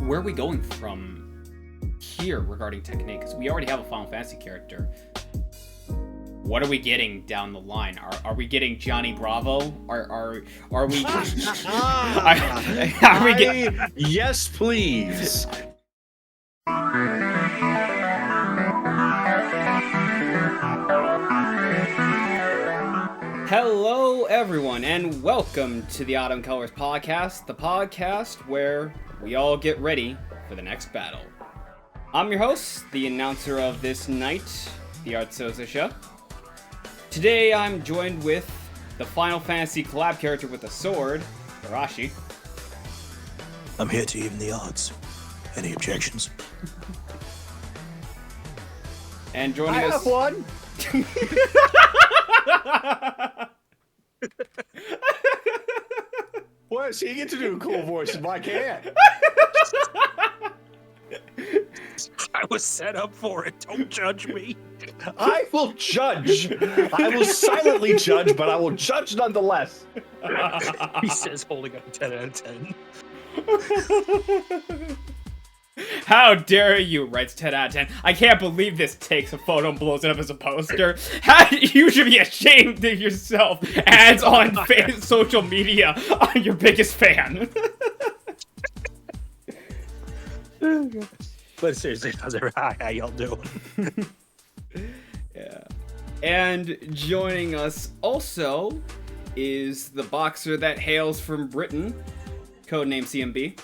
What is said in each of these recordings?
where are we going from here regarding Tekken 8? Because we already have a Final Fantasy character. What are we getting down the line? Are we getting Johnny Bravo? Are we? Are we getting? Yes, please. Hello, everyone, and welcome to the Autumn Colors Podcast, the podcast where we all get ready for the next battle. I'm your host, the announcer of this night, the Sozo-sha. Today, I'm joined with the Final Fantasy collab character with a sword, Arashi. I'm here to even the odds. Any objections? And joining I us... have one. What? So you get to do a cool voice and I can't. I was set up for it. Don't judge me. I will judge. I will silently judge, but I will judge nonetheless. He says holding up a 10 out of 10. How dare you, writes 10 out of 10. I can't believe this takes a photo and blows it up as a poster. You should be ashamed of yourself. Ads on social media on your biggest fan. But seriously, hi, how y'all doing? Yeah. And joining us also is the boxer that hails from Britain, codename CMB.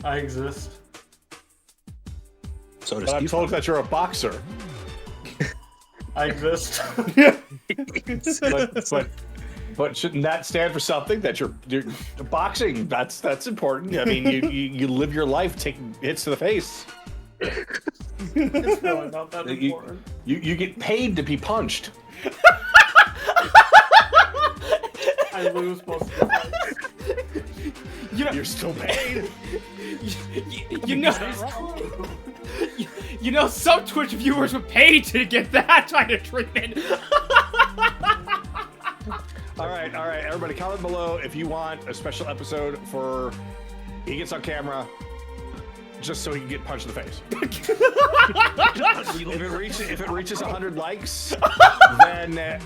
I exist. So does But I'm Steve. told that you're a boxer. I exist. But shouldn't that stand for something? That you're boxing? That's important. I mean, you live your life taking hits to the face. It's really not that important. You get paid to be punched. I lose most of the time. You're still paid. You know, some Twitch viewers would pay to get that kind of treatment. All right, everybody, comment below if you want a special episode for he gets on camera just so he can get punched in the face. If it reaches 100 likes, then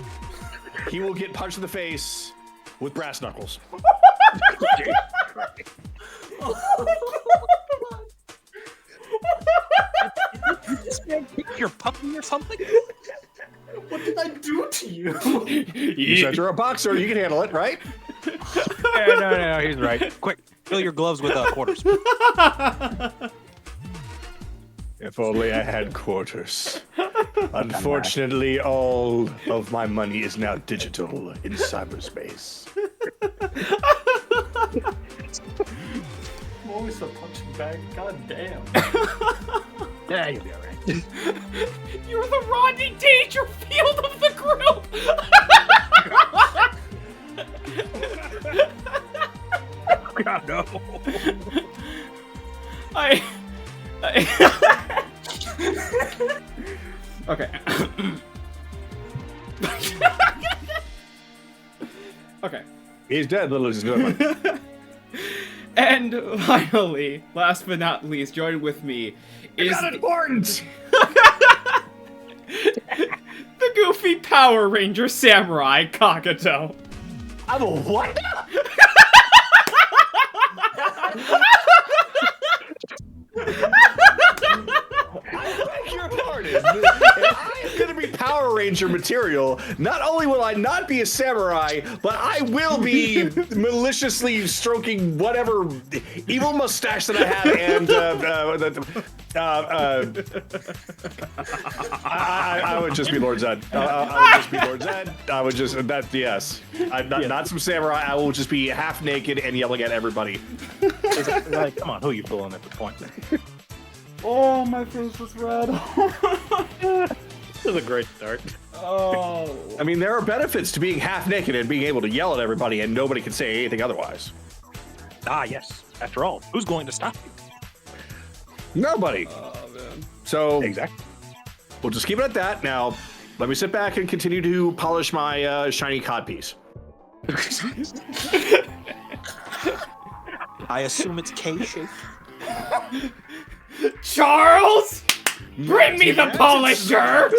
he will get punched in the face with brass knuckles. This man kick your puppy or something? What did I do to you? You said you're a boxer, you can handle it, right? No, he's right. Quick, fill your gloves with quarters. If only I had quarters. Unfortunately, all of my money is now digital in cyberspace. I'm always a punching bag. God damn. Yeah, you'll be alright. You're the Rodney Dangerfield of the group. God, no. Okay. Okay. He's dead, little gentleman. And finally, last but not least, joined with me is Not important. the goofy Power Ranger Samurai Kagato. I'm a what? I beg your pardon. If I am going to be Power Ranger material, not only will I not be a samurai, but I will be maliciously stroking whatever evil mustache that I have, and I would just be Lord Zed. I would just be Lord Zed. I would just yes. Not some samurai. I will just be half naked and yelling at everybody. Like, come on, who are you fooling at the point? Oh, my face was red. This is a great start. Oh. I mean, there are benefits to being half naked and being able to yell at everybody, and nobody can say anything otherwise. Ah, yes. After all, who's going to stop you? Nobody. Oh, man. So Exactly. we'll just keep it at that. Now, let me sit back and continue to polish my shiny codpiece. I assume it's K-shape. Charles, bring me the polisher.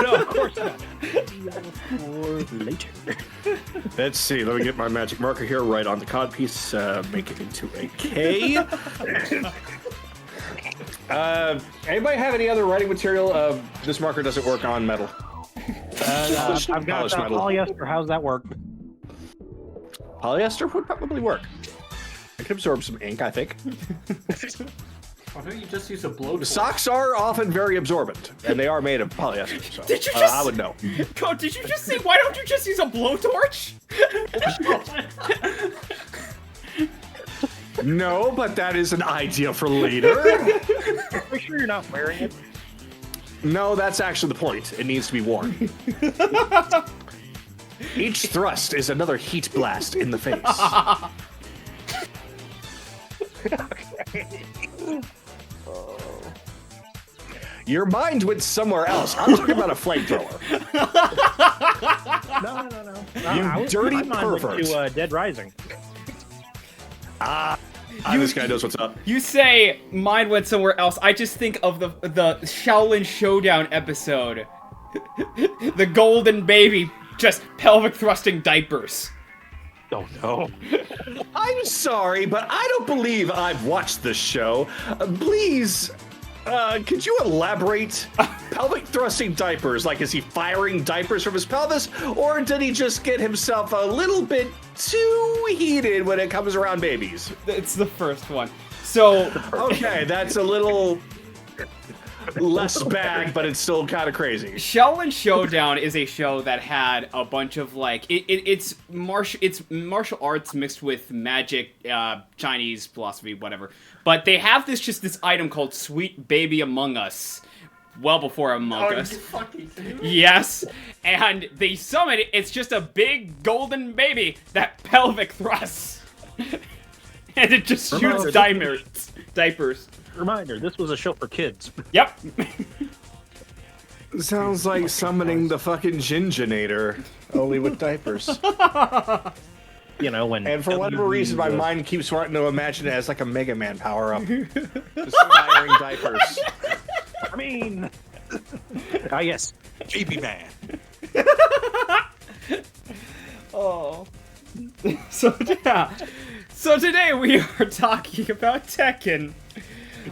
No, of course not. Or later. Let's see. Let me get my magic marker here. Right on the codpiece. Make it into a K. Anybody have any other writing material? This marker doesn't work on metal. I've got polyester. How's that work? Polyester would probably work. I could absorb some ink, I think. Why don't you just use a blowtorch? Socks are often very absorbent, and they are made of polyester. So, Did you just? I would know. God, did you just say? Why don't you just use a blowtorch? No, but that is an idea for later. Are you sure you're not wearing it? No, that's actually the point. It needs to be worn. Each thrust is another heat blast in the face. Your mind went somewhere else. I'm talking about a flamethrower. No. You dirty mine went pervert. to Dead Rising. This guy knows what's up. You say mine went somewhere else. I just think of the Shaolin Showdown episode. The golden baby just pelvic thrusting diapers. Oh no. I'm sorry, but I don't believe I've watched this show. Please, could you elaborate? Pelvic thrusting diapers, like is he firing diapers from his pelvis? Or did he just get himself a little bit too heated when it comes around babies? It's the first one. So Okay, that's a little less bag, but it's still kind of crazy. Shaolin Showdown is a show that had a bunch of like it's martial arts mixed with magic, Chinese philosophy, whatever. But they have this item called Sweet Baby Among Us. Well before Among Us. You fucking serious? Yes, and they summon it. It's just a big golden baby that pelvic thrusts, and it just shoots diapers. Reminder, this was a show for kids. Yep. Sounds like summoning the fucking Ginginator, only with diapers. You know, when... And for whatever reason, my mind keeps wanting to imagine it as like a Mega Man power-up. Just firing diapers. I mean... yes. Baby man. Oh. So yeah. So today we are talking about Tekken.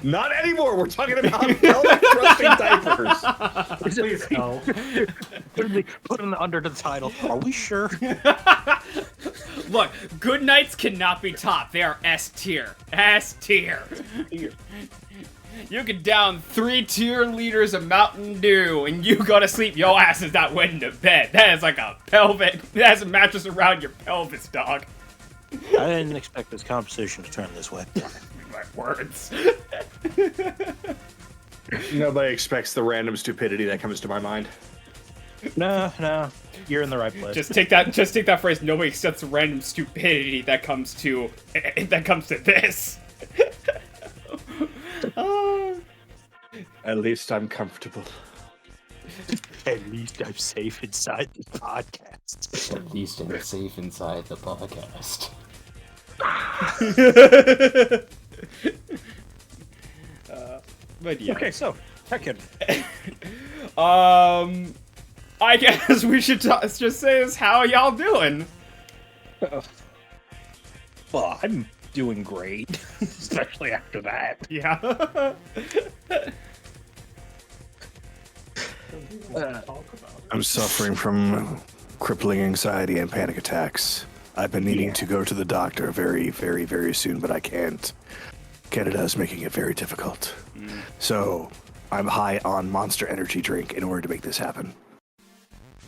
Not anymore. We're talking about pelvic thrusting diapers. Please no. Put in under the title. Are we sure? Look, good nights cannot be top. They are S tier. S tier. You can down 3 tier liters of Mountain Dew and you go to sleep. Your ass is not went into bed. That is like a pelvic. That's a mattress around your pelvis, dog. I didn't expect this conversation to turn this way. My words. Nobody expects the random stupidity that comes to my mind. No. You're in the right place. Just take that phrase. Nobody accepts the random stupidity that comes to this. At least I'm comfortable. At least I'm safe inside the podcast. At least I'm safe inside the podcast. But yeah. Okay, so, Tekken. I guess we should just say this. How y'all doing? Well, I'm doing great. Especially after that. Yeah. I'm suffering from crippling anxiety and panic attacks. I've been needing to go to the doctor very, very, very soon, but I can't. Canada is making it very difficult. So I'm high on Monster Energy drink in order to make this happen.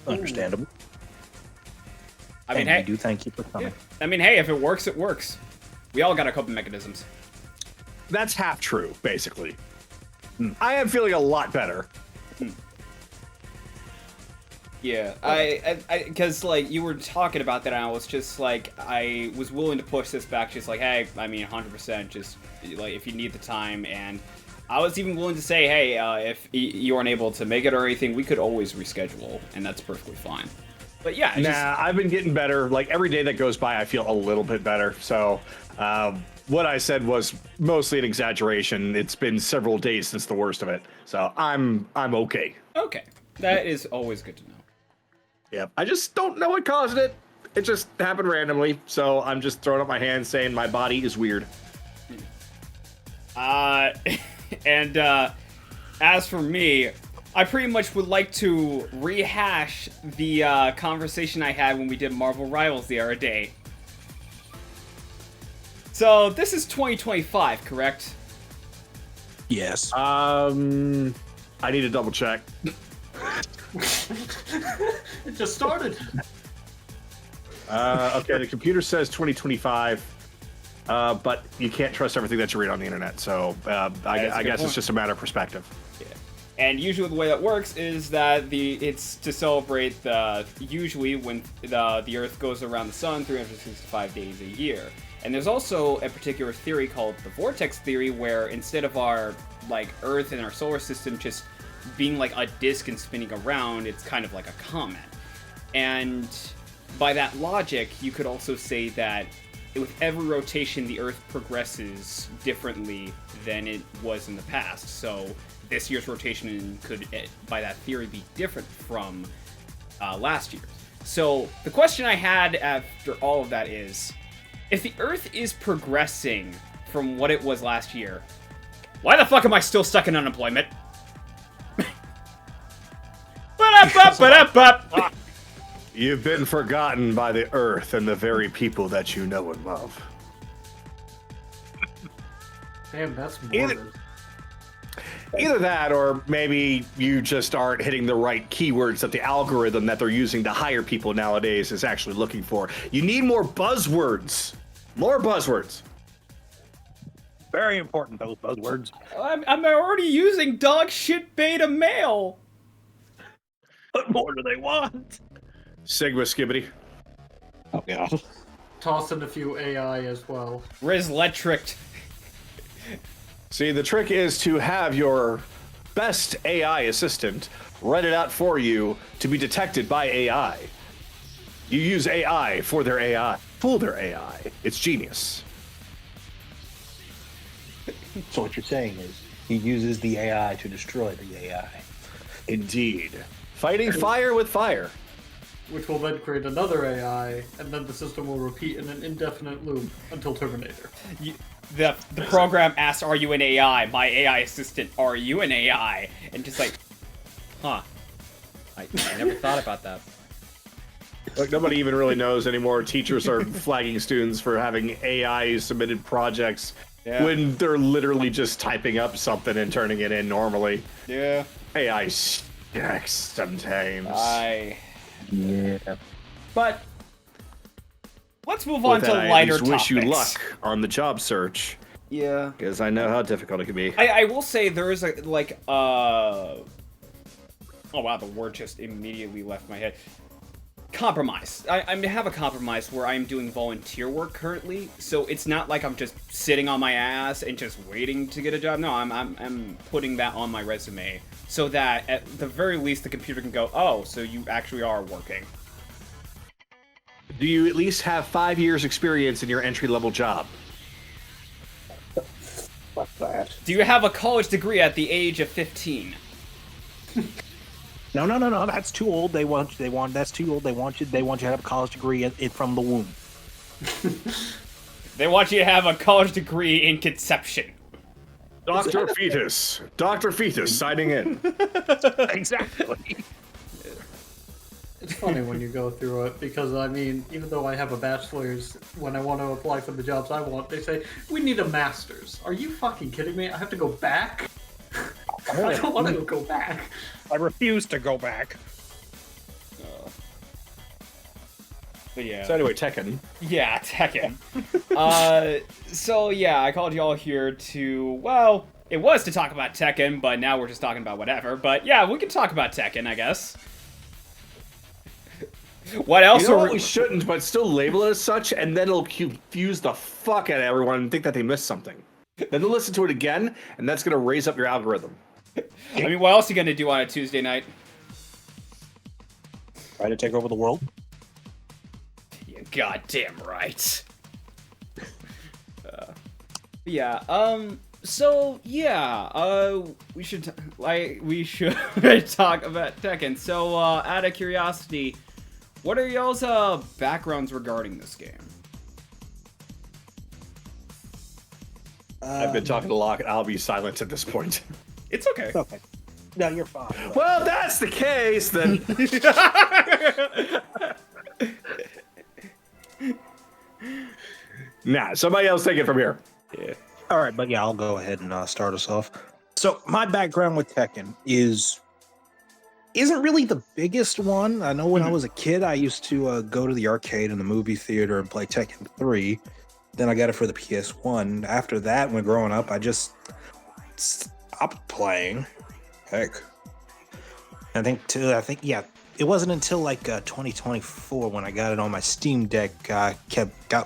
Understandable. I mean, And hey. we do thank you for coming. I mean, hey. If it works, it works. We all got our coping mechanisms. That's half true, basically. I am feeling a lot better. Yeah, because like you were talking about that, and I was just like, I was willing to push this back. Just like, hey, I mean, 100%. Just like if you need the time, and I was even willing to say, hey, if you aren't able to make it or anything, we could always reschedule, and that's perfectly fine. But yeah, I've been getting better. Like every day that goes by, I feel a little bit better. So what I said was mostly an exaggeration. It's been several days since the worst of it, so I'm okay. Okay, that is always good to know. Yeah, I just don't know what caused it. It just happened randomly, so I'm just throwing up my hands saying my body is weird. And as for me, I pretty much would like to rehash the conversation I had when we did Marvel Rivals the other day. So this is 2025, correct? Yes. I need to double check. It just started. Okay, the computer says 2025, but you can't trust everything that you read on the internet. So I guess it's just a matter of perspective. Yeah. And usually the way that works is that it's to celebrate usually when the Earth goes around the Sun 365 days a year. And there's also a particular theory called the vortex theory, where instead of our Earth and our solar system just being like a disk and spinning around, it's kind of like a comet. And by that logic, you could also say that with every rotation, the Earth progresses differently than it was in the past. So this year's rotation could, by that theory, be different from last year's. So the question I had after all of that is, if the Earth is progressing from what it was last year, why the fuck am I still stuck in unemployment? You've been forgotten by the Earth and the very people that you know and love. Damn, that's Either- morbid. Either that, or maybe you just aren't hitting the right keywords that the algorithm that they're using to hire people nowadays is actually looking for. You need more buzzwords. More buzzwords. Very important, those buzzwords. I'm already using dog shit beta male. What more do they want? Sigma Skibbity. Oh, God. Toss in a few AI as well. Rizletricked. See, the trick is to have your best AI assistant write it out for you to be detected by AI. You use AI for their AI. Fool their AI. It's genius. So what you're saying is he uses the AI to destroy the AI. Indeed. Fighting fire with fire. Which will then create another AI, and then the system will repeat in an indefinite loop until Terminator. The program asks, "Are you an AI?" My AI assistant, "Are you an AI?" And just like, huh. I never thought about that. Look, nobody even really knows anymore. Teachers are flagging students for having AI submitted projects when they're literally just typing up something and turning it in normally. Yeah. AI sucks sometimes. Yeah. But let's move on With to that, I lighter at least topics. wish you luck on the job search, Yeah. because I know how difficult it can be. I will say there is oh wow, the word just immediately left my head. Compromise. I have a compromise where I'm doing volunteer work currently, so it's not like I'm just sitting on my ass and just waiting to get a job. No, I'm putting that on my resume so that at the very least the computer can go, oh, so you actually are working. Do you at least have 5 years experience in your entry-level job? Fuck that. Do you have a college degree at the age of 15? No. That's too old. That's too old. They want you to have a college degree from the womb. They want you to have a college degree in conception. Dr. Fetus. Dr. Fetus signing in. Exactly. It's funny when you go through it, because, I mean, even though I have a bachelor's, when I want to apply for the jobs I want, they say, we need a master's. Are you fucking kidding me? I have to go back? I don't want to go back. I refuse to go back. But yeah. So anyway, Tekken. Yeah, Tekken. So yeah, I called y'all here to, well, it was to talk about Tekken, but now we're just talking about whatever. But yeah, we can talk about Tekken, I guess. What else You know are what we shouldn't, but still label it as such, and then it'll confuse the fuck out of everyone and think that they missed something. Then they'll listen to it again, and that's gonna raise up your algorithm. I mean, what else are you gonna do on a Tuesday night? Try to take over the world. You're goddamn right. Yeah. So yeah. We should talk about Tekken. So, out of curiosity, what are y'all's backgrounds regarding this game? I've been talking a lot. I'll be silent at this point. It's okay. Okay. No, you're fine. Well, that's the case then. Nah, somebody else take it from here. Yeah. All right, but yeah, I'll go ahead and start us off. So my background with Tekken isn't really the biggest one. I know when I was a kid, I used to go to the arcade and the movie theater and play Tekken 3. Then I got it for the PS1. After that, when growing up, I just stopped playing. Heck, I think it wasn't until like 2024 when I got it on my Steam Deck. Got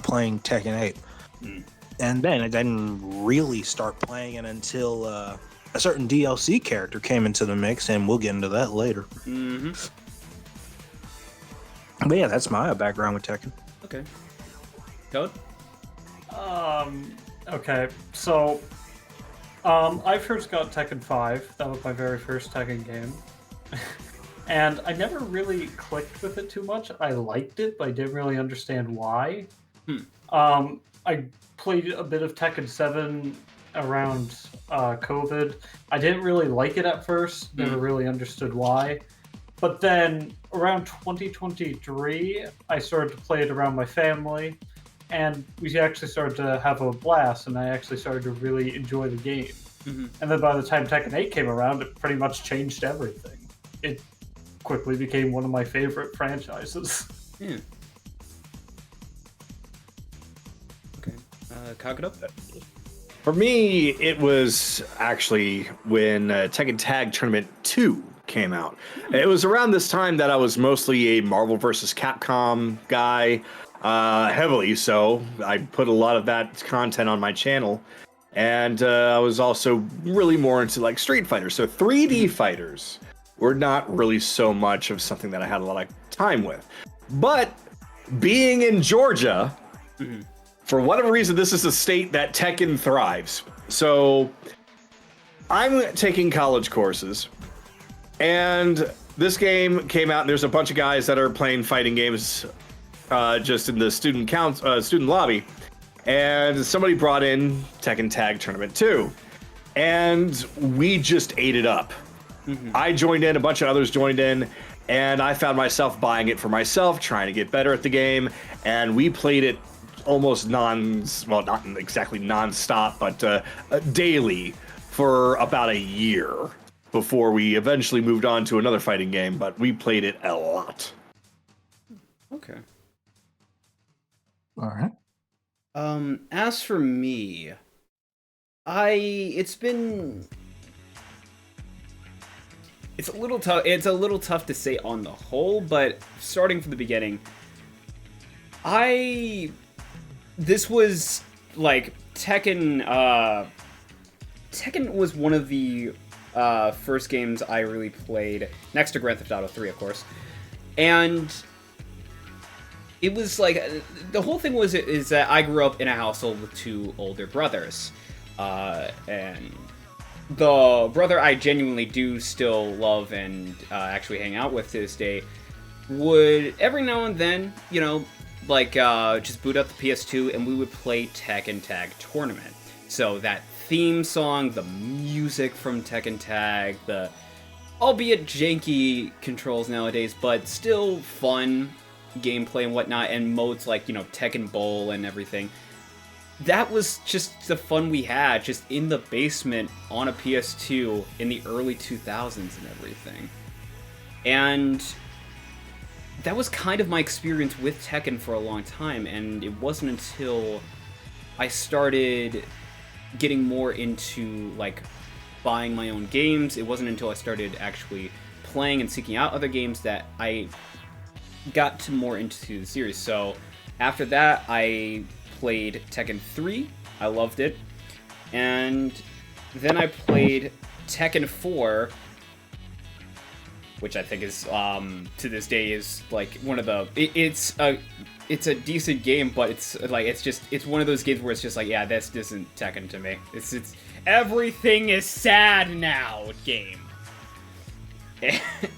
playing Tekken 8, and then I didn't really start playing it until a certain DLC character came into the mix, and we'll get into that later. Mm-hmm. But yeah, that's my background with Tekken. Okay. Toad? Okay, so I first got Tekken 5. That was my very first Tekken game. And I never really clicked with it too much. I liked it, but I didn't really understand why. I played a bit of Tekken 7 around COVID. I didn't really like it at first, never really understood why. But then around 2023, I started to play it around my family, and we actually started to have a blast, and I actually started to really enjoy the game. And then by the time Tekken 8 came around, it pretty much changed everything. It quickly became one of my favorite franchises. Yeah. Okay. Kagura? For me, it was actually when Tekken Tag Tournament 2 came out. It was around this time that I was mostly a Marvel vs. Capcom guy, heavily so. I put a lot of that content on my channel. And I was also really more into like Street Fighter. So 3D fighters were not really so much of something that I had a lot of time with. But being in Georgia, for whatever reason, this is a state that Tekken thrives. So I'm taking college courses, and this game came out, and there's a bunch of guys that are playing fighting games just in the student lobby. And somebody brought in Tekken Tag Tournament 2, and we just ate it up. I joined in, a bunch of others joined in, and I found myself buying it for myself, trying to get better at the game, and we played it almost not exactly non-stop, but daily for about a year before we eventually moved on to another fighting game, but we played it a lot. Okay. All right. As for me, it's a little tough. It's a little tough to say on the whole, but starting from the beginning, this was like Tekken. Tekken was one of the first games I really played, next to Grand Theft Auto 3, of course, and it was like the whole thing is that I grew up in a household with two older brothers, and the brother I genuinely do still love and actually hang out with to this day would every now and then, just boot up the PS2 and we would play Tekken Tag Tournament. So that theme song, the music from Tekken Tag, the albeit janky controls nowadays, but still fun gameplay and whatnot, and modes like, Tekken Bowl and everything. That was just the fun we had, just in the basement on a PS2 in the early 2000s and everything. And that was kind of my experience with Tekken for a long time, and it wasn't until I started getting more into, buying my own games, it wasn't until I started actually playing and seeking out other games that I got to more into the series. So after that, I played Tekken 3. I loved it. And then I played Tekken 4, which I think is, to this day, is one of the... It's it's a decent game, but it's one of those games where it's just like, yeah, this isn't Tekken to me. It's everything is sad now game.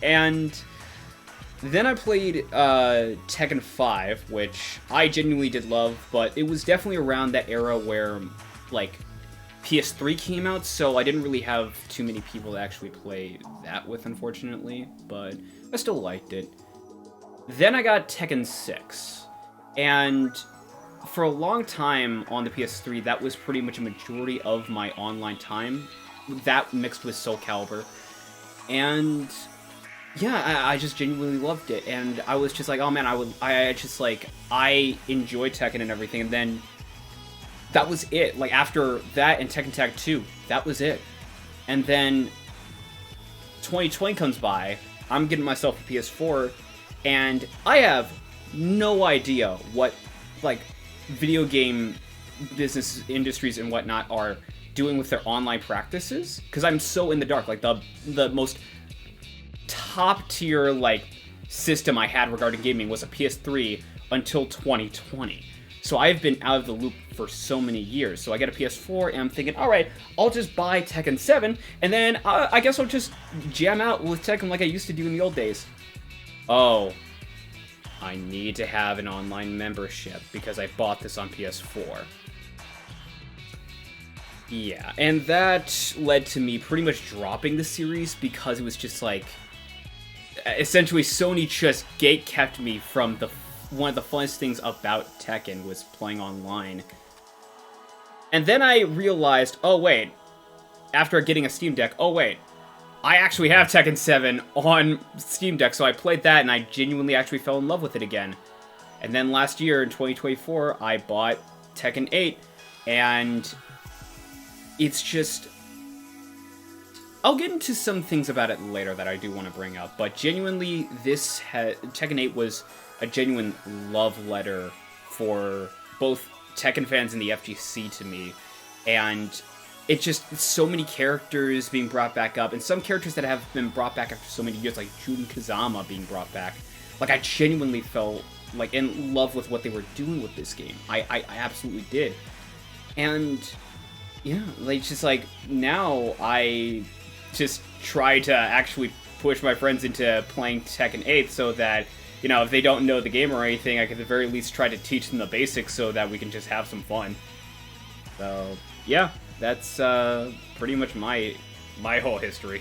And then I played Tekken 5, which I genuinely did love, but it was definitely around that era where, like, PS3 came out, so I didn't really have too many people to actually play that with, unfortunately, but I still liked it. Then I got Tekken 6, and for a long time on the PS3, that was pretty much a majority of my online time, that mixed with Soul Calibur, and yeah, I just genuinely loved it, and I was just like, oh man, I enjoyed Tekken and everything, and then that was it. Like, after that and Tekken Tag 2, that was it. And then 2020 comes by, I'm getting myself a PS4, and I have no idea what, like, video game business industries and whatnot are doing with their online practices, because I'm so in the dark. Like, the most top tier, like, system I had regarding gaming was a PS3 until 2020. So I've been out of the loop for so many years. So I get a PS4 and I'm thinking, all right, I'll just buy Tekken 7 and then I guess I'll just jam out with Tekken like I used to do in the old days. Oh, I need to have an online membership because I bought this on PS4. Yeah, and that led to me pretty much dropping the series because it was just like, essentially Sony just gate-kept me from one of the funnest things about Tekken was playing online. And then I realized, oh wait, after getting a Steam Deck, oh wait, I actually have Tekken 7 on Steam Deck, so I played that and I genuinely actually fell in love with it again. And then last year in 2024, I bought Tekken 8, and it's just... I'll get into some things about it later that I do want to bring up, but genuinely, Tekken 8 was a genuine love letter for both Tekken fans and the FGC to me, and it's just so many characters being brought back up, and some characters that have been brought back after so many years, like Jun Kazama being brought back. Like, I genuinely felt like in love with what they were doing with this game. I absolutely did. And yeah, like, it's just like, now I just try to actually push my friends into playing Tekken 8 so that, you know, if they don't know the game or anything, I can at the very least try to teach them the basics so that we can just have some fun. So, yeah, that's pretty much my whole history.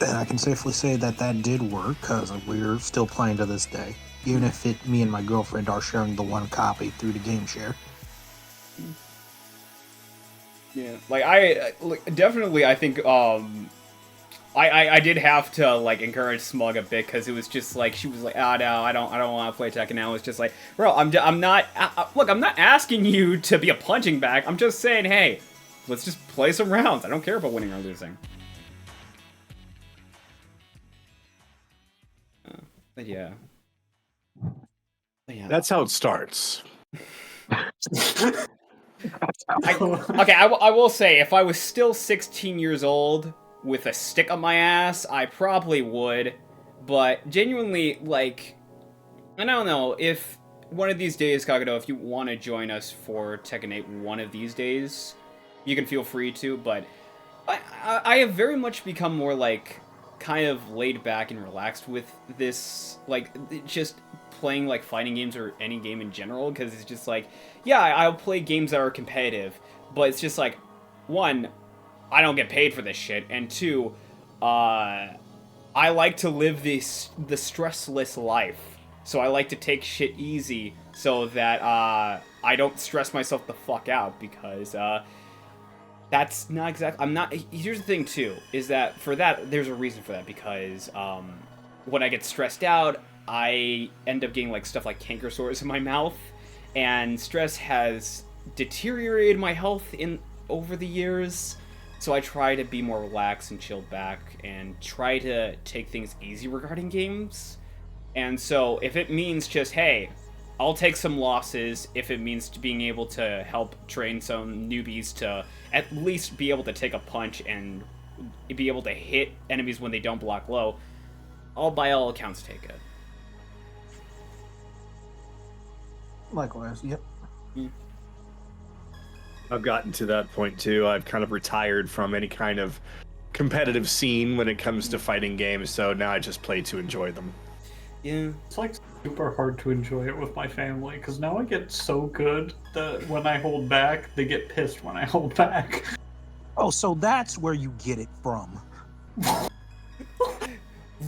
And I can safely say that did work, because we're still playing to this day. Even if me and my girlfriend are sharing the one copy through the game share. Yeah, like, definitely, I think, I did have to, like, encourage Smug a bit, because it was just, like, she was like, oh, no, I don't want to play Tekken now. It's just like, bro, I'm not asking you to be a punching bag. I'm just saying, hey, let's just play some rounds. I don't care about winning or losing. But yeah. That's how it starts. I will say, if I was still 16 years old with a stick up my ass, I probably would. But genuinely, like, I don't know, if one of these days, Kagado, if you want to join us for Tekken 8 one of these days, you can feel free to, but I have very much become more, like, kind of laid back and relaxed with this, like, just playing, like, fighting games or any game in general, because it's just like, yeah, I'll play games that are competitive, but it's just like, one, I don't get paid for this shit, and two, I like to live the stressless life, so I like to take shit easy so that I don't stress myself the fuck out, because that's not exactly, here's the thing too, is that for that, there's a reason for that, because when I get stressed out, I end up getting, like, stuff like canker sores in my mouth, and stress has deteriorated my health over the years, so I try to be more relaxed and chilled back, and try to take things easy regarding games. And so, if it means just, hey, I'll take some losses, if it means being able to help train some newbies to at least be able to take a punch and be able to hit enemies when they don't block low, I'll by all accounts take it. Likewise, yep. I've gotten to that point too. I've kind of retired from any kind of competitive scene when it comes to fighting games, so now I just play to enjoy them. Yeah. It's like super hard to enjoy it with my family because now I get so good that when I hold back, they get pissed when I hold back. Oh, so that's where you get it from.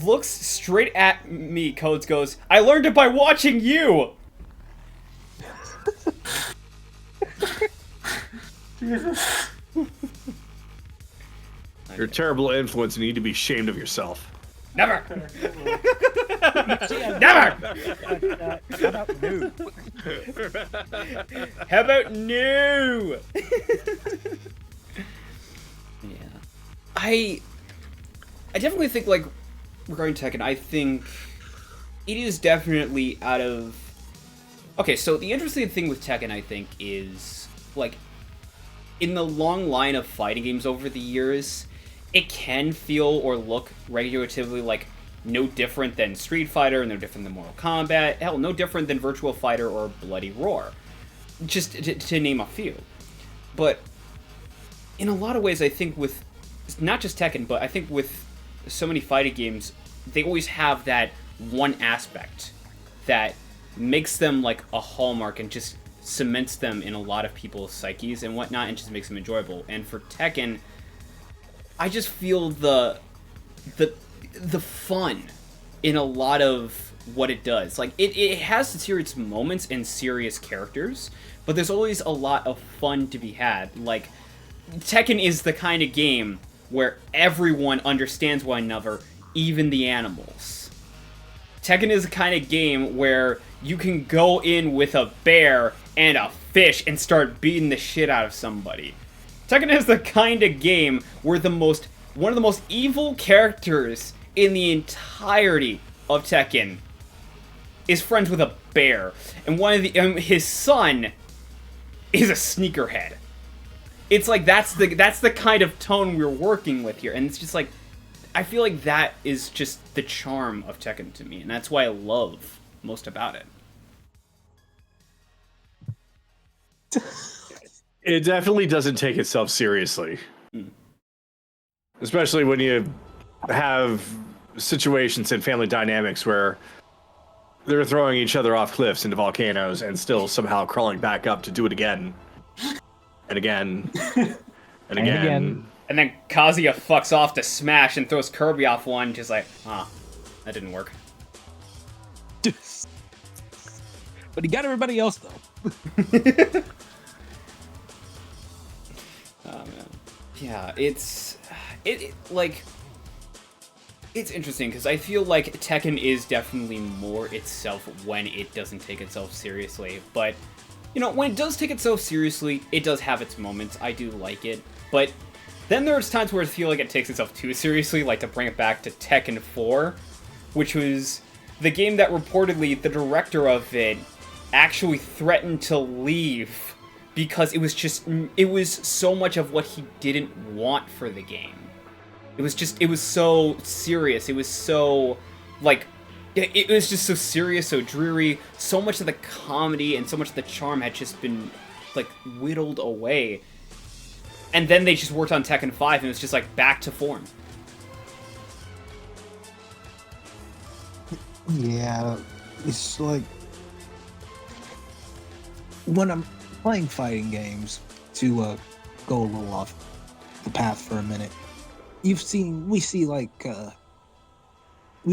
Looks straight at me, Codes goes, I learned it by watching you! You're a terrible influence and you need to be ashamed of yourself. Never! Never! How about new? How about new? Yeah. I definitely think, like, regarding Tekken, I think it is definitely out of... Okay, so the interesting thing with Tekken, I think, is, like, in the long line of fighting games over the years, it can feel or look regulatively like no different than Street Fighter, no different than Mortal Kombat, hell, no different than Virtua Fighter or Bloody Roar. Just to name a few. But in a lot of ways, I think with, not just Tekken, but I think with so many fighting games, they always have that one aspect that makes them like a hallmark and just cements them in a lot of people's psyches and whatnot and just makes them enjoyable. And for Tekken, I just feel the fun in a lot of what it does. Like, it has serious moments and serious characters, but there's always a lot of fun to be had. Like, Tekken is the kind of game where everyone understands one another, even the animals. Tekken is the kind of game where you can go in with a bear and a fish and start beating the shit out of somebody. Tekken is the kind of game where one of the most evil characters in the entirety of Tekken is friends with a bear, and one of his son is a sneakerhead. It's like that's the kind of tone we're working with here, and it's just like I feel like that is just the charm of Tekken to me, and that's why I love most about it. It definitely doesn't take itself seriously. Especially when you have situations and family dynamics where they're throwing each other off cliffs into volcanoes and still somehow crawling back up to do it again. And again. And again. And then Kazuya fucks off to smash and throws Kirby off one, just like, that didn't work. But he got everybody else, though. Oh, man. Yeah, it's interesting, because I feel like Tekken is definitely more itself when it doesn't take itself seriously, but, you know, when it does take itself seriously, it does have its moments. I do like it, but then there's times where I feel like it takes itself too seriously, like to bring it back to Tekken 4, which was the game that reportedly the director of it actually threatened to leave because it was so much of what he didn't want for the game. It was so serious. It was so, like, it was just so serious, so dreary. So much of the comedy and so much of the charm had just been, like, whittled away. And then they just worked on Tekken 5 and it was just, like, back to form. Yeah, it's like when I'm playing fighting games, to go a little off the path for a minute. We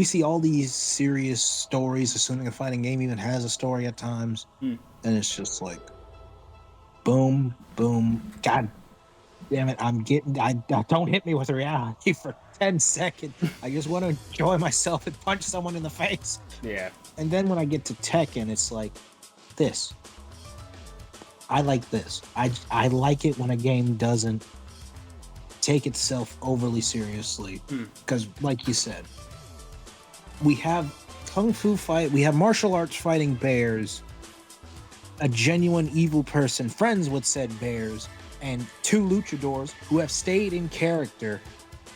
see all these serious stories, assuming a fighting game even has a story at times, and it's just like, boom, boom, god damn it, I don't hit me with reality for 10 seconds. I just want to enjoy myself and punch someone in the face. Yeah. And then when I get to Tekken, it's like, this. I like this. I like it when a game doesn't take itself overly seriously. Because, like you said, we have kung fu fight, we have martial arts fighting bears, a genuine evil person, friends with said bears, and two luchadors who have stayed in character,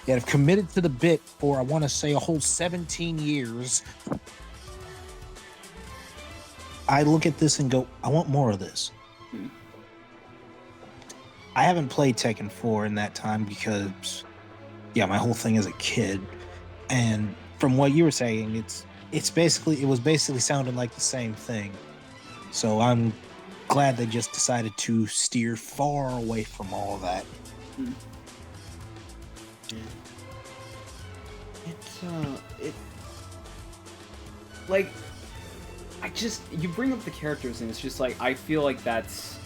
that have committed to the bit for, I want to say, a whole 17 years. I look at this and go, I want more of this. I haven't played Tekken 4 in that time because, yeah, my whole thing as a kid. And from what you were saying, it was basically sounding like the same thing. So I'm glad they just decided to steer far away from all of that. Like, you bring up the characters, and it's just like, I feel like that's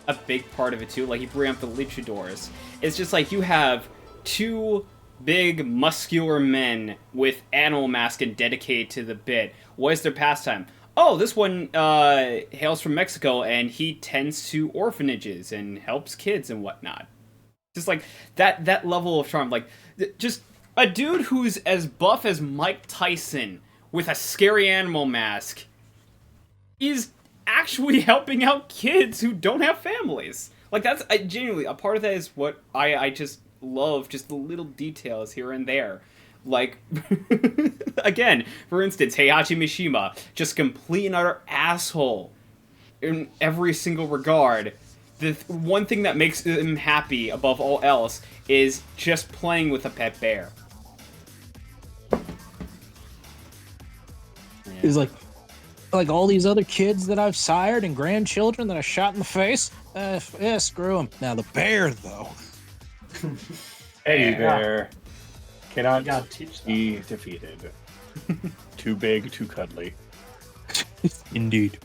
a big part of it too. Like, you bring up the luchadors. It's just like, you have two big, muscular men with animal mask and dedicated to the bit. What is their pastime? Oh, this one hails from Mexico, and he tends to orphanages and helps kids and whatnot. Just like, that level of charm. Like, just a dude who's as buff as Mike Tyson with a scary animal mask is actually helping out kids who don't have families. Like, that's genuinely a part of that is what I just love, just the little details here and there. Like, again, for instance, Heihachi Mishima, just complete and utter asshole in every single regard. The one thing that makes him happy above all else is just playing with a pet bear. He's like all these other kids that I've sired and grandchildren that I shot in the face. Yeah, screw them. Now the bear, though. Eddie Bear cannot gotta teach them. be defeated. Too big, too cuddly. Indeed.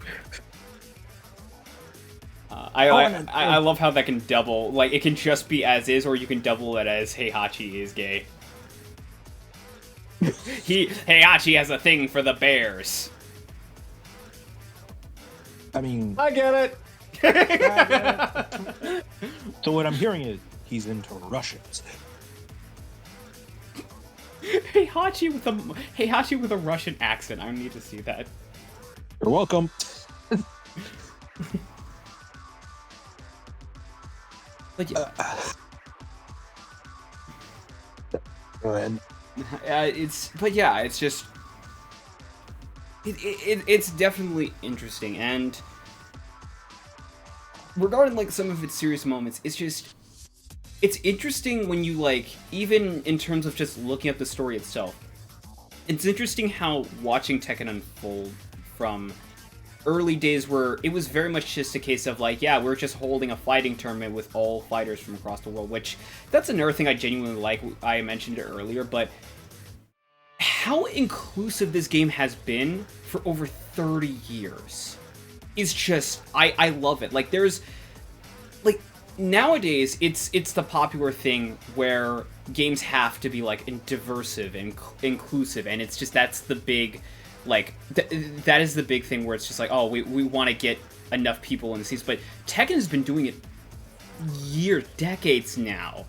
I love how that can double. Like, it can just be as is, or you can double it as Heihachi is gay. Heihachi has a thing for the bears. I mean, I get it. so what I'm hearing is he's into Russians. Heihachi with a Russian accent. I need to see that. You're welcome. But yeah. Go ahead. It's just it's definitely interesting, and regarding like some of its serious moments, it's interesting when you like, even in terms of just looking at the story itself. It's interesting how watching Tekken unfold from early days where it was very much just a case of like, yeah, we're just holding a fighting tournament with all fighters from across the world, which that's another thing I genuinely like. I mentioned it earlier, but how inclusive this game has been for over 30 years is just, I love it. Like, there's like, nowadays it's the popular thing where games have to be like diversive and inclusive, and it's just, that's the big, like, that is the big thing where it's just like, oh, we want to get enough people in the seats. But Tekken has been doing it decades now.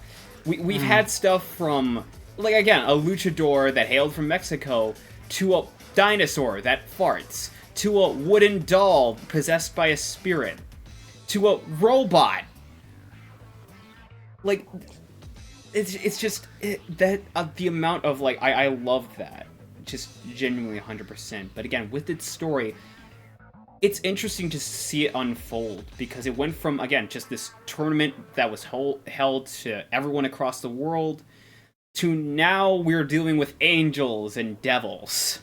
We've had stuff from, like, again, a luchador that hailed from Mexico, to a dinosaur that farts, to a wooden doll possessed by a spirit, to a robot. Like, it's just the amount of, like, I love that. Just genuinely 100%. But again, with its story, it's interesting to see it unfold, because it went from, again, just this tournament that was held to everyone across the world, to now we're dealing with angels and devils.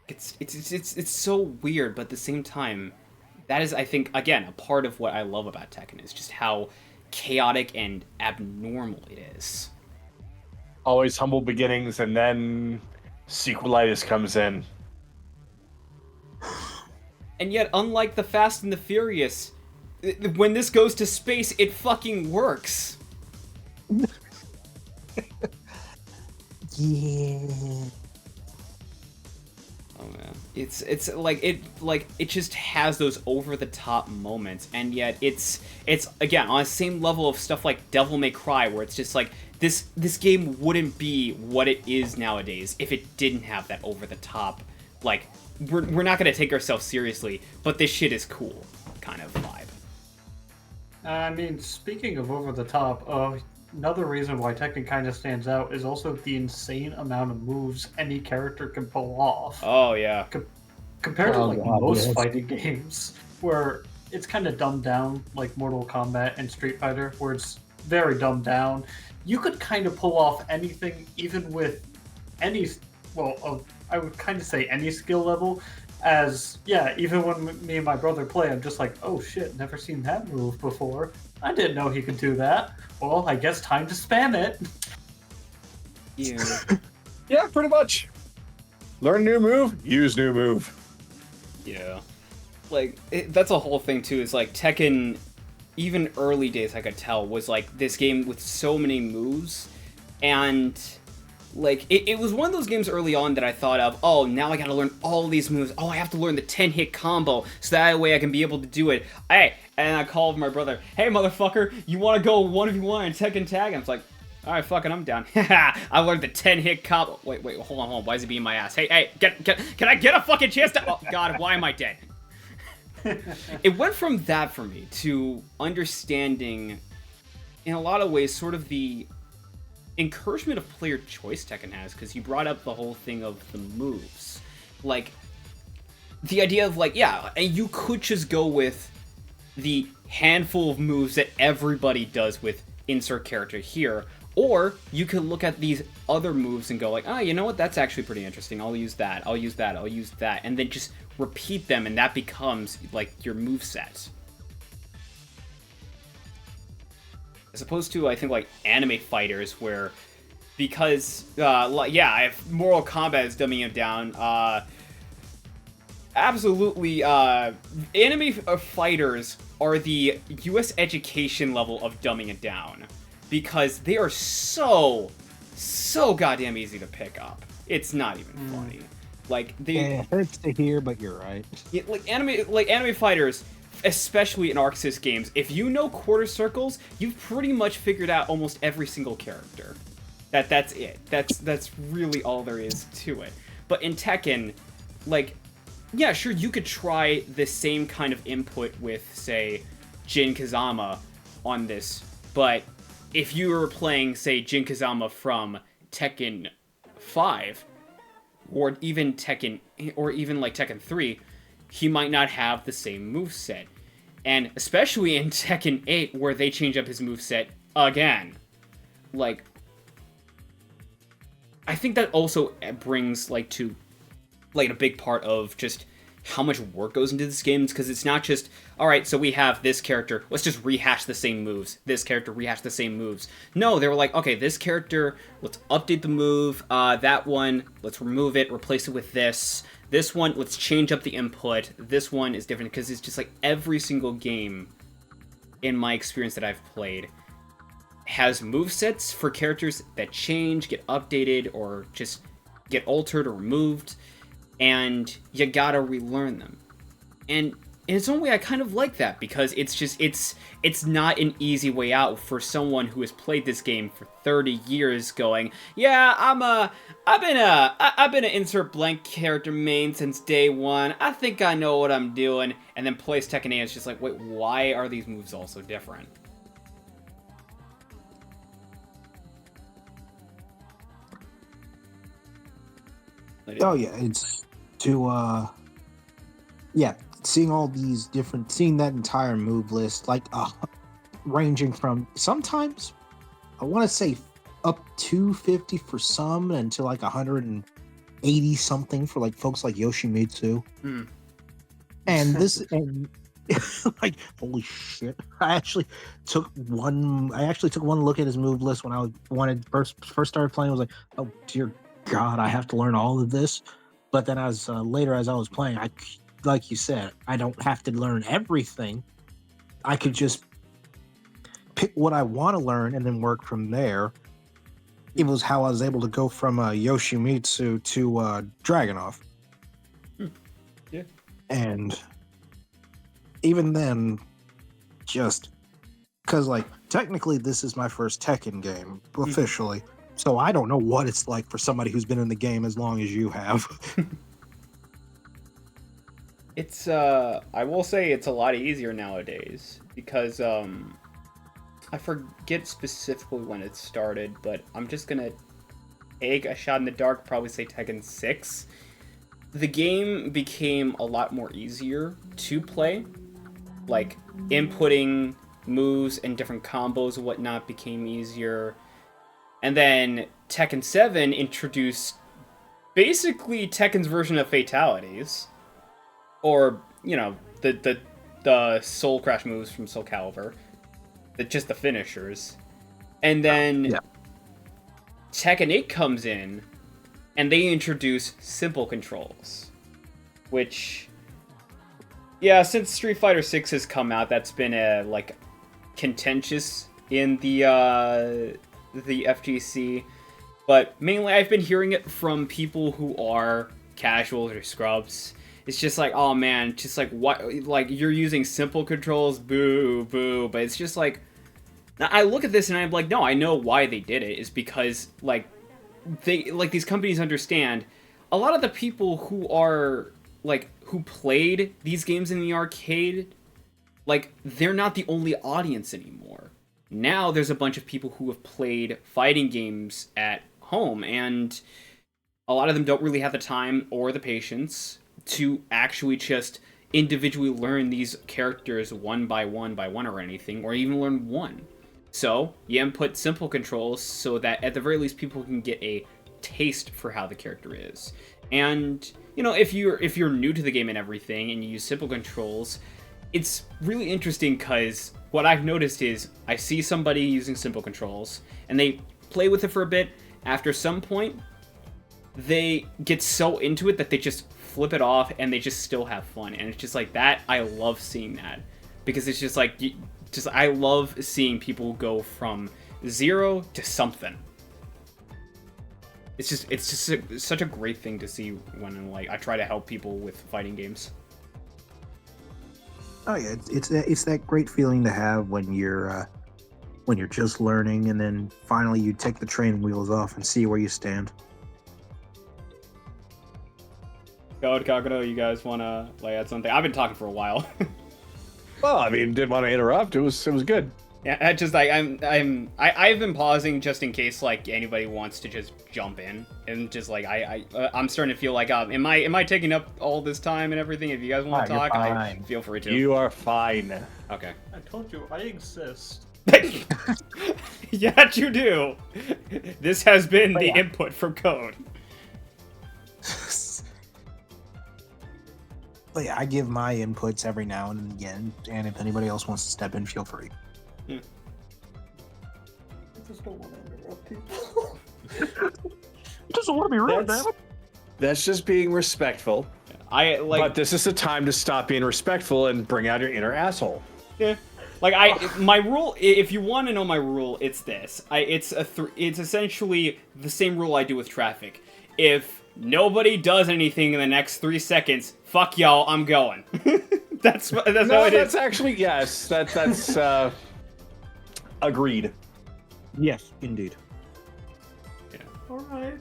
It's so weird, but at the same time, that is, I think, again, a part of what I love about Tekken, is just how chaotic and abnormal it is. Always humble beginnings, and then sequelitis comes in. And yet, unlike the Fast and the Furious, when this goes to space, it fucking works. Yeah. Oh man, it's like it just has those over the top moments, and yet it's again on the same level of stuff like Devil May Cry, where it's just like this game wouldn't be what it is nowadays if it didn't have that over the top, like, we're not gonna take ourselves seriously, but this shit is cool kind of vibe. I mean, speaking of over the top, another reason why Tekken kind of stands out is also the insane amount of moves any character can pull off. Oh yeah. Compared to Oh, like God, most yes. fighting games, where it's kind of dumbed down, like Mortal Kombat and Street Fighter, where it's very dumbed down. You could kind of pull off anything, even with any, I would kind of say any skill level. As yeah, even when me and my brother play, I'm just like, oh shit, never seen that move before. I didn't know he could do that. Well, I guess time to spam it. Yeah. Yeah, pretty much. Learn new move, use new move. Yeah. Like, that's a whole thing, too, is, like, Tekken, even early days, I could tell, was, like, this game with so many moves, and, like, it was one of those games early on that I thought of, oh, now I gotta learn all these moves, oh, I have to learn the 10-hit combo, so that way I can be able to do it. Hey, and I called my brother, hey, motherfucker, you wanna go 1v1 and Tekken tag? And I was like, alright, fucking, I'm down. I learned the 10-hit combo. Wait, hold on. Why is he beating my ass? Hey, can I get a fucking chance to... Oh, God, why am I dead? It went from that for me to understanding, in a lot of ways, sort of the encouragement of player choice Tekken has, because you brought up the whole thing of the moves. Like, the idea of, like, yeah, and you could just go with the handful of moves that everybody does with insert character here, or you could look at these other moves and go like, oh, you know what, that's actually pretty interesting, I'll use that, and then just repeat them, and that becomes, like, your moveset. As opposed to, I think, like, anime fighters, where, because, yeah, if Mortal Kombat is dumbing it down, absolutely, anime fighters are the US education level of dumbing it down. Because they are so goddamn easy to pick up. It's not even funny. Like, they... Yeah, it hurts to hear, but you're right. Yeah, like anime fighters, especially in Arc Sys games, if you know quarter circles, you've pretty much figured out almost every single character. That's it. That's really all there is to it. But in Tekken, like, yeah, sure, you could try the same kind of input with, say, Jin Kazama on this, but if you were playing, say, Jin Kazama from Tekken 5, or even like Tekken 3, he might not have the same moveset. And especially in Tekken 8, where they change up his moveset again. Like, I think that also brings, like, to, like, a big part of just how much work goes into this game, because it's not just, alright, so we have this character, let's just rehash the same moves. This character, rehash the same moves. No, they were like, okay, this character, let's update the move, that one, let's remove it, replace it with this. This one, let's change up the input. This one is different, because it's just like every single game, in my experience that I've played, has movesets for characters that change, get updated, or just get altered or removed. And you gotta relearn them. And in its own way, I kind of like that, because it's just, it's not an easy way out for someone who has played this game for 30 years going, yeah, I've been an insert blank character main since day one, I think I know what I'm doing, and then plays Tekken 8, it's just like, wait, why are these moves all so different? Oh yeah, it's to yeah, seeing all these different, seeing that entire move list, like ranging from sometimes I want to say up to 50 for some, and to like 180 something for like folks like Yoshimitsu. And this and like, holy shit! I actually took one look at his move list when I first started playing. I was like, oh dear God, I have to learn all of this. But then as later as I was playing, I, like you said, I don't have to learn everything. I could just pick what I want to learn and then work from there. It was how I was able to go from Yoshimitsu to Dragunov. Yeah. And even then, just because, like, technically this is my first Tekken game, officially. So I don't know what it's like for somebody who's been in the game as long as you have. It's, I will say it's a lot easier nowadays, because, I forget specifically when it started, but I'm just gonna take a shot in the dark, probably say Tekken 6. The game became a lot more easier to play. Like, inputting moves and different combos and whatnot became easier. And then Tekken 7 introduced basically Tekken's version of fatalities. Or, you know, the Soul Crash moves from Soul Calibur. Just the finishers. And then Tekken 8 comes in, and they introduce simple controls. Which, yeah, since Street Fighter 6 has come out, that's been contentious in the FGC. But mainly I've been hearing it from people who are casuals or scrubs. It's just like, oh man, just like, what, like, you're using simple controls, boo, boo. But it's just like, I look at this and I'm like, no, I know why they did it. Is because, like, these companies understand a lot of the people who are, like, who played these games in the arcade, like, they're not the only audience anymore. Now there's a bunch of people who have played fighting games at home, and a lot of them don't really have the time or the patience to actually just individually learn these characters one by one or anything, or even learn one. So you input simple controls so that at the very least people can get a taste for how the character is. And, you know, if you're new to the game and everything and you use simple controls, it's really interesting because what I've noticed is I see somebody using simple controls and they play with it for a bit. After some point, they get so into it that they just flip it off and they just still have fun. And it's just like that. I love seeing that because it's just like, I love seeing people go from 0 to something. It's just such a great thing to see when, like, I try to help people with fighting games. Oh yeah, it's that great feeling to have when you're just learning, and then finally you take the training wheels off and see where you stand. Code Kakuto, you guys want to lay out something? I've been talking for a while. Well, I mean, didn't want to interrupt. It was good. Yeah, I just like I've been pausing just in case like anybody wants to just jump in, and just like I'm starting to feel like am I taking up all this time and everything? If you guys want to talk, feel free to. You are fine. Okay. I told you, I exist. Yeah, you do. This has been the input from Code. But yeah, I give my inputs every now and again, and if anybody else wants to step in, feel free. I just don't want to interrupt people. You just want to be rude, damn it. That's just being respectful. But this is the time to stop being respectful and bring out your inner asshole. Yeah. Like my rule, if you want to know my rule, it's this. It's essentially the same rule I do with traffic. If nobody does anything in the next 3 seconds, fuck y'all, I'm going. that's how it is. That's actually, yes, that's agreed. Yes, indeed. Yeah. All right.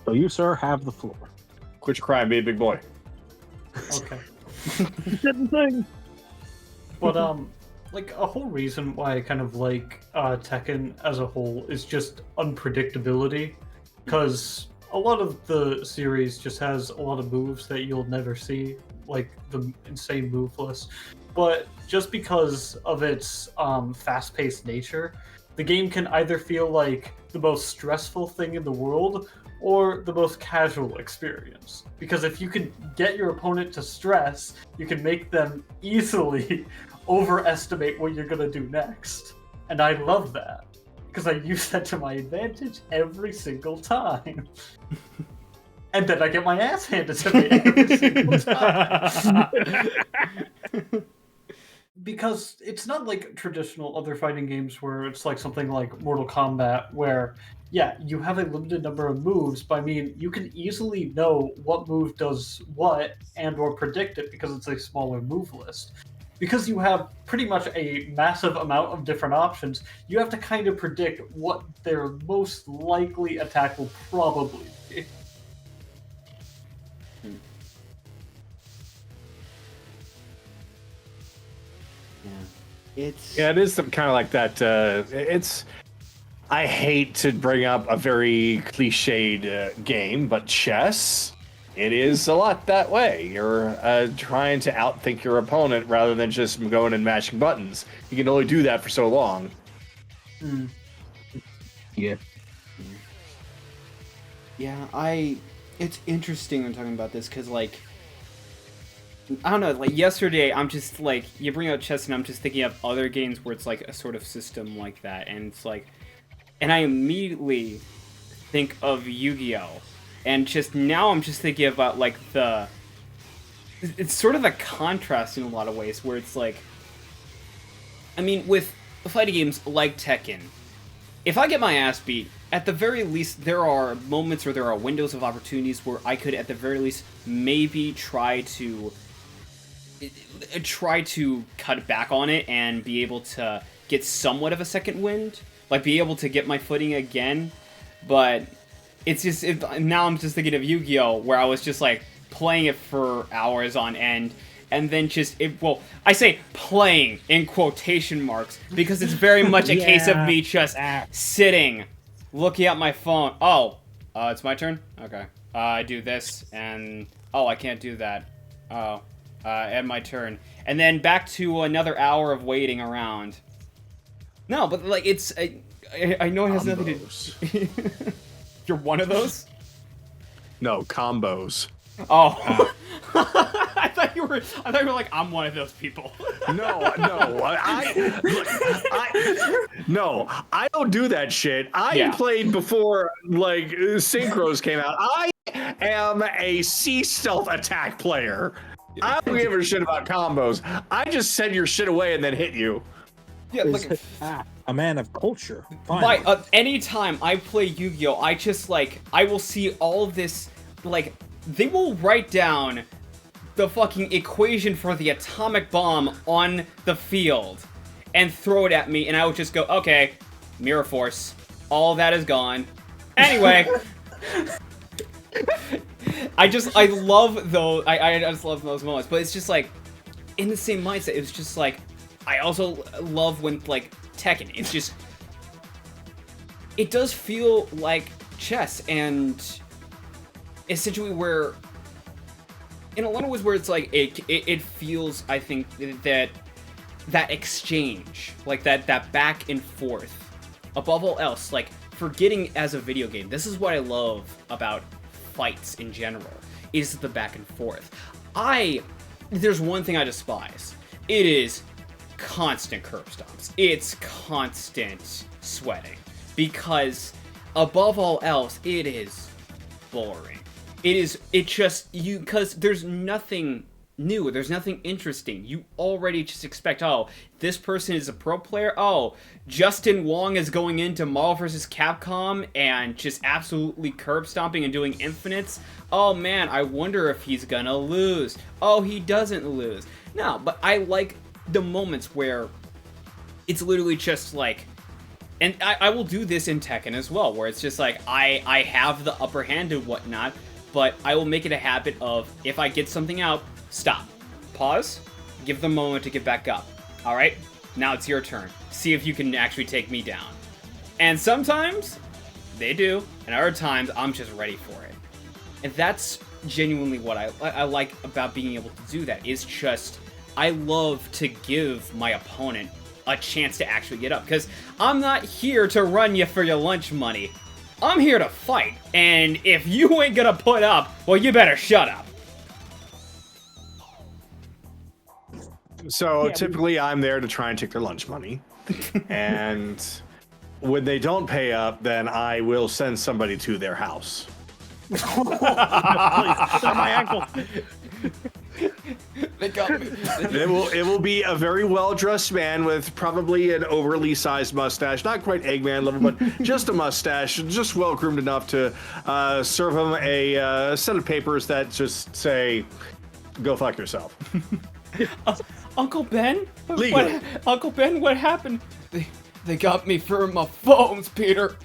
So you, sir, have the floor. Quit your crime, be a big boy. Okay. Didn't think. But like a whole reason why I kind of like Tekken as a whole is just unpredictability, because a lot of the series just has a lot of moves that you'll never see, like the insane move list. But just because of its fast-paced nature, the game can either feel like the most stressful thing in the world or the most casual experience. Because if you can get your opponent to stress, you can make them easily overestimate what you're going to do next. And I love that, because I use that to my advantage every single time. And then I get my ass handed to me every single time. Because it's not like traditional other fighting games where it's like something like Mortal Kombat, where, yeah, you have a limited number of moves, but I mean, you can easily know what move does what and or predict it because it's a smaller move list. Because you have pretty much a massive amount of different options, you have to kind of predict what their most likely attack will probably be. It's Yeah, it is kind of like that. It's. I hate to bring up a very cliched game, but chess, it is a lot that way. You're trying to outthink your opponent rather than just going and mashing buttons. You can only do that for so long. Yeah. Yeah, it's interesting when talking about this because, like, I don't know, like, yesterday, I'm just, like, you bring up chess and I'm just thinking of other games where it's, like, a sort of system like that, and it's, like, and I immediately think of Yu-Gi-Oh! And just, now I'm just thinking about, like, it's sort of a contrast in a lot of ways, where it's, like, I mean, with fighting games like Tekken, if I get my ass beat, at the very least, there are moments or there are windows of opportunities where I could, at the very least, maybe try to cut back on it and be able to get somewhat of a second wind, like be able to get my footing again. But it's just now I'm just thinking of Yu-Gi-Oh, where I was just like playing it for hours on end, and then I say playing in quotation marks because it's very much a case of me just sitting, looking at my phone. It's my turn? Okay. I do this, and I can't do that. End my turn. And then back to another hour of waiting around. No, but like it's I know it has nothing to. You're one of those? No, combos. Oh. I thought you were like, I'm one of those people. No, I don't do that shit. I played before, like, Synchros came out. I am a sea stealth attack player. I don't give a shit about combos. I just send your shit away and then hit you. Yeah, look. A man of culture. Fine. Anytime I play Yu-Gi-Oh, I just, like, I will see all of this, like, they will write down the fucking equation for the atomic bomb on the field and throw it at me, and I would just go, okay, mirror force. All that is gone. Anyway. I love those, I just love those moments, but it's just like, in the same mindset, it was just like, I also love when, like, Tekken, it's just, it does feel like chess, and essentially where, in a lot of ways where it's like, it feels, I think, that exchange, like that back and forth, above all else, like, forgetting as a video game, this is what I love about fights in general, is the back and forth. There's one thing I despise. It is constant curb stomps. It's constant sweating. Because, above all else, it is boring. Because there's nothing new, there's nothing interesting. You already just expect, this person is a pro player, Justin Wong is going into Marvel vs. Capcom and just absolutely curb stomping and doing infinites. Oh man, I wonder if he's gonna lose. Oh, he doesn't lose. No, but I like the moments where it's literally just like, and I will do this in Tekken as well, where it's just like, I have the upper hand and whatnot, but I will make it a habit of, if I get something out, stop, pause, give them a moment to get back up. All right, now it's your turn. See if you can actually take me down. And sometimes they do, and other times I'm just ready for it. And that's genuinely what I like about being able to do that, is just, I love to give my opponent a chance to actually get up, because I'm not here to run you for your lunch money. I'm here to fight, and if you ain't gonna put up, well, you better shut up. So typically I'm there to try and take their lunch money. And when they don't pay up, then I will send somebody to their house. My ankle. They got me. It will be a very well-dressed man with probably an overly sized mustache, not quite Eggman level, but just a mustache, just well-groomed enough to serve him a set of papers that just say, "Go fuck yourself." Uncle Ben? Legal. Uncle Ben, what happened? They got me for my phones, Peter.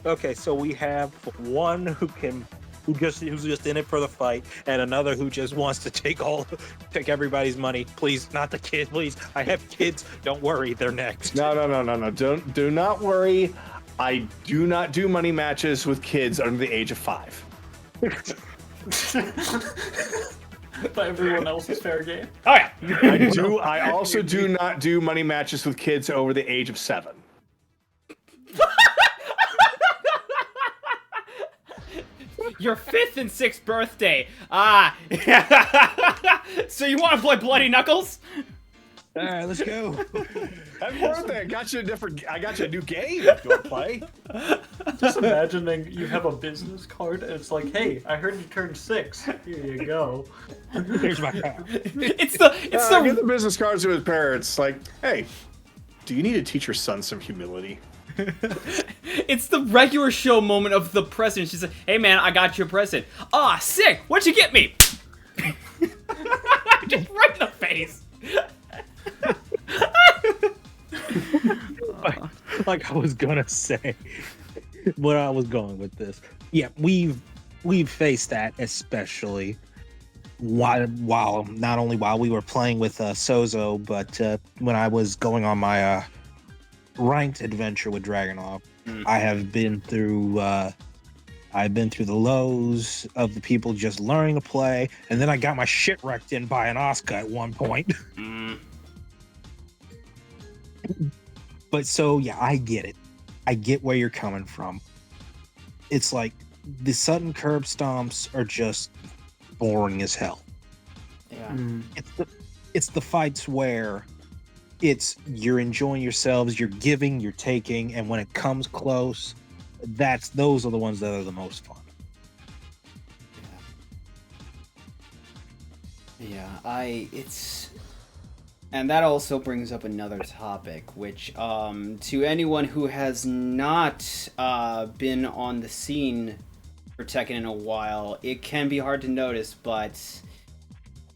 Okay, so we have one who can who's just in it for the fight, and another who just wants to take everybody's money. Please, not the kid. Please, I have kids. Don't worry, they're next. No. Do not worry. I do not do money matches with kids under the age of 5. But everyone else is fair game. Oh yeah. I also do not do money matches with kids over the age of 7. Your 5th and 6th birthday. So you want to play Bloody Knuckles? All right, let's go. Happy birthday! I got you a new game. You want to play? Just imagining you have a business card and it's like, hey, I heard you turned 6. Here you go. Here's my card. It's Get the business cards to his parents. Like, hey, do you need to teach your son some humility? It's the regular show moment of the president. She's like, hey man, I got you a present. Ah, sick! What'd you get me? Just right in the face. Like I was gonna say, where I was going with this. Yeah, we've faced that, especially while not only while we were playing with Sozo, but when I was going on my ranked adventure with Dragunov. I have been through the lows of the people just learning to play, and then I got my shit wrecked in by an Oscar at one point. But so yeah, I get it. I get where you're coming from. It's like the sudden curb stomps are just boring as hell. Yeah. It's the fights where you're enjoying yourselves, you're giving, you're taking, and when it comes close, those are the ones that are the most fun. And that also brings up another topic, which, to anyone who has not been on the scene for Tekken in a while, it can be hard to notice, but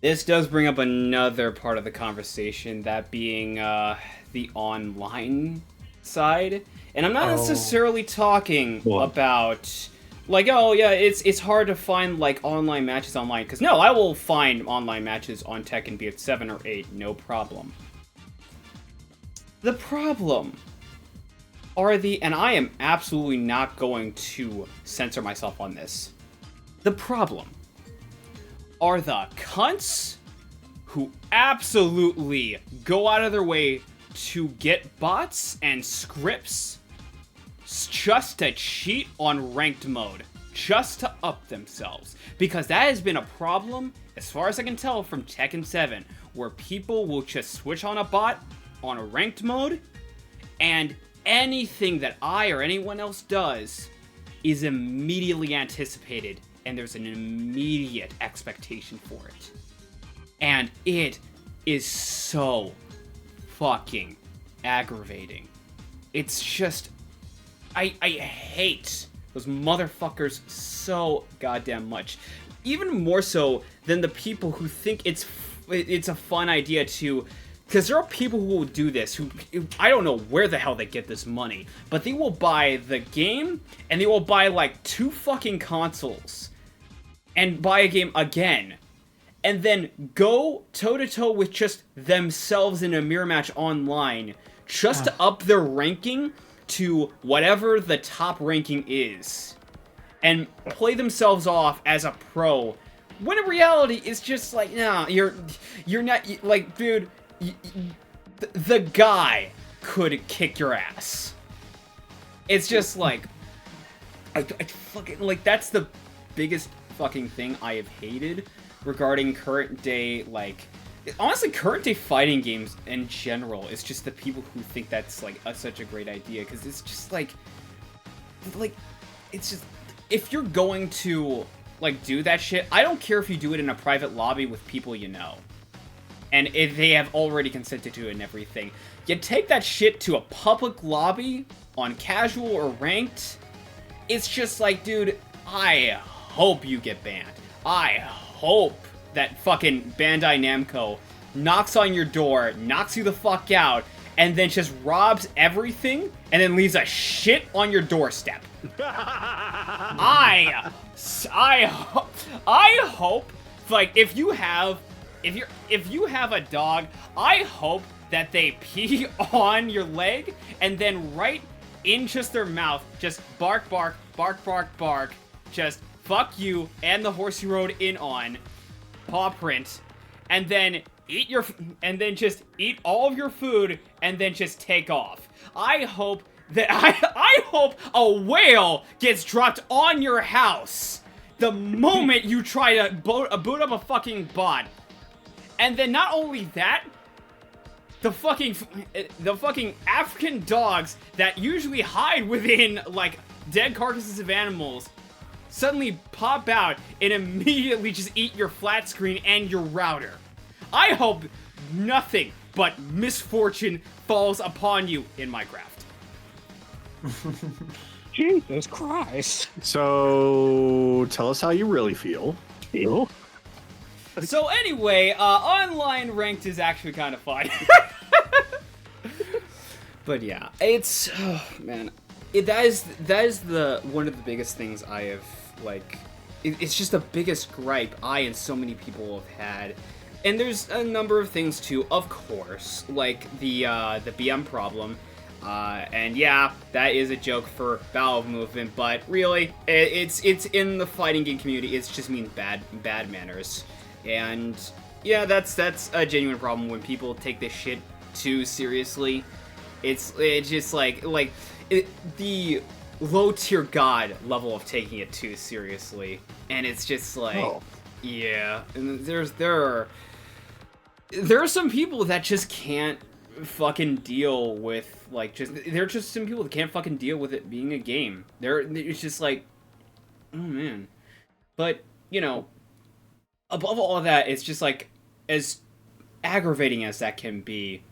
this does bring up another part of the conversation, that being the online side. And I'm not necessarily talking about, like, oh yeah, it's hard to find, like, online matches online. Because no, I will find online matches on Tekken, be it 7 or 8, no problem. The problem and I am absolutely not going to censor myself on this. The problem are the cunts who absolutely go out of their way to get bots and scripts just to cheat on ranked mode, just to up themselves. Because that has been a problem, as far as I can tell, from Tekken 7, where people will just switch on a bot on a ranked mode, and anything that I or anyone else does is immediately anticipated, and there's an immediate expectation for it. And it is so fucking aggravating. It's just... I hate those motherfuckers so goddamn much. Even more so than the people who think it's a fun idea to... Because there are people who will do this, who... I don't know where the hell they get this money, but they will buy the game, and they will buy, like, 2 fucking consoles, and buy a game again, and then go toe-to-toe with just themselves in a mirror match online, just to up their ranking to whatever the top ranking is, and play themselves off as a pro, when in reality it's just like, nah, you're not, like, dude, the guy could kick your ass. It's just like, I fucking, like, that's the biggest fucking thing I have hated regarding current day, like, honestly, current day fighting games in general. It's just the people who think that's, like, such a great idea, because it's just like, it's just, if you're going to, like, do that shit, I don't care if you do it in a private lobby with people you know, and if they have already consented to it and everything. You take that shit to a public lobby on casual or ranked, it's just like, dude, I hope you get banned. I hope that fucking Bandai Namco knocks on your door, knocks you the fuck out, and then just robs everything and then leaves a shit on your doorstep. I hope, like, if you have a dog, I hope that they pee on your leg and then right in just their mouth, just bark, bark, bark, bark, bark, just fuck you and the horse you rode in on, paw print, and then just eat all of your food and then just take off. I hope a whale gets dropped on your house the moment you try to boot up a fucking bot. And then not only that, the fucking African dogs that usually hide within, like, dead carcasses of animals suddenly pop out and immediately just eat your flat screen and your router. I hope nothing but misfortune falls upon you in Minecraft. Jesus Christ. So tell us how you really feel. So anyway, online ranked is actually kind of fun. But yeah, it's, oh, man, that is the one of the biggest things I have, like, it's just the biggest gripe I and so many people have had. And there's a number of things too, of course, like the BM problem. And yeah, that is a joke for bowel movement, but really, it's in the fighting game community. It just means bad manners, and yeah, that's a genuine problem when people take this shit too seriously. It's just like the low tier god level of taking it too seriously, and it's just like, yeah, and there are some people that just can't fucking deal with, like, they're just some people that can't fucking deal with it being a game. It's just like, oh man. But, you know, above all of that, it's just like, as aggravating as that can be,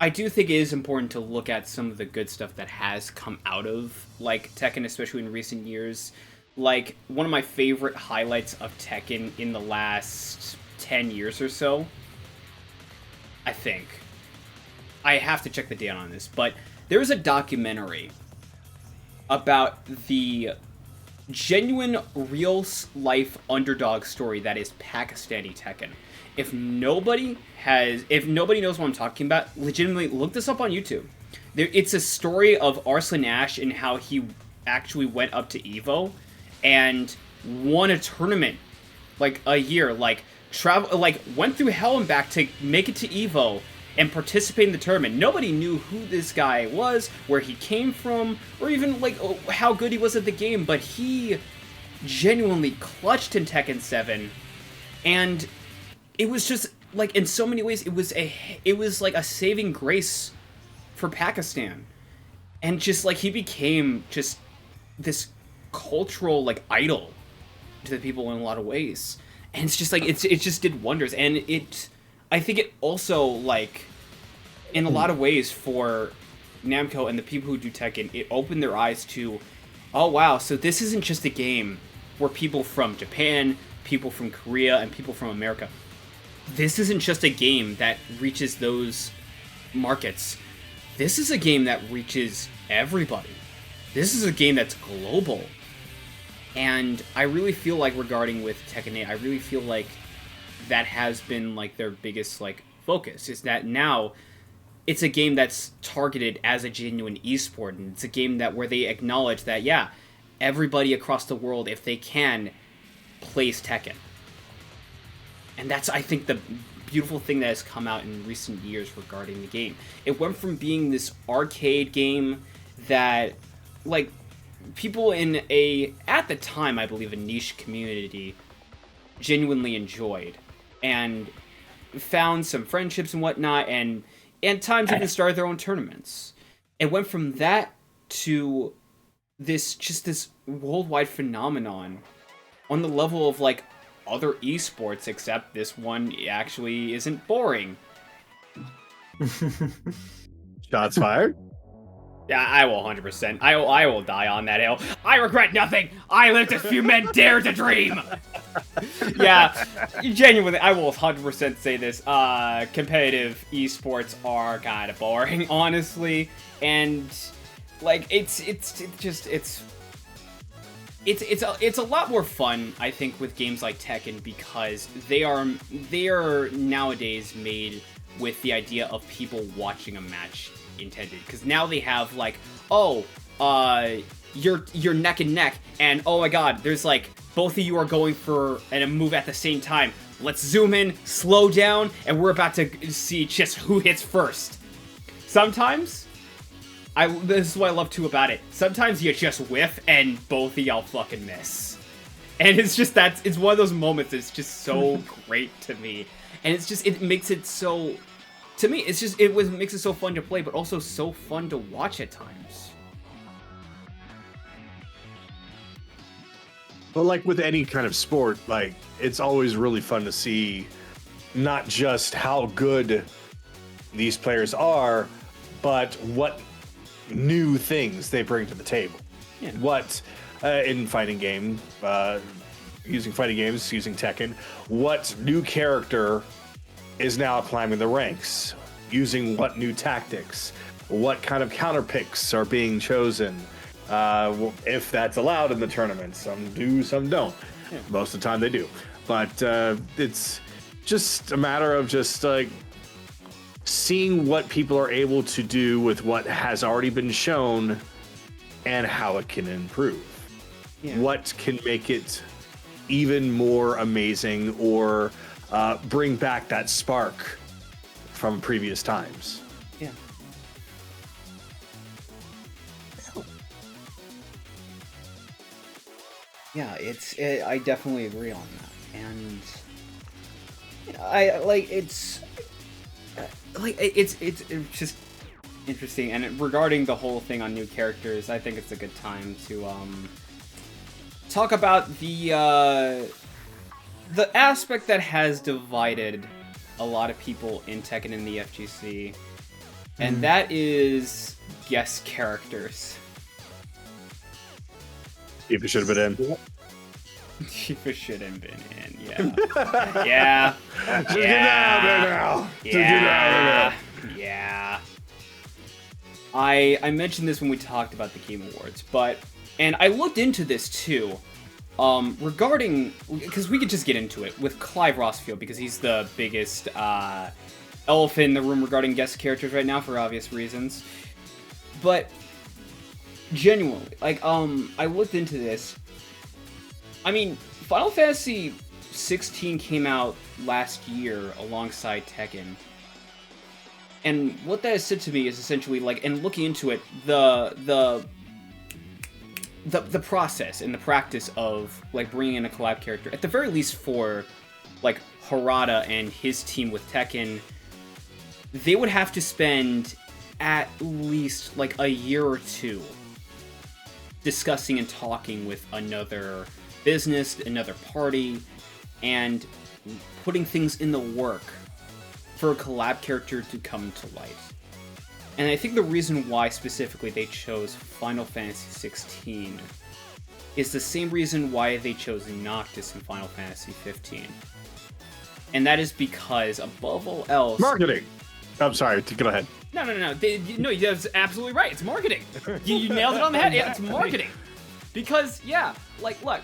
I do think it is important to look at some of the good stuff that has come out of, like, Tekken, especially in recent years. Like, one of my favorite highlights of Tekken in the last 10 years or so, I think, I have to check the date on this, but there was a documentary about the genuine real-life underdog story that is Pakistani Tekken. If nobody knows what I'm talking about, legitimately look this up on YouTube. It's a story of Arslan Ash and how he actually went up to EVO and won a tournament, like, a year, like, went through hell and back to make it to EVO and participate in the tournament. Nobody knew who this guy was, where he came from, or even, like, how good he was at the game, but he genuinely clutched in Tekken 7, and it was just, like, in so many ways, it was like a saving grace for Pakistan. And just, like, he became just this cultural, like, idol to the people in a lot of ways. And it's just, like, it just did wonders, and I think it also, like, in a lot of ways for Namco and the people who do Tekken, it opened their eyes to, oh wow, so this isn't just a game where people from Japan, people from Korea, and people from America, this isn't just a game that reaches those markets. This is a game that reaches everybody. This is a game that's global. And I really feel like, regarding with Tekken 8, I really feel like that has been, like, their biggest, like, focus, is that now it's a game that's targeted as a genuine esport, and it's a game that where they acknowledge that, yeah, everybody across the world, if they can, plays Tekken. And that's, I think, the beautiful thing that has come out in recent years regarding the game. It went from being this arcade game that, like, people in at the time, I believe, a niche community genuinely enjoyed and found some friendships and whatnot, and times even started their own tournaments. It went from that to this worldwide phenomenon on the level of, like, other esports, except this one actually isn't boring. Shots fired. Yeah, I will 100%. I will die on that hill. I regret nothing. I lived as few men dare to dream. Yeah, genuinely, I will 100% say this. Competitive esports are kind of boring, honestly, and like it's a lot more fun, I think, with games like Tekken because they are nowadays made with the idea of people watching a match intended. Because now they have like, oh, you're neck and neck, and oh my god, there's like both of you are going for a move at the same time. Let's zoom in, slow down, and we're about to see just who hits first. Sometimes. This is what I love too about it. Sometimes you just whiff and both of y'all fucking miss. And it's just it's one of those moments that's just so great to me. And it's just, it makes it so, to me, it's just, makes it so fun to play, but also so fun to watch at times. But like with any kind of sport, like it's always really fun to see not just how good these players are, but what new things they bring to the table. Yeah. What in fighting game, using fighting games, using Tekken, what new character is now climbing the ranks, using what new tactics, what kind of counter picks are being chosen, if that's allowed in the tournament. Some do, some don't. Yeah. Most of the time they do. But it's just a matter of just like seeing what people are able to do with what has already been shown and how it can improve. Yeah. What can make it even more amazing or bring back that spark from previous times. Yeah. Yeah, I definitely agree on that. And it's just interesting. And regarding the whole thing on new characters, I think it's a good time to talk about the aspect that has divided a lot of people in Tekken and the FGC, and that is guest characters. If it should have been in. If it should have been in, yeah. Yeah. Just get out there now. Yeah. I mentioned this when we talked about the Game Awards, and I looked into this too, regarding, because we could just get into it with Clive Rossfield, because he's the biggest elephant in the room regarding guest characters right now for obvious reasons. But genuinely, I looked into this. I mean, Final Fantasy 16 came out last year alongside Tekken. And what that has said to me is essentially, and looking into it, the process and the practice of, bringing in a collab character, at the very least for, Harada and his team with Tekken, they would have to spend at least, a year or two discussing and talking with another business, another party, and putting things in the work for a collab character to come to life. And I think the reason why specifically they chose Final Fantasy 16 is the same reason why they chose Noctis in Final Fantasy 15. And that is because, above all else... Marketing! I'm sorry, go ahead. No. No, that's absolutely right. It's marketing. You nailed it on the head. Yeah, it's marketing. Because, look...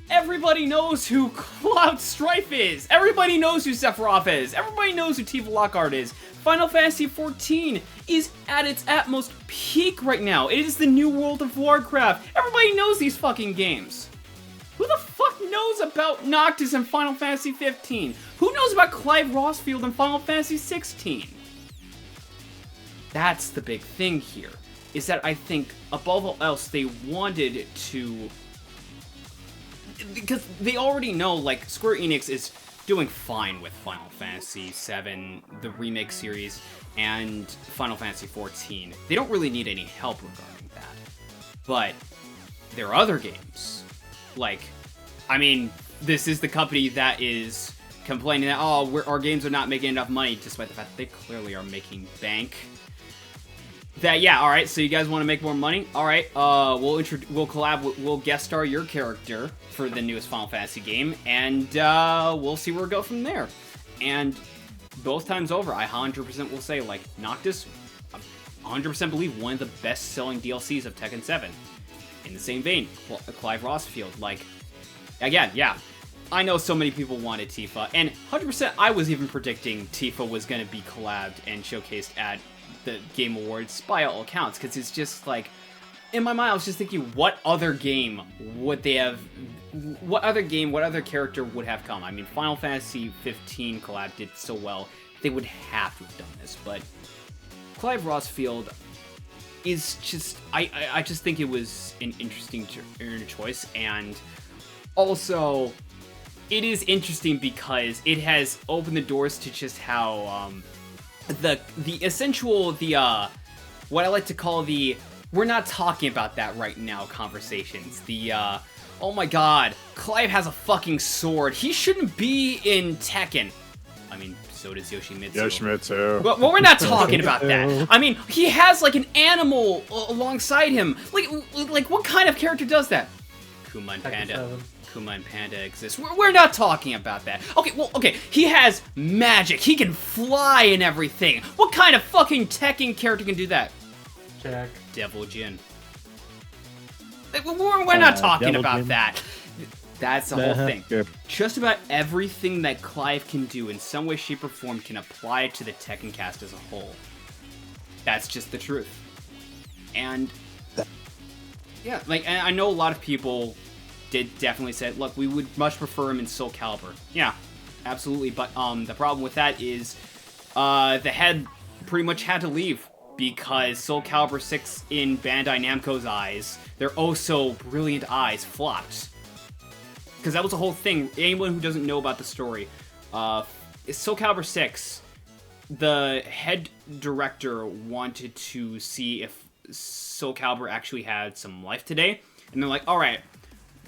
Everybody knows who Cloud Strife is! Everybody knows who Sephiroth is! Everybody knows who Tifa Lockhart is! Final Fantasy XIV is at its utmost peak right now. It is the new World of Warcraft. Everybody knows these fucking games. Who the fuck knows about Noctis in Final Fantasy XV? Who knows about Clive Rossfield in Final Fantasy XVI? That's the big thing here, is that I think, above all else, they wanted to... Because they already know, Square Enix is doing fine with Final Fantasy VII, the remake series, and Final Fantasy XIV. They don't really need any help regarding that. But there are other games. This is the company that is complaining that, our games are not making enough money, despite the fact that they clearly are making bank. that, yeah, all right, so you guys want to make more money? All right, we'll collab, we'll guest star your character for the newest Final Fantasy game, and we'll see where we go from there. And both times over, I 100% will say, like, Noctis, 100% believe one of the best-selling DLCs of Tekken 7. In the same vein, Clive Rossfield, like, again, yeah, I know so many people wanted Tifa, and 100% I was even predicting Tifa was going to be collabed and showcased at the Game Awards by all accounts, because it's just like, in my mind I was just thinking, what other game would they have, what other character would have come? I mean, Final Fantasy 15 collab did so well, they would have to have done this, but Clive Rossfield is just, I just think it was an interesting choice, and also, it is interesting because it has opened the doors to just how, the what I like to call the, we're not talking about that right now conversations. The, oh my god, Clive has a fucking sword. He shouldn't be in Tekken. I mean, so does Yoshimitsu. Yoshimitsu. But we're not talking about that. I mean, he has, like, an animal alongside him. Like what kind of character does that? Kuma and Panda. Kuma and Panda exist. We're not talking about that. Okay, well, okay, he has magic. He can fly and everything. What kind of fucking Tekken character can do that? Jack. Devil Jin. We're not talking Devil about Jin. that. That's the whole thing. Good. Just about everything that Clive can do in some way, shape, or form can apply to the Tekken cast as a whole. That's just the truth. And yeah, like, and I know a lot of people did definitely say, look, we would much prefer him in Soul Calibur. Yeah, absolutely. But the problem with that is the head pretty much had to leave because Soul Calibur 6 in Bandai Namco's eyes, their oh so brilliant eyes, flopped. Because that was the whole thing. Anyone who doesn't know about the story, Soul Calibur 6, the head director wanted to see if Soul Calibur actually had some life today, and they're like, alright,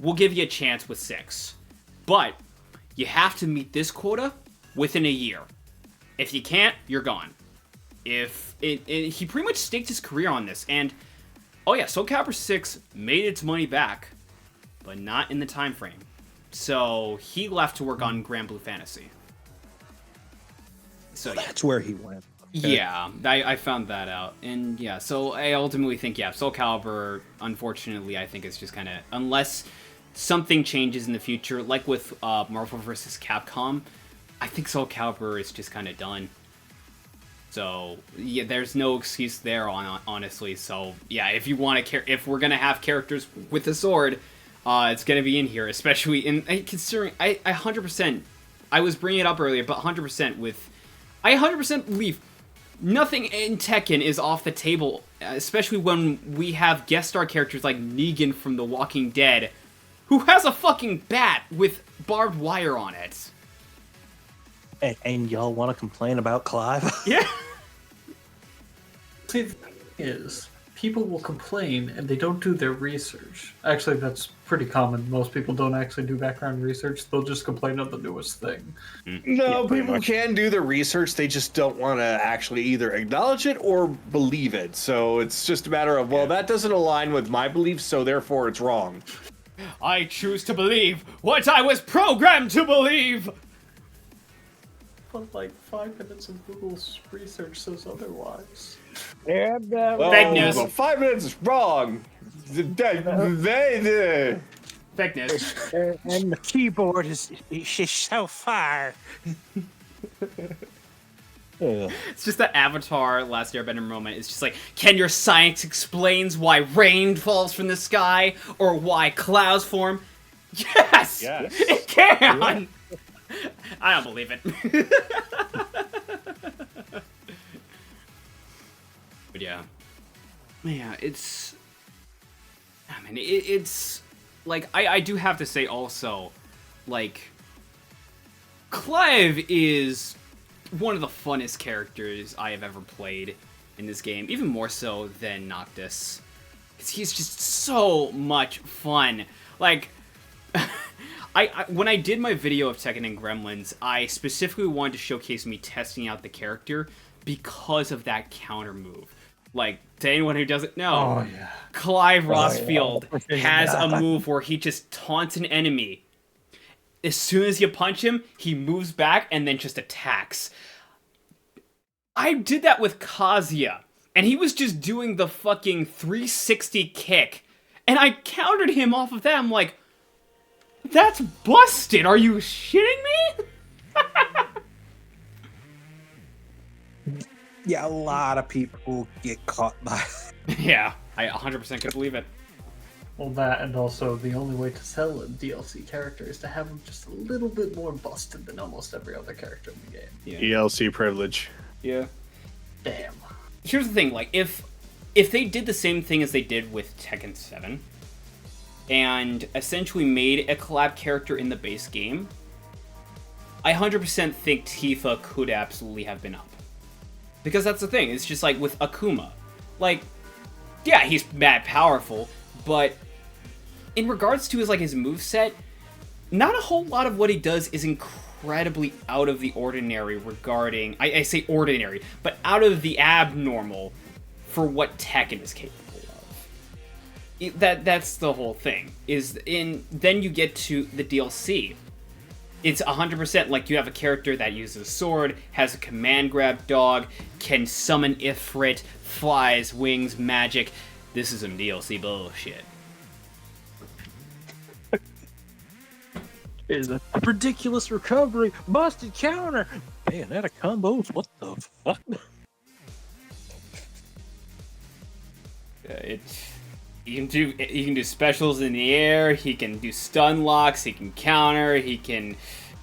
we'll give you a chance with 6, but you have to meet this quota within a year. If you can't, you're gone. He pretty much staked his career on this, and oh yeah, Soul Calibur 6 made its money back, but not in the time frame. So he left to work on Grand Blue Fantasy. So yeah. That's where he went. Okay. Yeah, I found that out. And yeah, so I ultimately think, yeah, Soul Calibur, unfortunately, I think it's just kind of, unless something changes in the future, like with Marvel vs. Capcom, I think Soul Calibur is just kind of done. So yeah, there's no excuse there, honestly. So yeah, if you want to if we're gonna have characters with a sword, it's gonna be in here, especially in considering I 100%. I was bringing it up earlier, but 100% with, I 100% believe nothing in Tekken is off the table, especially when we have guest star characters like Negan from The Walking Dead, who has a fucking bat with barbed wire on it. And y'all want to complain about Clive? Yeah. See, the thing is, people will complain and they don't do their research. Actually, that's pretty common. Most people don't actually do background research. They'll just complain on the newest thing. No, pretty people much. can do the research. They just don't want to actually either acknowledge it or believe it. So it's just a matter of, well, that doesn't align with my beliefs, so therefore it's wrong. I choose to believe what I was programmed to believe! But like 5 minutes of Google's research says otherwise. Well, Fake news. Well, 5 minutes is wrong. Fake news. And the keyboard is so far. It's just that Avatar Last Airbender moment. It's just like, can your science explains why rain falls from the sky or why clouds form? Yes! Yes. It can! I don't believe it. But yeah. Yeah, it's... I mean, it's... Like, I do have to say also, like... Clive is one of the funnest characters I have ever played in this game, even more so than Noctis. Because he's just so much fun. Like... when I did my video of Tekken and Gremlins, I specifically wanted to showcase me testing out the character because of that counter move. Like, to anyone who doesn't know, Oh yeah. Clive Rossfield yeah. has a move where he just taunts an enemy. As soon as you punch him, he moves back and then just attacks. I did that with Kazuya, and he was just doing the fucking 360 kick, and I countered him off of that. I'm like, that's busted. Are you shitting me? Yeah, a lot of people get caught by. Yeah, I 100% could believe it. Well, that, and also the only way to sell a DLC character is to have him just a little bit more busted than almost every other character in the game. Yeah. ELC privilege. Yeah. Damn. Here's the thing, like, if they did the same thing as they did with Tekken 7, and essentially made a collab character in the base game, I 100% think Tifa could absolutely have been up. Because that's the thing, it's just like with Akuma. Like, yeah, he's mad powerful, but in regards to his moveset, not a whole lot of what he does is incredibly out of the ordinary regarding, I say ordinary, but out of the abnormal for what Tekken is capable of. That's the whole thing. Then you get to the DLC. It's 100% like you have a character that uses a sword, has a command grab dog, can summon Ifrit, flies, wings, magic. This is some DLC bullshit. Is a ridiculous recovery, busted counter, Bayonetta combos. What the fuck? He can do specials in the air. He can do stun locks. He can counter. He can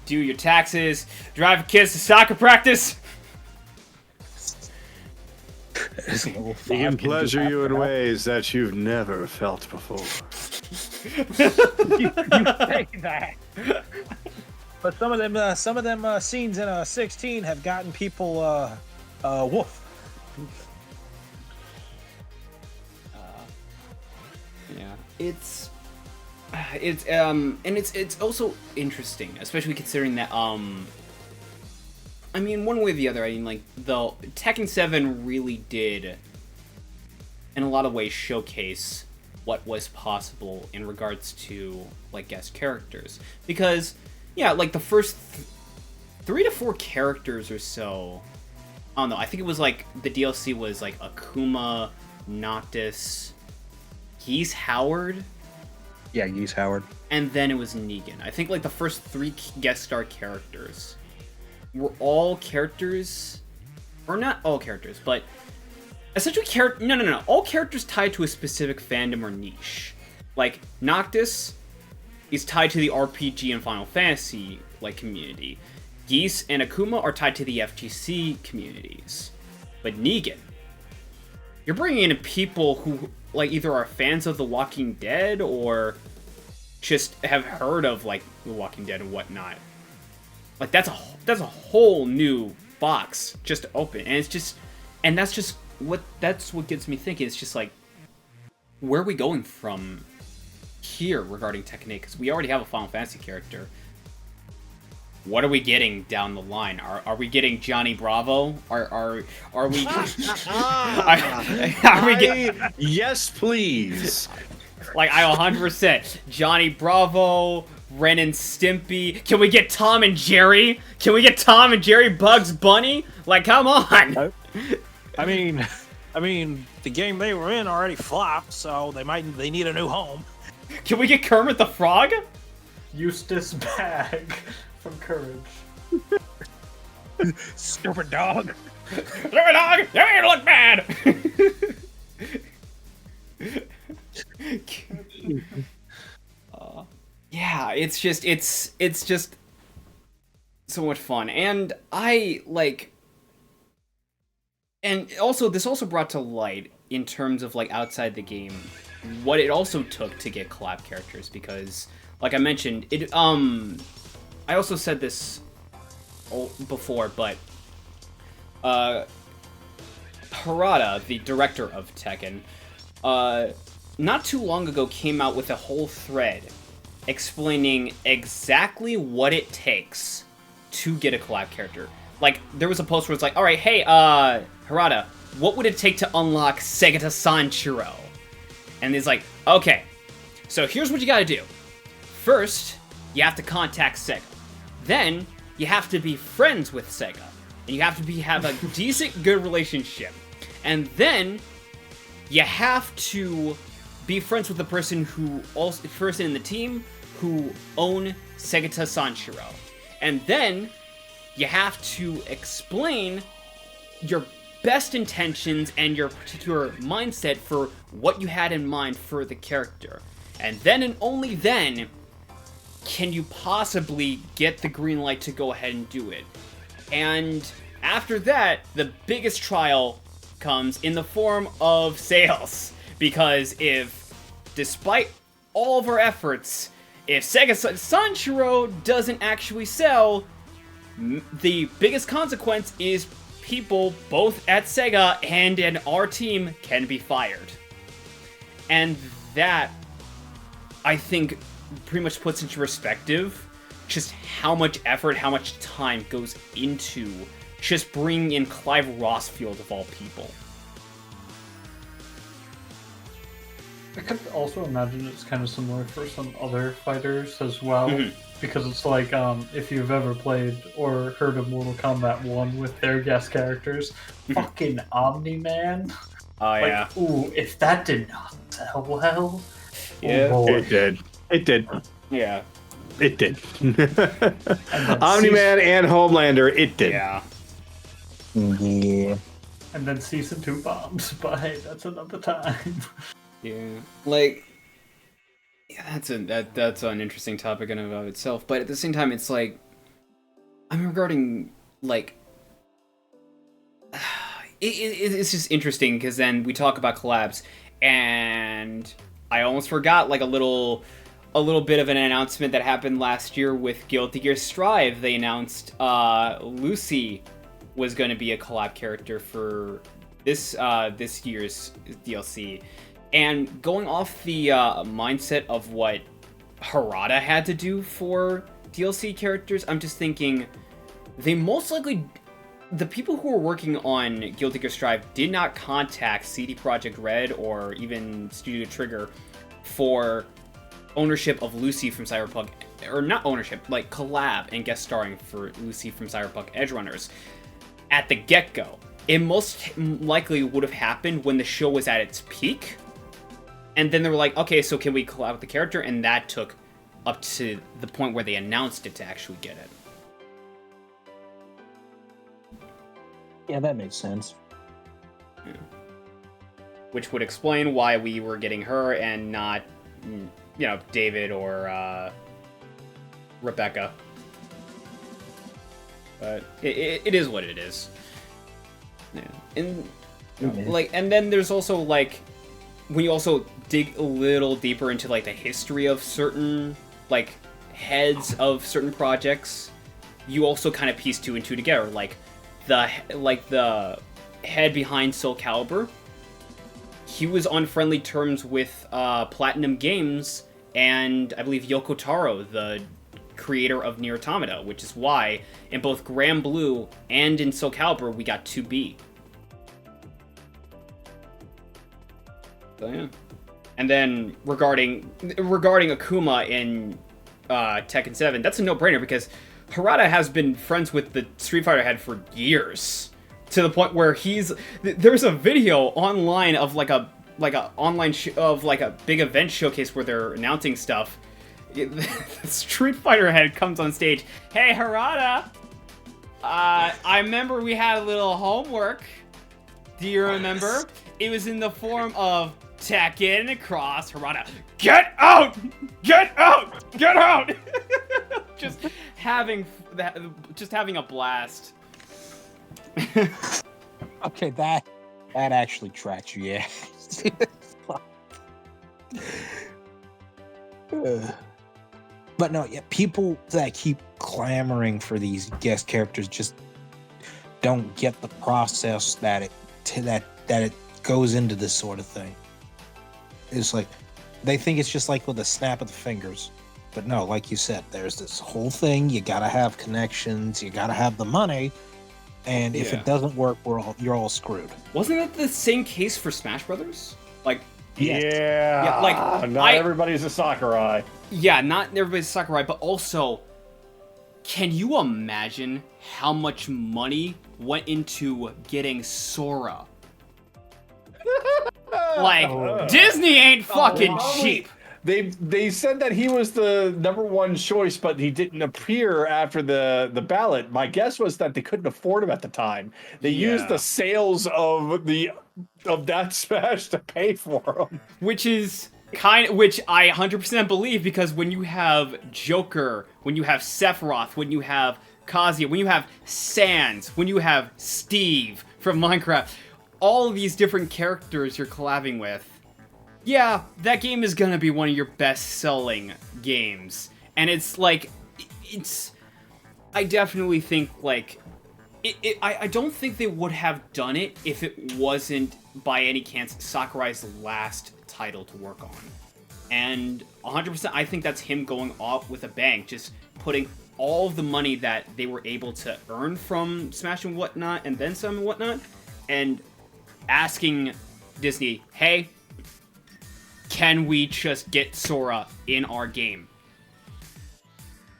do your taxes. Drive kids to soccer practice. He can pleasure you in ways that you've never felt before. you say that. But some of them scenes in 16 have gotten people woof. Yeah, it's also interesting, especially considering that I mean, one way or the other, I mean, like, the Tekken 7 really did, in a lot of ways, showcase what was possible in regards to, like, guest characters. Because, yeah, like, the first 3 to 4 characters or so, I don't know, I think it was, like, the DLC was, like, Akuma, Noctis, Geese Howard. Yeah, Geese Howard. And then it was Negan. I think, like, the first 3 guest star characters were all characters, or not all characters, but essentially all characters tied to a specific fandom or niche. Like, Noctis is tied to the RPG and Final Fantasy, like, community. Geese and Akuma are tied to the FGC communities. But Negan, you're bringing in people who, like, either are fans of The Walking Dead or just have heard of, like, The Walking Dead and whatnot. Like, that's a whole new box just to open, and that's what gets me thinking. It's just like, where are we going from here regarding Tekken 8? Because we already have a Final Fantasy character. What are we getting down the line? Are we getting Johnny Bravo? Are we? Yes, please. Like, I 100% Johnny Bravo, Ren and Stimpy. Can we get Tom and Jerry? Can we get Tom and Jerry, Bugs Bunny? Like, come on. I mean, the game they were in already flopped, so they need a new home. Can we get Kermit the Frog? Eustace Bag from Courage. Stupid dog. Stupid dog! You ain't look bad! Yeah, it's just so much fun, and I like, and also this also brought to light in terms of, like, outside the game what it also took to get collab characters, because, like I mentioned, I also said this before, but Harada, the director of Tekken, not too long ago came out with a whole thread explaining exactly what it takes to get a collab character. Like, there was a post where it's like, alright, hey, Harada, what would it take to unlock Segata Sanshiro? And he's like, okay, so here's what you gotta do. First, you have to contact Sega. Then, you have to be friends with Sega. And you have to have a decent, good relationship. And then, you have to be friends with the person in the team who own Segata Sanshiro. And then, you have to explain your best intentions and your particular mindset for what you had in mind for the character. And then and only then can you possibly get the green light to go ahead and do it. And after that, the biggest trial comes in the form of sales. Because if, despite all of our efforts, if Sega Sanshiro doesn't actually sell, the biggest consequence is people both at Sega and in our team can be fired. And that, I think, pretty much puts into perspective just how much effort, how much time goes into just bringing in Clive Rossfield of all people. I could also imagine it's kind of similar for some other fighters as well, because it's like, if you've ever played or heard of Mortal Kombat 1 with their guest characters, fucking Omni-Man. Oh, like, yeah. Ooh, if that did not sell well. Yeah. Oh, It did. It did. Yeah. It did. Omni-Man and Homelander, it did. Yeah. Yeah. And then Season 2 bombs, but hey, that's another time. Yeah. Like, yeah, that's an interesting topic in and of itself, but at the same time, it's like, I'm regarding, like, it's just interesting, because then we talk about collabs, and I almost forgot, like, a little bit of an announcement that happened last year with Guilty Gear Strive. They announced Lucy was going to be a collab character for this year's DLC. And going off the mindset of what Harada had to do for DLC characters, I'm just thinking, they most likely, the people who were working on Guilty Gear Strive did not contact CD Projekt Red or even Studio Trigger for ownership of Lucy from Cyberpunk, or not ownership, like collab and guest starring for Lucy from Cyberpunk Edgerunners at the get-go. It most likely would have happened when the show was at its peak. And then they were like, okay, so can we collab with the character? And that took up to the point where they announced it to actually get it. Yeah, that makes sense. Yeah. Which would explain why we were getting her and not, David or Rebecca. But it is what it is. Yeah. And and then there's also like, when you also dig a little deeper into like the history of certain like heads of certain projects, you also kind of piece 2 and 2 together. Like the head behind Soul Calibur, he was on friendly terms with Platinum Games and I believe Yoko Taro, the creator of Nier Automata, which is why in both Grand Blue and in Soul Calibur we got 2B. So yeah. And then regarding Akuma in Tekken 7, that's a no-brainer because Harada has been friends with the Street Fighter head for years, to the point where there's a video online of like a big event showcase where they're announcing stuff. The Street Fighter head comes on stage. Hey Harada, I remember we had a little homework. Do you remember? It was in the form of Tekken across Harada. Get out! Get out! Get out! just having a blast. Okay, that actually tracks you, yeah. But no, yeah, people that keep clamoring for these guest characters just don't get the process that it goes into this sort of thing. It's like they think it's just like with a snap of the fingers. But no, like you said, there's this whole thing. You gotta have connections, you gotta have the money, and if Yeah. it doesn't work, you're all screwed. Wasn't that the same case for Smash Brothers? Like, Yes. Yeah, like, not everybody's a Sakurai. yeah, not everybody's Sakurai, but also, can you imagine how much money went into getting Sora? Like, Disney ain't fucking cheap. They said that he was the #1 choice, but he didn't appear after the ballot. My guess was that they couldn't afford him at the time. They used the sales of that Smash to pay for him. Which I 100% believe, because when you have Joker, when you have Sephiroth, when you have Kazuya, when you have Sans, when you have Steve from Minecraft, all of these different characters you're collabing with, yeah, that game is gonna be one of your best-selling games. And it's like, I definitely think, like, I don't think they would have done it if it wasn't, by any chance, Sakurai's last title to work on. And 100%, I think that's him going off with a bang, just putting all of the money that they were able to earn from Smash and whatnot, and then some and whatnot, and asking Disney, hey, can we just get Sora in our game?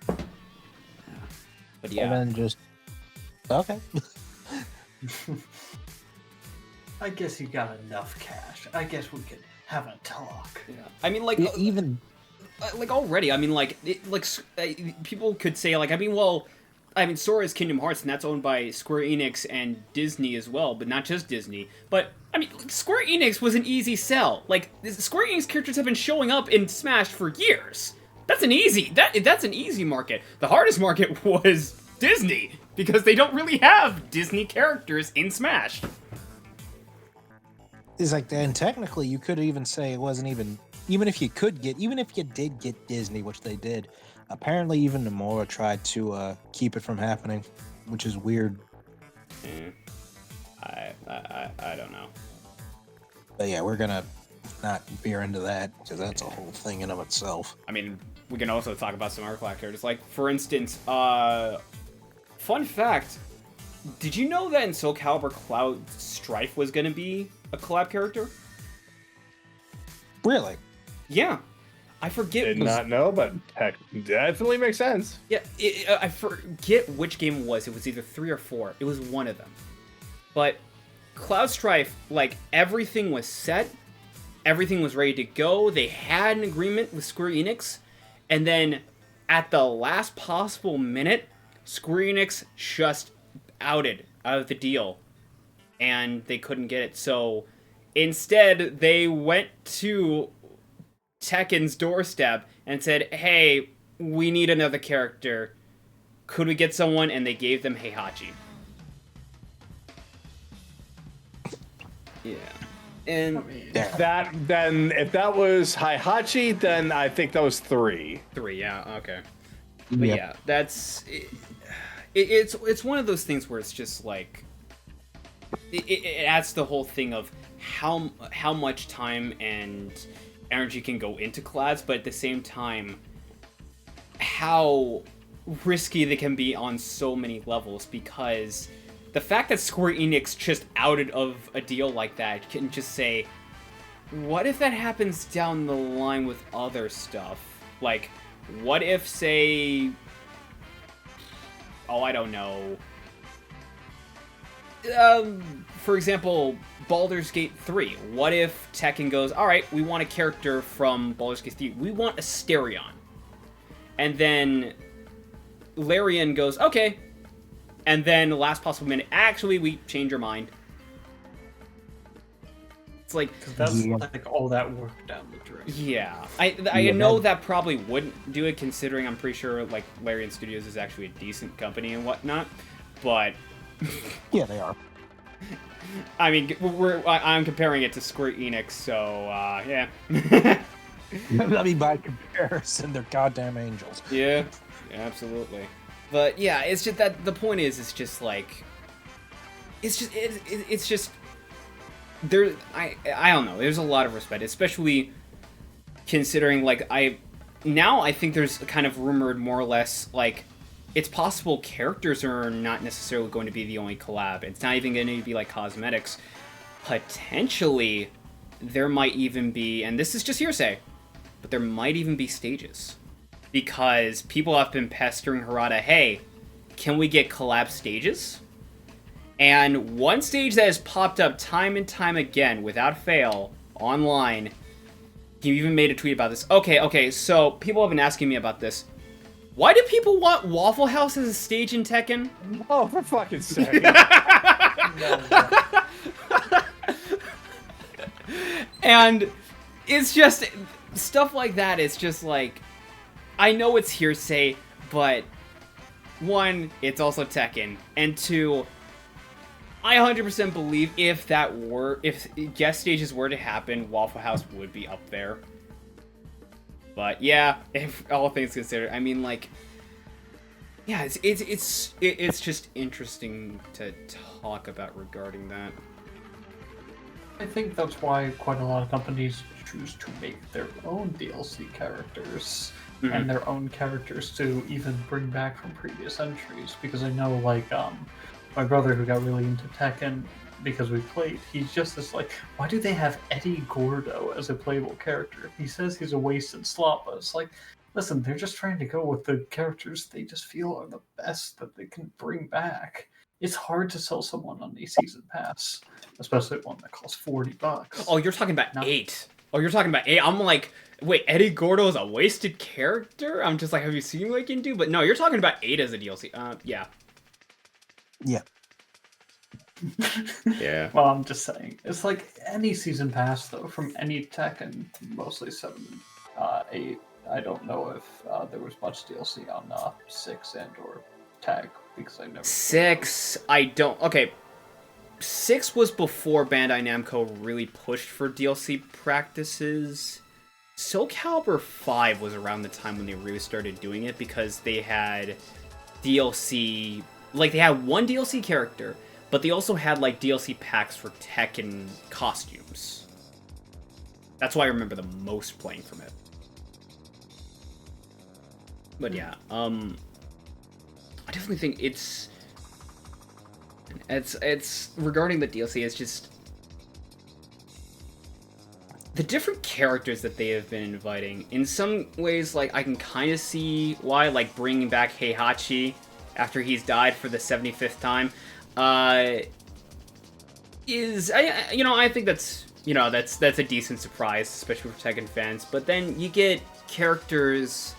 But yeah. And then just okay. I guess you got enough cash. I guess we could have a talk. Yeah. I mean, like, Even like already, I mean, like, people could say, like, Sora is Kingdom Hearts, and that's owned by Square Enix and Disney as well, but not just Disney. But, I mean, Square Enix was an easy sell. Like, Square Enix characters have been showing up in Smash for years. That's an easy market. The hardest market was Disney, because they don't really have Disney characters in Smash. is like, and technically you could even say it wasn't even if you did get Disney, which they did. Apparently, even Nomura tried to keep it from happening, which is weird. I don't know. But yeah, we're gonna not veer into that because that's a whole thing in of itself. I mean, we can also talk about some other collab characters. Like, for instance, fun fact, did you know that in Soul Calibur Cloud Strife was going to be a collab character? Really? Yeah. I forget. Did not know, but heck, definitely makes sense. Yeah, I forget which game it was. It was either 3 or 4. It was one of them. But Cloud Strife, like, everything was set. Everything was ready to go. They had an agreement with Square Enix. And then, at the last possible minute, Square Enix just out of the deal. And they couldn't get it. So, instead, they went to Tekken's doorstep and said, hey, we need another character. Could we get someone? And they gave them Heihachi. Yeah. And Then if that was Heihachi, then I think that was 3. 3, yeah, okay. But yeah, that's it's one of those things where it's just like it adds the whole thing of how much time and energy can go into collabs, but at the same time how risky they can be on so many levels, because the fact that Square Enix just outed of a deal like that can just say, what if that happens down the line with other stuff? Like, what if, say, I don't know, for example, Baldur's Gate 3. What if Tekken goes, alright, we want a character from Baldur's Gate 3. We want Asterion. And then Larian goes, okay. And then last possible minute, actually, we change our mind. It's like, that's like all that work down the drain. Yeah, I know that probably wouldn't do it, considering I'm pretty sure like Larian Studios is actually a decent company and whatnot. But yeah, they are. I mean, I'm comparing it to Square Enix, so yeah. I mean, by comparison, they're goddamn angels. Yeah, absolutely. But yeah, it's just that the point is, it's just like, it's just there. I don't know. There's a lot of respect, especially considering like I think there's kind of rumored more or less like it's possible characters are not necessarily going to be the only collab. It's not even going to be like cosmetics. Potentially, there might even be, and this is just hearsay, but there might even be stages. Because people have been pestering Harada, hey, can we get collab stages? And one stage that has popped up time and time again, without fail, online, he even made a tweet about this. Okay, so people have been asking me about this. Why do people want Waffle House as a stage in Tekken? Oh, for fucking sake. And it's just, stuff like that, it's just like, I know it's hearsay, but one, it's also Tekken, and two, I 100% believe if guest stages were to happen, Waffle House would be up there. But yeah, if all things considered, I mean, like, yeah, it's just interesting to talk about regarding that. I think that's why quite a lot of companies choose to make their own DLC characters and their own characters to even bring back from previous entries. Because I know, like, my brother who got really into Tekken because we played, he's just this like, why do they have Eddie Gordo as a playable character? He says he's a wasted slot, but it's like, listen, they're just trying to go with the characters they just feel are the best that they can bring back. It's hard to sell someone on a season pass, especially one that costs $40. Oh, you're talking about 8. Oh, you're talking about 8. I'm like, wait, Eddie Gordo is a wasted character? I'm just like, have you seen what he can do? But no, you're talking about 8 as a DLC. Yeah. Yeah. Yeah. Well, I'm just saying, it's like any season pass though, from any Tekken, mostly 7, 8. I don't know if there was much DLC on 6 and or Tag, because I never. 6, I don't. Okay, 6 was before Bandai Namco really pushed for DLC practices. Soul Calibur 5 was around the time when they really started doing it, because they had DLC, like they had one DLC character, but they also had like DLC packs for Tekken costumes. That's why I remember the most playing from it. But yeah, I definitely think it's regarding the DLC, it's just the different characters that they have been inviting. In some ways, like, I can kind of see why, like, bringing back Heihachi after he's died for the 75th time, I think that's a decent surprise, especially for Tekken fans. But then you get characters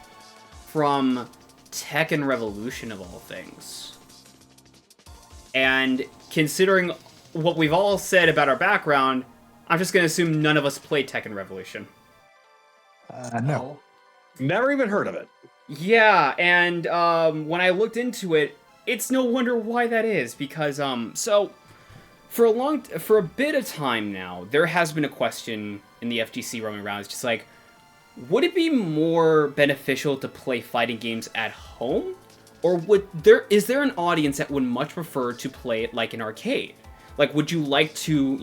from Tekken Revolution, of all things. And considering what we've all said about our background, I'm just going to assume none of us played Tekken Revolution. No. Never even heard of it. Yeah, and when I looked into it, it's no wonder why that is, because so for a bit of time now, there has been a question in the FGC roaming around. It's just like, would it be more beneficial to play fighting games at home, or is there an audience that would much prefer to play it like an arcade? Like, would you like to,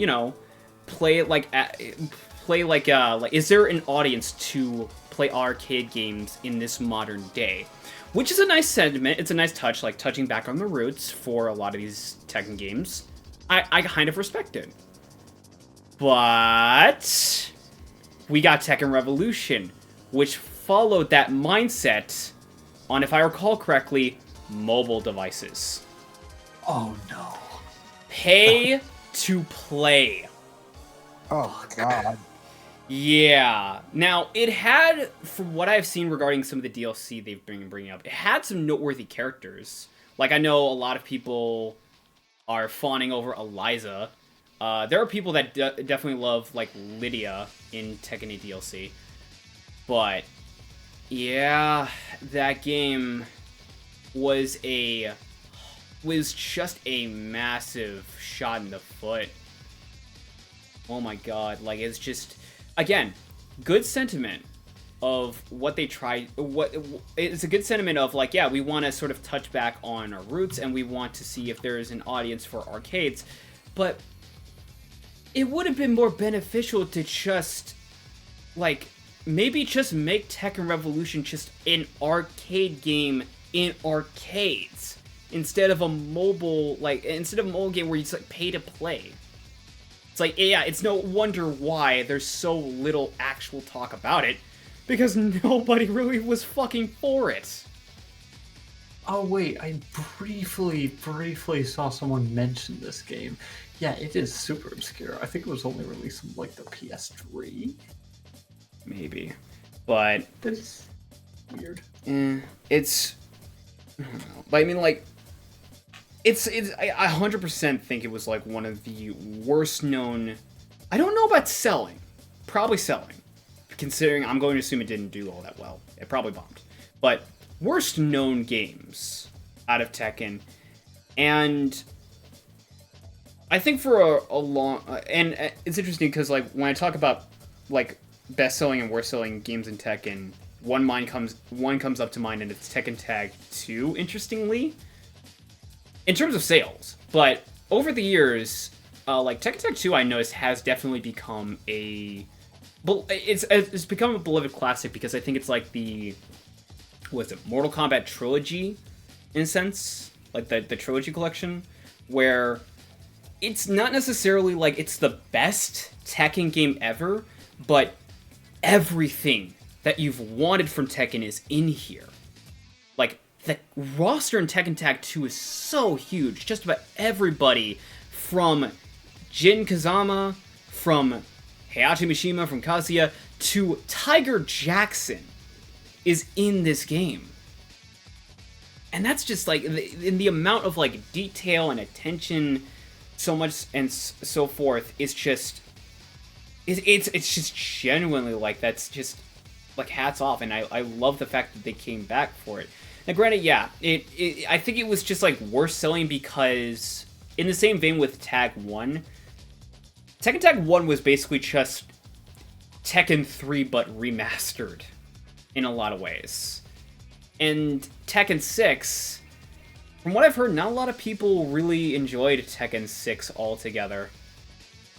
play it like is there an audience to play arcade games in this modern day? Which is a nice sentiment. It's a nice touch, like touching back on the roots for a lot of these Tekken games. I kind of respect it. But we got Tekken Revolution, which followed that mindset on, if I recall correctly, mobile devices. Oh no. Pay to play. Oh, God. Yeah. Now, it had, from what I've seen regarding some of the DLC they've been bringing up, it had some noteworthy characters. Like, I know a lot of people are fawning over Eliza. There are people that definitely love, like, Lydia in Tekken 8 DLC. But, yeah, that game was just a massive shot in the foot. Oh my god, like, it's just, again, good sentiment of what they tried. It's a good sentiment of, like, yeah, we want to sort of touch back on our roots, and we want to see if there is an audience for arcades, but it would have been more beneficial to just, like, maybe just make Tekken Revolution just an arcade game in arcades instead of a mobile game where you just like pay to play. It's like, yeah, it's no wonder why there's so little actual talk about it, because nobody really was fucking for it. Oh wait, I briefly saw someone mention this game. Yeah, it is super obscure. I think it was only released on like the PS3. Maybe, but That's weird. it's. I don't know. But I mean, like, it's. I 100% think it was like one of the worst known. I don't know about selling. Probably selling, considering I'm going to assume it didn't do all that well. It probably bombed, but worst known games out of Tekken, and I think for a long and it's interesting because like when I talk about like best selling and worst selling games in Tekken, one comes up to mind, and it's Tekken Tag 2. Interestingly, in terms of sales, but over the years, like Tekken Tag 2, I noticed has definitely become it's become a beloved classic because I think it's like the Mortal Kombat trilogy, in a sense, like the trilogy collection, where it's not necessarily like it's the best Tekken game ever, but everything that you've wanted from Tekken is in here. Like, the roster in Tekken Tag 2 is so huge. Just about everybody from Jin Kazama, from Heihachi Mishima, from Kazuya, to Tiger Jackson is in this game. And that's just like, in the amount of like detail and attention, so much and so forth, it's just genuinely like, that's just like hats off, and I love the fact that they came back for it. Now granted, yeah, I think it was just like worse selling because in the same vein with Tag 1, Tekken Tag 1 was basically just Tekken 3 but remastered in a lot of ways. And Tekken 6, from what I've heard, not a lot of people really enjoyed Tekken 6 altogether.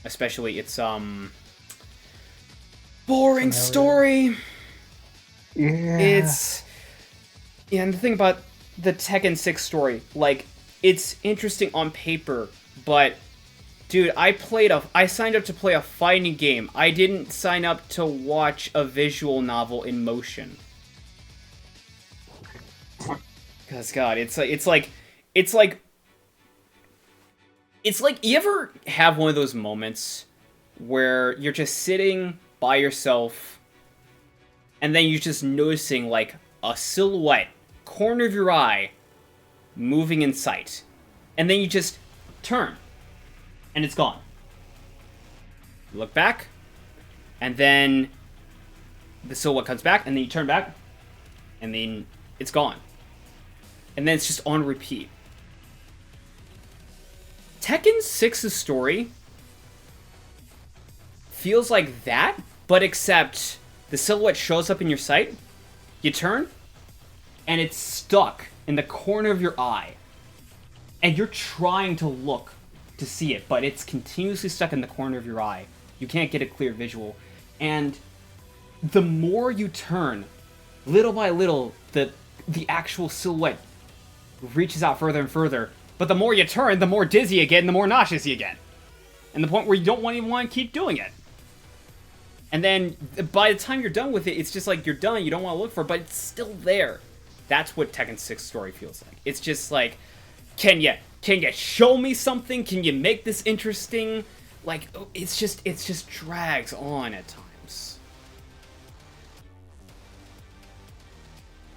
Especially its boring story. Yeah. And the thing about the Tekken 6 story, like, it's interesting on paper, but dude, I signed up to play a fighting game. I didn't sign up to watch a visual novel in motion. Cause God, it's like you ever have one of those moments where you're just sitting by yourself and then you're just noticing like a silhouette, corner of your eye, moving in sight. And then you just turn and it's gone. You look back and then the silhouette comes back and then you turn back and then it's gone. And then it's just on repeat. Tekken 6's story feels like that, but except the silhouette shows up in your sight, you turn, and it's stuck in the corner of your eye. And you're trying to look to see it, but it's continuously stuck in the corner of your eye. You can't get a clear visual. And the more you turn, little by little, the actual silhouette reaches out further and further. But the more you turn, the more dizzy you get, and the more nauseous you get. And the point where you don't even want to keep doing it. And then, by the time you're done with it, it's just like, you're done, you don't want to look for it, but it's still there. That's what Tekken 6 story feels like. It's just like, can you show me something? Can you make this interesting? Like, it's just drags on at times.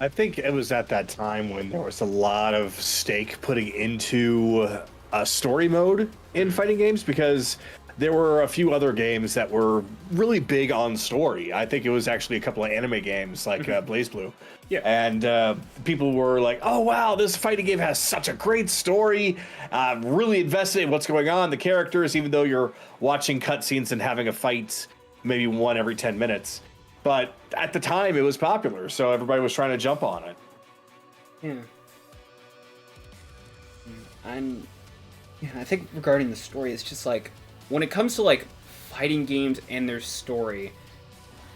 I think it was at that time when there was a lot of stake putting into a story mode in fighting games, because there were a few other games that were really big on story. I think it was actually a couple of anime games like BlazBlue. Yeah. And people were like, oh, wow, this fighting game has such a great story. I'm really invested in what's going on, the characters, even though you're watching cutscenes and having a fight maybe one every 10 minutes. But at the time, it was popular, so everybody was trying to jump on it. Yeah. I think regarding the story, it's just like, when it comes to like fighting games and their story,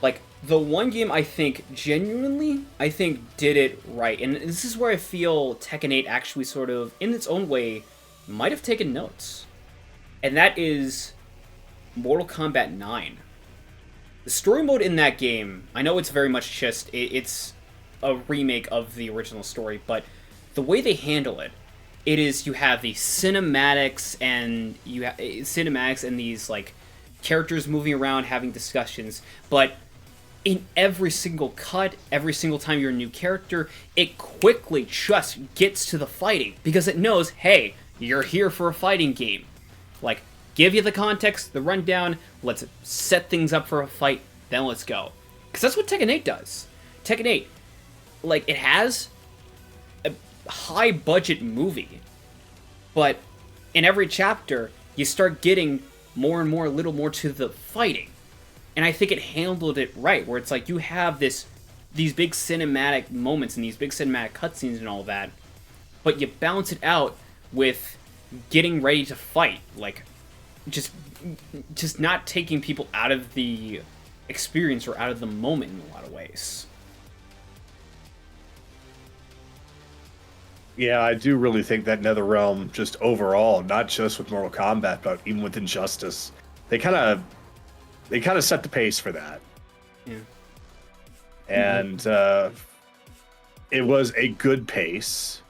like, the one game I think genuinely did it right, and this is where I feel Tekken 8 actually sort of, in its own way, might have taken notes. And that is Mortal Kombat 9. The story mode in that game, I know it's very much just, it's a remake of the original story, but the way they handle it, it is, you have the cinematics and these like characters moving around having discussions, but in every single cut, every single time you're a new character, it quickly just gets to the fighting because it knows, hey, you're here for a fighting game. Like, give you the context, the rundown, let's set things up for a fight, then let's go. Because that's what Tekken 8 does. Tekken 8, like, it has a high budget movie, but in every chapter, you start getting more and more, a little more to the fighting. And I think it handled it right, where it's like you have these big cinematic moments and these big cinematic cutscenes and all that, but you balance it out with getting ready to fight, like just not taking people out of the experience or out of the moment in a lot of ways. Yeah, I do really think that NetherRealm, just overall, not just with Mortal Kombat, but even with Injustice, they kind of set the pace for that. Yeah. And it was a good pace.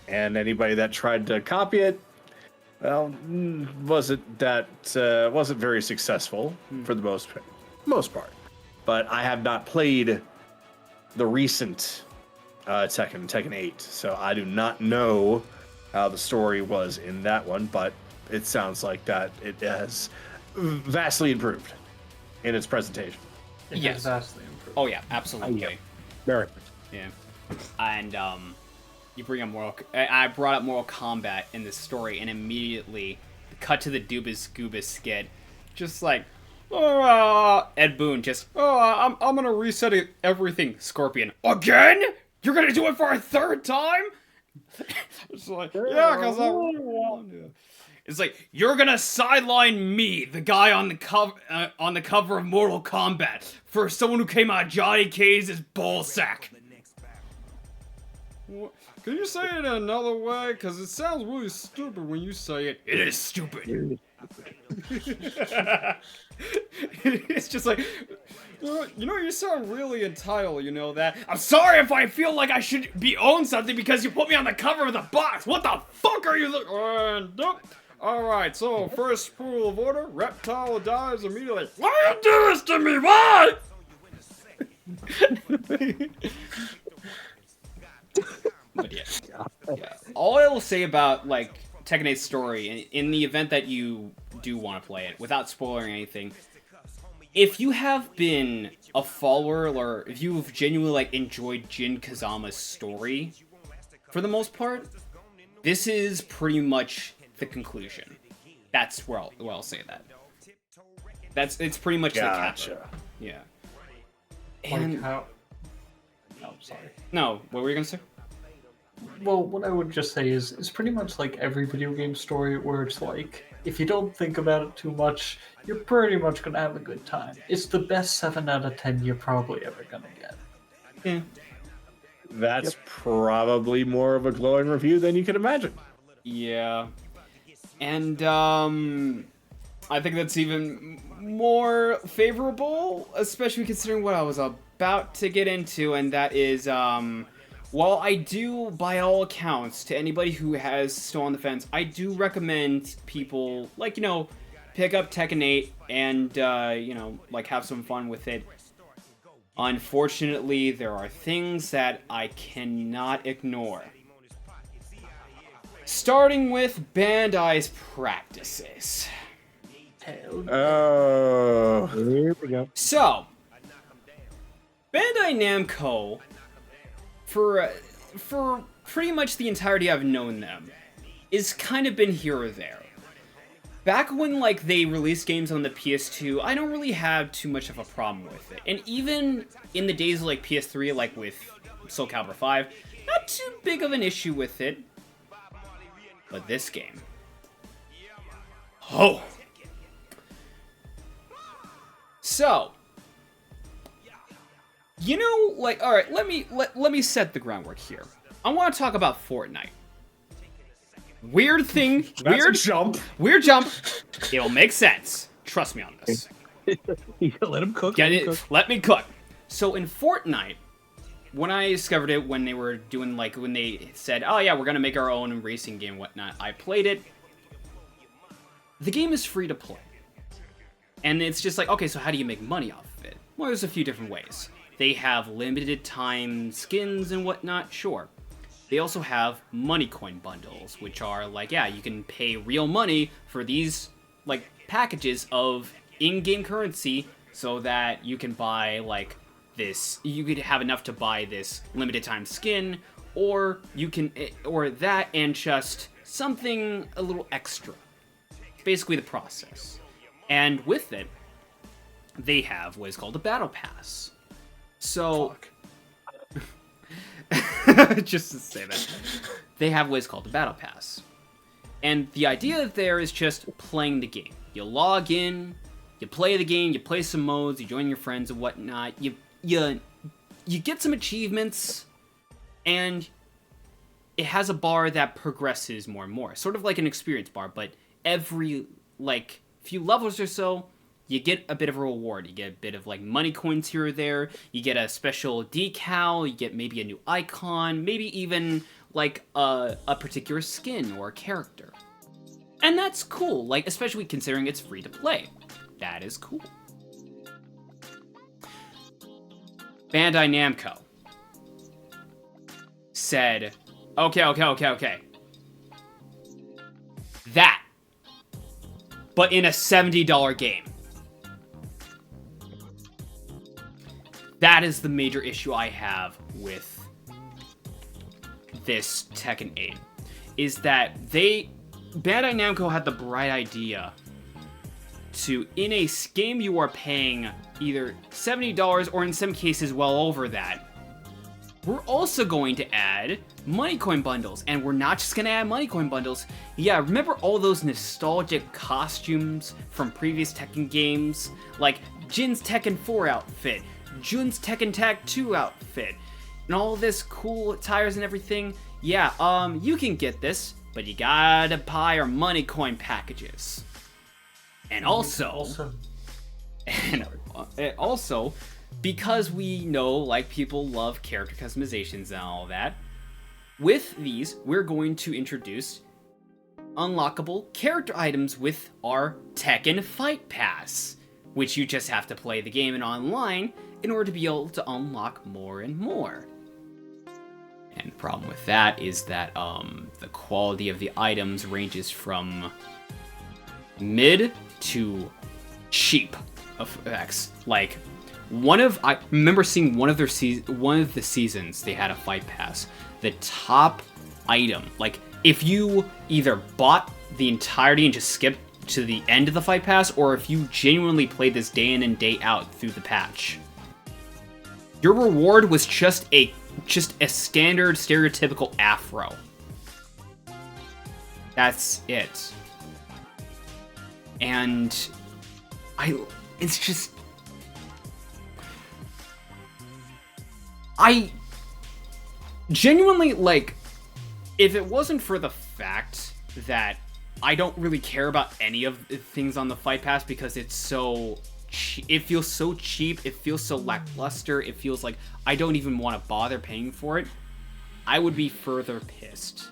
And anybody that tried to copy it, well, wasn't very successful for the most part. But I have not played the recent Tekken 8, so I do not know how the story was in that one, but it sounds like that it has vastly improved in its presentation. It Yes. has vastly improved. Oh yeah, absolutely. Yeah. Very. Yeah. And you bring up I brought up Mortal Kombat in this story, and immediately cut to the Doobas Goobas skit, just like, Ed Boon just, I'm gonna reset everything, Scorpion. Again? You're gonna do it for a third time? It's like, yeah, because I really want to. It's like, you're gonna sideline me, the guy on the cover of Mortal Kombat, for someone who came out of Johnny Cage's ballsack. Can you say it another way? Because it sounds really stupid when you say it. It is stupid. It's just like, you sound really entitled, you know that? I'm sorry if I feel like I should be own something because you put me on the cover of the box. What the fuck are you nope. Alright, so first rule of order, Reptile dies immediately. Why you do this to me? Why? But yeah. All I will say about, like, Tekken 8's story, in the event that you do want to play it, without spoiling anything, if you have been a follower, or if you've genuinely, like, enjoyed Jin Kazama's story, for the most part, this is pretty much the conclusion. That's where I'll say that. It's pretty much the capture. Yeah. And Like how... Oh, sorry. no, what were you gonna say? Well, what I would just say is it's pretty much like every video game story where it's like, if you don't think about it too much, you're pretty much gonna have a good time. It's the best 7 out of 10 you're probably ever gonna get. Yeah. That's probably more of a glowing review than you can imagine. Yeah. And, I think that's even more favorable, especially considering what I was about to get into, and that is, while I do, by all accounts, to anybody who has still on the fence, I do recommend people, like, pick up Tekken 8 and, like, have some fun with it. Unfortunately, there are things that I cannot ignore. Starting with Bandai's practices. Oh. Here we go. So, Bandai Namco, for pretty much the entirety I've known them, is kind of been here or there. Back when, like, they released games on the PS2, I don't really have too much of a problem with it. And even in the days of, like, PS3, like with Soul Calibur 5, not too big of an issue with it. But this game... Oh! So, You know, like, all right, let me set the groundwork here. I want to talk about Fortnite. Weird thing, That's a jump. weird jump. It'll make sense. Trust me on this. Let him cook. Let me cook. So in Fortnite, when I discovered it, when they were doing, like, when they said, oh yeah, we're gonna make our own racing game and whatnot, I played it. The game is free to play. And it's just like, okay, so how do you make money off of it? Well, there's a few different ways. They have limited time skins and whatnot, sure. They also have money coin bundles, which are like, yeah, you can pay real money for these, like, packages of in-game currency so that you can buy, like, this, you could have enough to buy this limited time skin, or you can, or that and just something a little extra. Basically the process. And with it, they have what is called a battle pass. So, just to say that, they have what is called a battle pass. And the idea there is just playing the game. You log in, you play the game, you play some modes, you join your friends and whatnot, you get some achievements, and it has a bar that progresses more and more. Sort of like an experience bar, but every, like, few levels or so, you get a bit of a reward. You get a bit of, like, money coins here or there, you get a special decal, you get maybe a new icon, maybe even, like, a particular skin or a character. And that's cool, like, especially considering it's free to play. That is cool. Bandai Namco said, okay. That, but in a $70 game. That is the major issue I have with this Tekken 8. Is that Bandai Namco had the bright idea to, in a game you are paying either $70 or in some cases well over that, we're also going to add money coin bundles. And we're not just going to add money coin bundles. Yeah, remember all those nostalgic costumes from previous Tekken games? Like Jin's Tekken 4 outfit, Jun's Tekken Tag 2 outfit, and all this cool attires and everything. Yeah, you can get this, but you gotta buy our money coin packages. And also, because we know, like, people love character customizations and all that, with these, we're going to introduce unlockable character items with our Tekken Fight Pass, which you just have to play the game and online in order to be able to unlock more and more. And the problem with that is that the quality of the items ranges from mid to cheap effects. Like, I remember seeing one of the seasons they had a fight pass. The top item, like, if you either bought the entirety and just skipped to the end of the fight pass, or if you genuinely played this day in and day out through the patch, your reward was just a standard stereotypical afro. That's it. And it's just, I genuinely, like, if it wasn't for the fact that I don't really care about any of the things on the Fight Pass because it's so, it feels so cheap, it feels so lackluster, it feels like I don't even want to bother paying for it, I would be further pissed.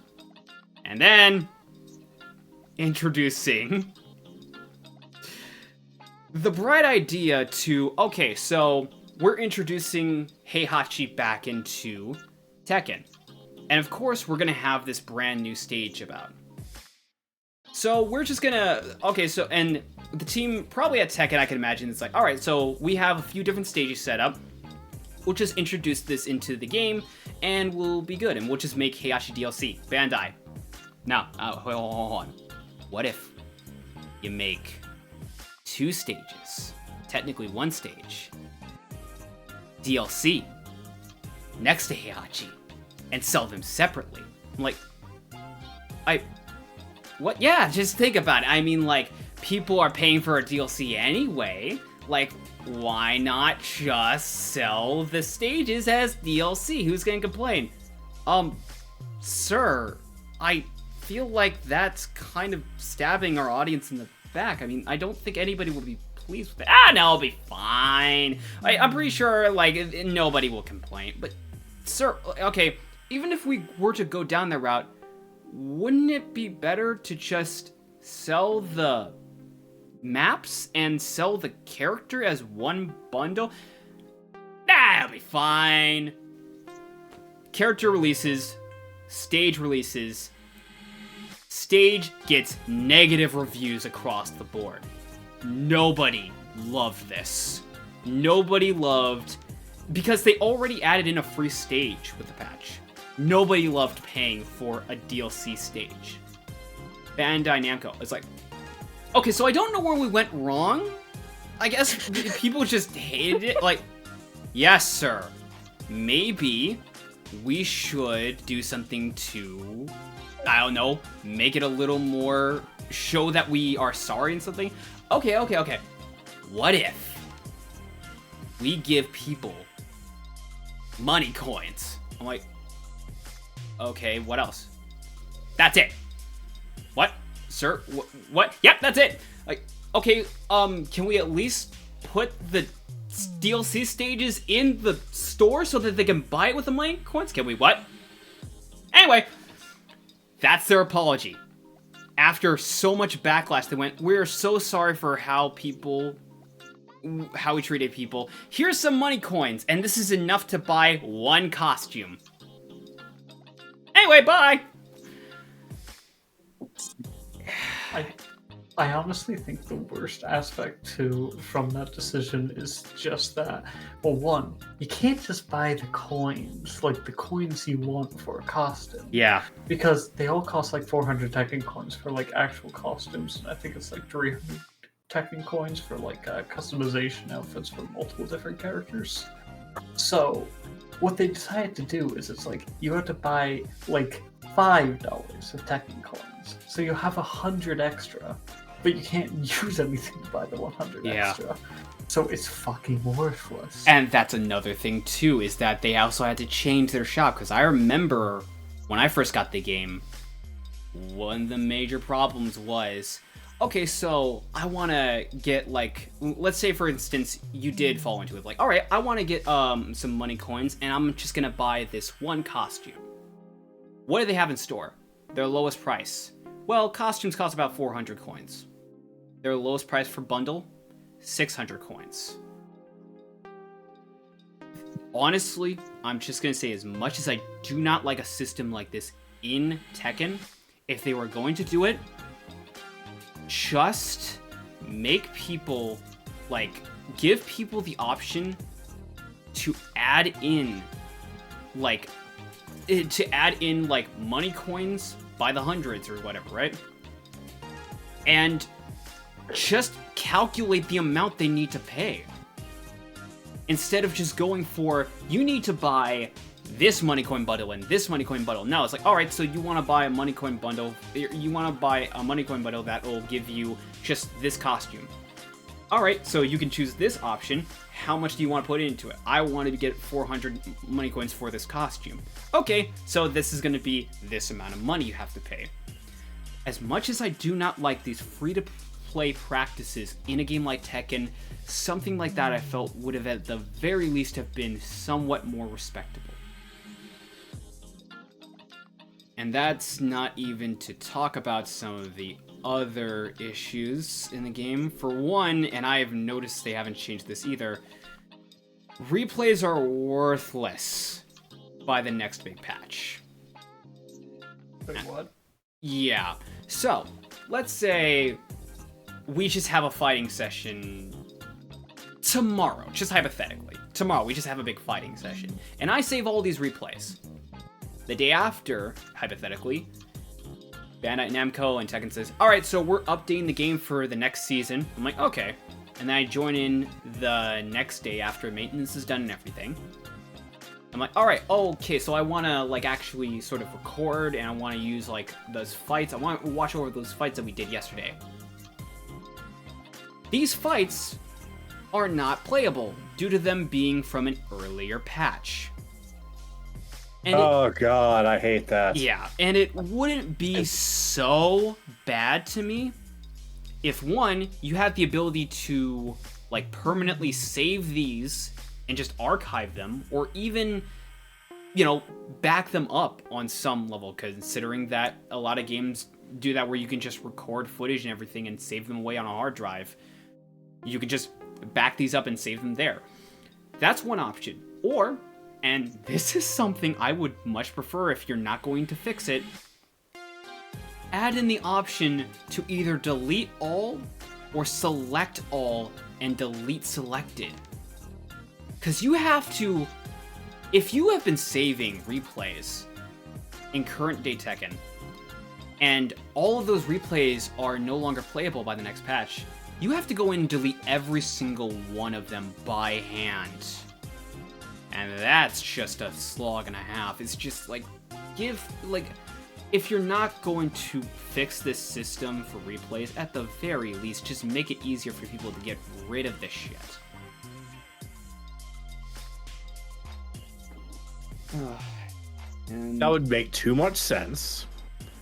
And then, introducing the bright idea to, okay, so we're introducing Heihachi back into Tekken. And of course, we're gonna have this brand new stage about. So we're just gonna, okay, so, and the team probably at Tekken, I can imagine, it's like, alright, so we have a few different stages set up. We'll just introduce this into the game, and we'll be good, and we'll just make Heihachi DLC. Bandai. Now, hold on. What if you make 2 stages, technically 1 stage, DLC, next to Heihachi, and sell them separately? I'm like, what? Yeah, just think about it. I mean, like, people are paying for a DLC anyway. Like, why not just sell the stages as DLC? Who's gonna complain? Sir, I feel like that's kind of stabbing our audience in the back. I mean, I don't think anybody will be pleased with that. No, it'll be fine. I'm pretty sure, like, nobody will complain. But, sir, okay, even if we were to go down that route, wouldn't it be better to just sell the maps and sell the character as one bundle? Nah, it'll be fine. Character releases, stage releases. Stage gets negative reviews across the board. Nobody loved this. Nobody loved... Because they already added in a free stage with the patch. Nobody loved paying for a DLC stage. Bandai Namco is like, okay, so I don't know where we went wrong. I guess people just hated it. Like, yes, sir. Maybe we should do something to, I don't know, make it a little more, show that we are sorry and something. Okay. What if we give people money coins? I'm like, okay, what else? That's it. What? Sir? What? Yep, that's it. Like, okay, can we at least put the DLC stages in the store so that they can buy it with the money coins? Can we what? Anyway, that's their apology. After so much backlash, they went, we're so sorry for how we treated people. Here's some money coins, and this is enough to buy one costume. Anyway, bye! I honestly think the worst aspect from that decision is just that. Well, one, you can't just buy the coins, like the coins you want for a costume. Yeah. Because they all cost like 400 Tekken coins for like actual costumes, and I think it's like 300 Tekken coins for like customization outfits for multiple different characters. So, what they decided to do is it's like, you have to buy like $5 of Tekken coins. So you have 100 extra, but you can't use anything to buy the 100 extra. So it's fucking worthless. And that's another thing too, is that they also had to change their shop, because I remember when I first got the game, one of the major problems was, okay, so I want to get, like, let's say for instance, you did fall into it, like, alright, I want to get some money coins, and I'm just gonna buy this one costume. What do they have in store? Their lowest price. Well, costumes cost about 400 coins. Their lowest price for bundle, 600 coins. Honestly, I'm just gonna say, as much as I do not like a system like this in Tekken, if they were going to do it, just make people, like, give people the option to add in, like, money coins by the hundreds or whatever, right? And just calculate the amount they need to pay. Instead of just going for, you need to buy this money coin bundle and this money coin bundle. No, it's like, alright, so you want to buy a money coin bundle, you want to buy a money coin bundle that will give you just this costume. Alright, so you can choose this option. How much do you want to put into it? I wanted to get 400 money coins for this costume. Okay, so this is going to be this amount of money you have to pay. As much as I do not like these free-to-play practices in a game like Tekken, something like that I felt would have at the very least have been somewhat more respectable. And that's not even to talk about some of the other issues in the game. For one, and I have noticed they haven't changed this either, replays are worthless by the next big patch. Wait, what? Yeah. So, let's say we just have a fighting session tomorrow, just hypothetically. Tomorrow, we just have a big fighting session. And I save all these replays. The day after, hypothetically, Bandai Namco and Tekken says, alright, so we're updating the game for the next season. I'm like, okay. And then I join in the next day after maintenance is done and everything. I'm like, alright, okay, so I want to, like, actually sort of record, and I want to use, like, those fights. I want to watch over those fights that we did yesterday. These fights are not playable due to them being from an earlier patch. And oh god, I hate that. yeah, and it wouldn't be so bad to me if, one, you had the ability to like permanently save these and just archive them, or even, you know, back them up on some level, considering that a lot of games do that where you can just record footage and everything and save them away on a hard drive. You can just back these up and save them there. That's one option. Or, and this is something I would much prefer if you're not going to fix it, add in the option to either delete all or select all and delete selected. Because you have to, if you have been saving replays in current day Tekken, and all of those replays are no longer playable by the next patch, you have to go in and delete every single one of them by hand. And that's just a slog and a half. It's just like, if you're not going to fix this system for replays, at the very least, just make it easier for people to get rid of this shit. And That would make too much sense.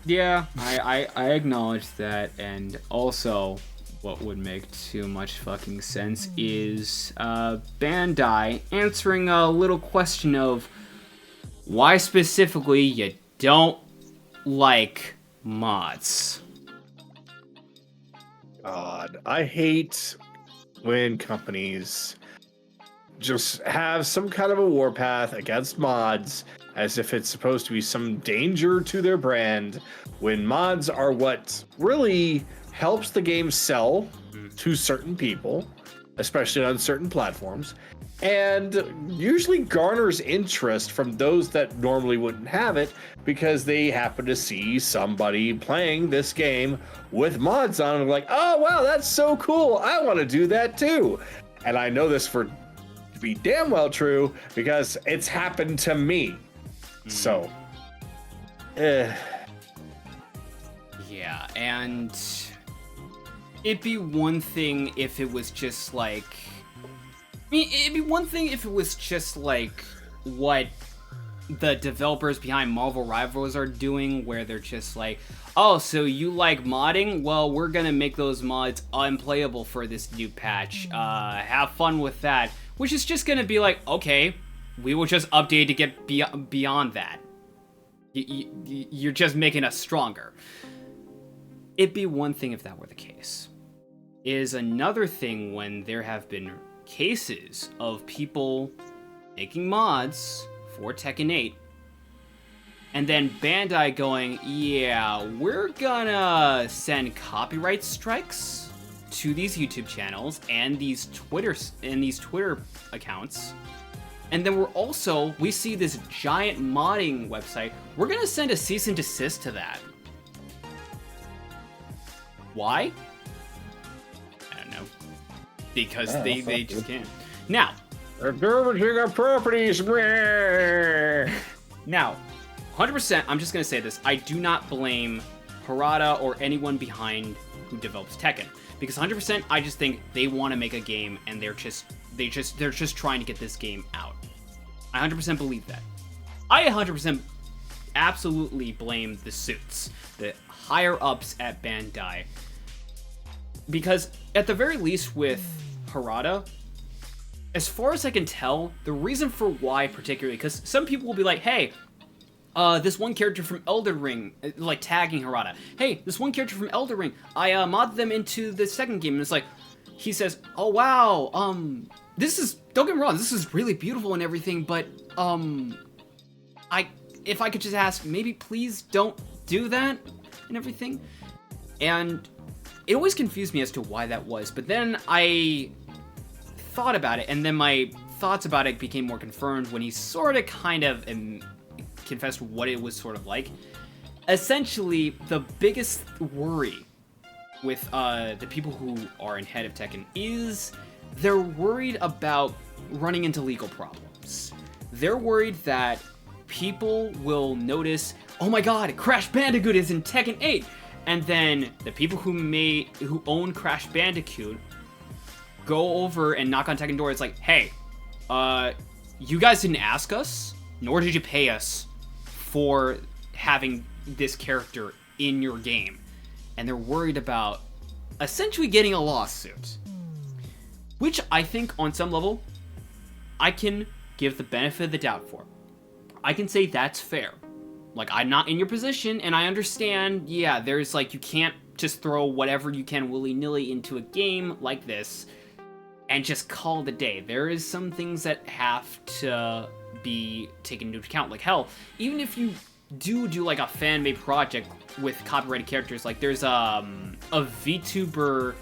yeah, I acknowledge that, and also what would make too much fucking sense is Bandai answering a little question of why specifically you don't like mods. God, I hate when companies just have some kind of a warpath against mods as if it's supposed to be some danger to their brand, when mods are what really helps the game sell to certain people, especially on certain platforms, and usually garners interest from those that normally wouldn't have it because they happen to see somebody playing this game with mods on and like, oh wow, that's so cool, I want to do that too. And I know this to be damn well true because it's happened to me. So yeah, and it'd be one thing if it was just like, I mean, it'd be one thing if it was just like what the developers behind Marvel Rivals are doing, where they're just like, oh, so you like modding? Well, we're gonna make those mods unplayable for this new patch. Have fun with that. Which is just gonna be like, okay, we will just update to get beyond that. You're just making us stronger. It'd be one thing if that were the case. It is another thing when there have been cases of people making mods for Tekken 8, and then Bandai going, yeah, we're gonna send copyright strikes to these YouTube channels and these Twitter accounts. And then we see this giant modding website. We're gonna send a cease and desist to that. Why? I don't know. Because they just can't. Now, they're damaging our properties. Now, 100%, I'm just gonna say this. I do not blame Harada or anyone behind who develops Tekken, because 100%, I just think they want to make a game and they're just trying to get this game out. I 100% believe that. I 100% absolutely blame the suits, the higher ups at Bandai, because at the very least with Harada, as far as I can tell, the reason for why particularly, because some people will be like, hey, this one character from Elden Ring, like tagging Harada. Hey, this one character from Elden Ring, I modded them into the second game, and it's like, he says, oh wow, this is, don't get me wrong, this is really beautiful and everything, but, if I could just ask, maybe please don't do that and everything. And it always confused me as to why that was, but then I thought about it, and then my thoughts about it became more confirmed when he sort of kind of confessed what it was sort of like. Essentially, the biggest worry with the people who are in head of Tekken is they're worried about running into legal problems. They're worried that people will notice, oh my god, Crash Bandicoot is in Tekken 8, and then the people who own Crash Bandicoot go over and knock on Tekken door. It's like, hey, you guys didn't ask us, nor did you pay us for having this character in your game. And they're worried about essentially getting a lawsuit. Which I think on some level, I can give the benefit of the doubt for. I can say that's fair. Like, I'm not in your position, and I understand, yeah, there's like, you can't just throw whatever you can willy-nilly into a game like this and just call it a day. There is some things that have to be taken into account. Like, hell, even if you do like a fan-made project with copyrighted characters, like there's a VTuber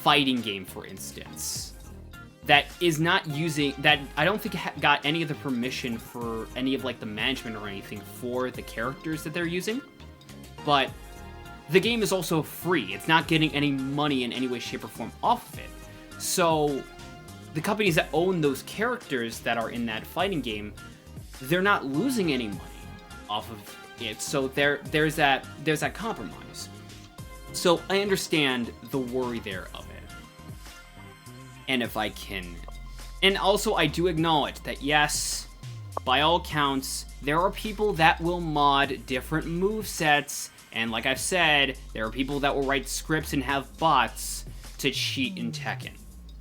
fighting game, for instance, that is not using, that I don't think got any of the permission for any of like the management or anything for the characters that they're using. But the game is also free. It's not getting any money in any way, shape, or form off of it. So the companies that own those characters that are in that fighting game, they're not losing any money off of it. So there's that compromise. So I understand the worry there of it. And if I can... And also, I do acknowledge that, yes, by all accounts, there are people that will mod different movesets, and like I've said, there are people that will write scripts and have bots to cheat in Tekken.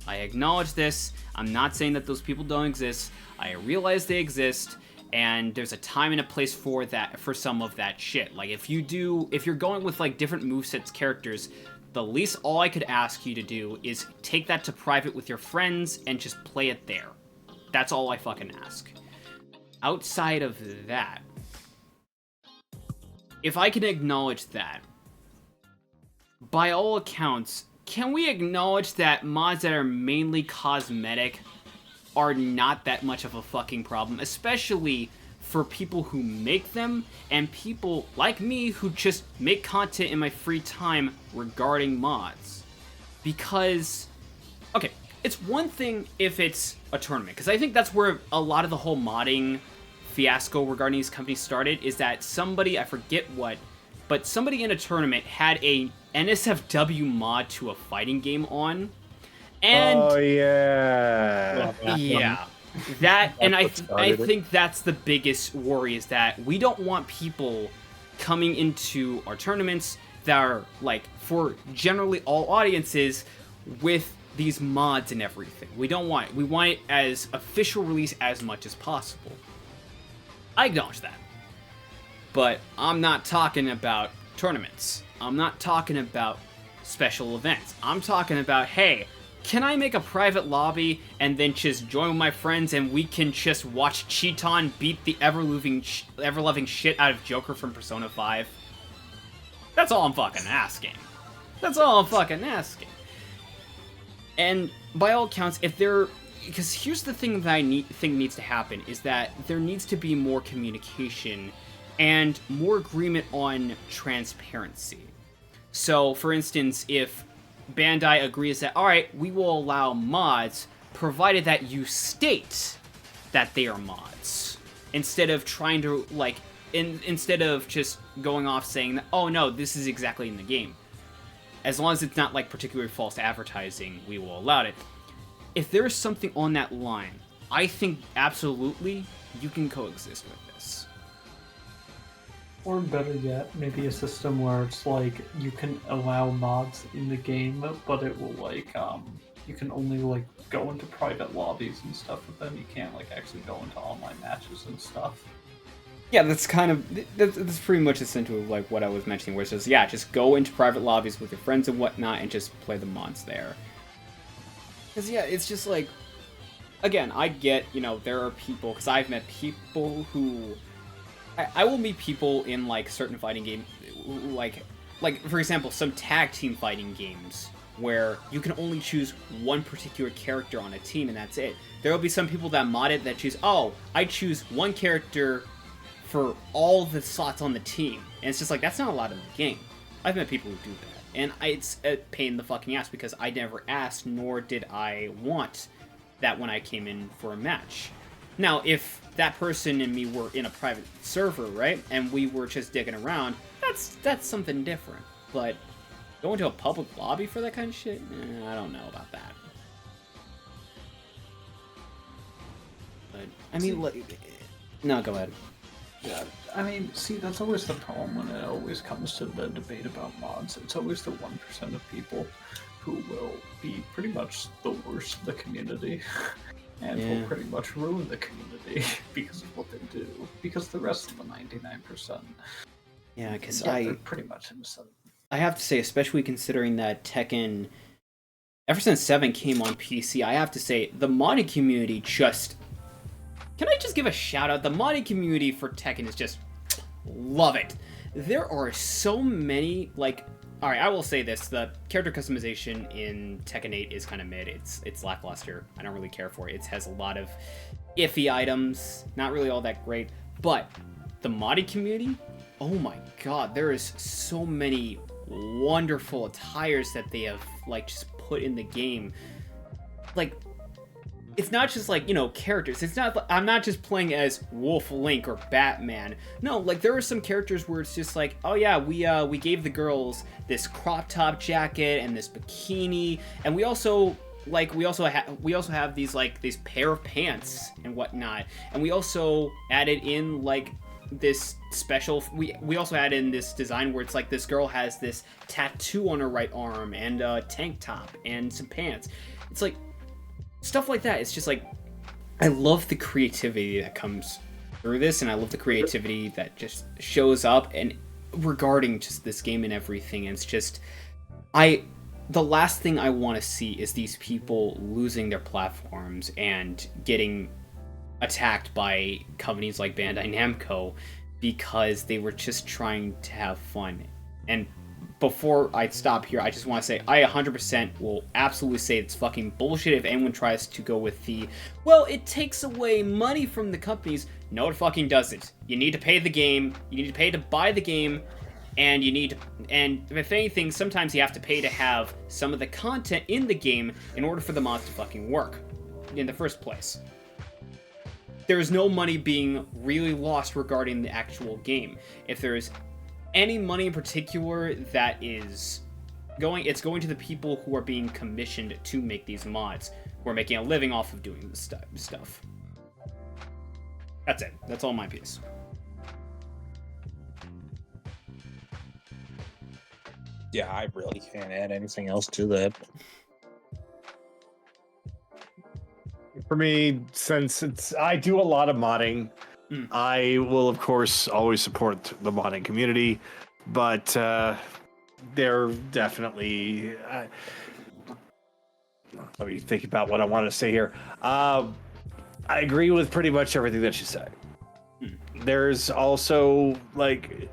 I acknowledge this. I'm not saying that those people don't exist. I realize they exist, and there's a time and a place for that, for some of that shit. Like, if you're going with, like, different movesets characters, the least all I could ask you to do is take that to private with your friends and just play it there. That's all I fucking ask. Outside of that, if I can acknowledge that, by all accounts, can we acknowledge that mods that are mainly cosmetic are not that much of a fucking problem, especially for people who make them, and people like me who just make content in my free time regarding mods. Because, okay, it's one thing if it's a tournament, because I think that's where a lot of the whole modding fiasco regarding these companies started, is that somebody, I forget what, but somebody in a tournament had a NSFW mod to a fighting game on, and... Oh, yeah. Yeah. That, and I think that's the biggest worry, is that we don't want people coming into our tournaments that are, like, for generally all audiences with these mods and everything. We don't want it. We want it as official release as much as possible. I acknowledge that. But I'm not talking about tournaments. I'm not talking about special events. I'm talking about, hey, can I make a private lobby and then just join with my friends and we can just watch Cheaton beat the ever-loving shit out of Joker from Persona 5? That's all I'm fucking asking. That's all I'm fucking asking. And by all accounts, if there... Because here's the thing that I think needs to happen, is that there needs to be more communication and more agreement on transparency. So, for instance, if Bandai agrees that, alright, we will allow mods, provided that you state that they are mods. Instead of trying to, like, instead of just going off saying that, oh no, this is exactly in the game. As long as it's not, like, particularly false advertising, we will allow it. If there's something on that line, I think absolutely you can coexist with this. Or better yet, maybe a system where it's like you can allow mods in the game, but it will like you can only like go into private lobbies and stuff with them. You can't like actually go into online matches and stuff. Yeah, that's kind of that's pretty much essentially like what I was mentioning, where it's just, yeah, just go into private lobbies with your friends and whatnot and just play the mods there. Because yeah, it's just like, again, I get, you know, there are people, because I've met people who I will meet people in, like, certain fighting games, like, for example, some tag team fighting games, where you can only choose one particular character on a team, and that's it. There will be some people that mod it that choose, oh, I choose one character for all the slots on the team. And it's just like, that's not allowed in the game. I've met people who do that. And it's a pain in the fucking ass, because I never asked, nor did I want that when I came in for a match. Now, if that person and me were in a private server, right, and we were just digging around, that's something different. But going to a public lobby for that kind of shit? I don't know about that. But, I mean, no, go ahead. Yeah, I mean, see, that's always the problem when it always comes to the debate about mods. It's always the 1% of people who will be pretty much the worst of the community and will pretty much ruin the community because of what they do. Because the rest of the 99%, Yeah, because they're pretty much innocent. I have to say, especially considering that Tekken, ever since 7 came on PC, I have to say, the modding community just... Can I just give a shout out? The modding community for Tekken is just... Love it. There are so many, like... Alright, I will say this. The character customization in Tekken 8 is kind of mid. It's lackluster. I don't really care for it. It has a lot of iffy items. Not really all that great. But the modding community... Oh my god, there is so many wonderful attires that they have, like, just put in the game. Like... It's not just, like, you know, characters. It's not, I'm not just playing as Wolf, Link, or Batman. No, like, there are some characters where it's just like, oh yeah, we gave the girls this crop top jacket and this bikini, and we also have these, like, these pair of pants and whatnot, and we also added in, like, this special, we also added in this design where it's like this girl has this tattoo on her right arm and a tank top and some pants. It's like, stuff like that. It's just like, I love the creativity that comes through this, and I love the creativity that just shows up and regarding just this game and everything. And it's just, the last thing I want to see is these people losing their platforms and getting attacked by companies like Bandai Namco because they were just trying to have fun. And before I stop here, I just want to say I 100% will absolutely say it's fucking bullshit if anyone tries to go with the, well, it takes away money from the companies. No, it fucking doesn't. You need to pay the game, you need to pay to buy the game, and you need to, and if anything, sometimes you have to pay to have some of the content in the game in order for the mods to fucking work in the first place. There is no money being really lost regarding the actual game. If there is any money in particular that is going, it's going to the people who are being commissioned to make these mods, who are making a living off of doing this stuff. That's it. That's all my piece. Yeah, I really can't add anything else to that. For me, since I do a lot of modding, I will, of course, always support the modding community, but they're definitely... let me think about what I want to say here. I agree with pretty much everything that you said. There's also, like...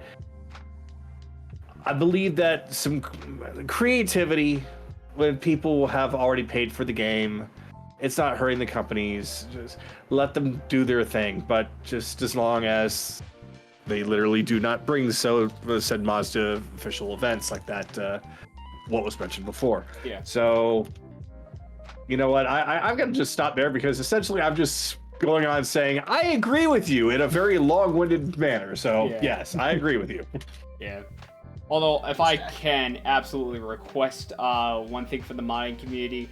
I believe that some creativity, when people have already paid for the mods, it's not hurting the companies. Just let them do their thing, but just as long as they literally do not bring said mods to official events like that, what was mentioned before. Yeah. So, you know what? I'm gonna just stop there because essentially I'm just going on saying I agree with you in a very long-winded manner. So yes, I agree with you. Yeah. Although, if I can absolutely request one thing for the modding community,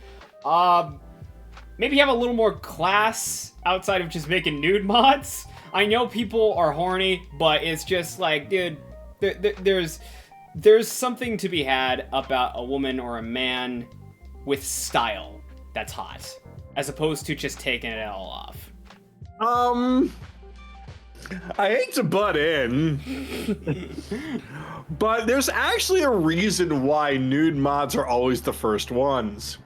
maybe have a little more class outside of just making nude mods. I know people are horny, but it's just like, dude, there's something to be had about a woman or a man with style that's hot, as opposed to just taking it all off. I hate to butt in, but there's actually a reason why nude mods are always the first ones.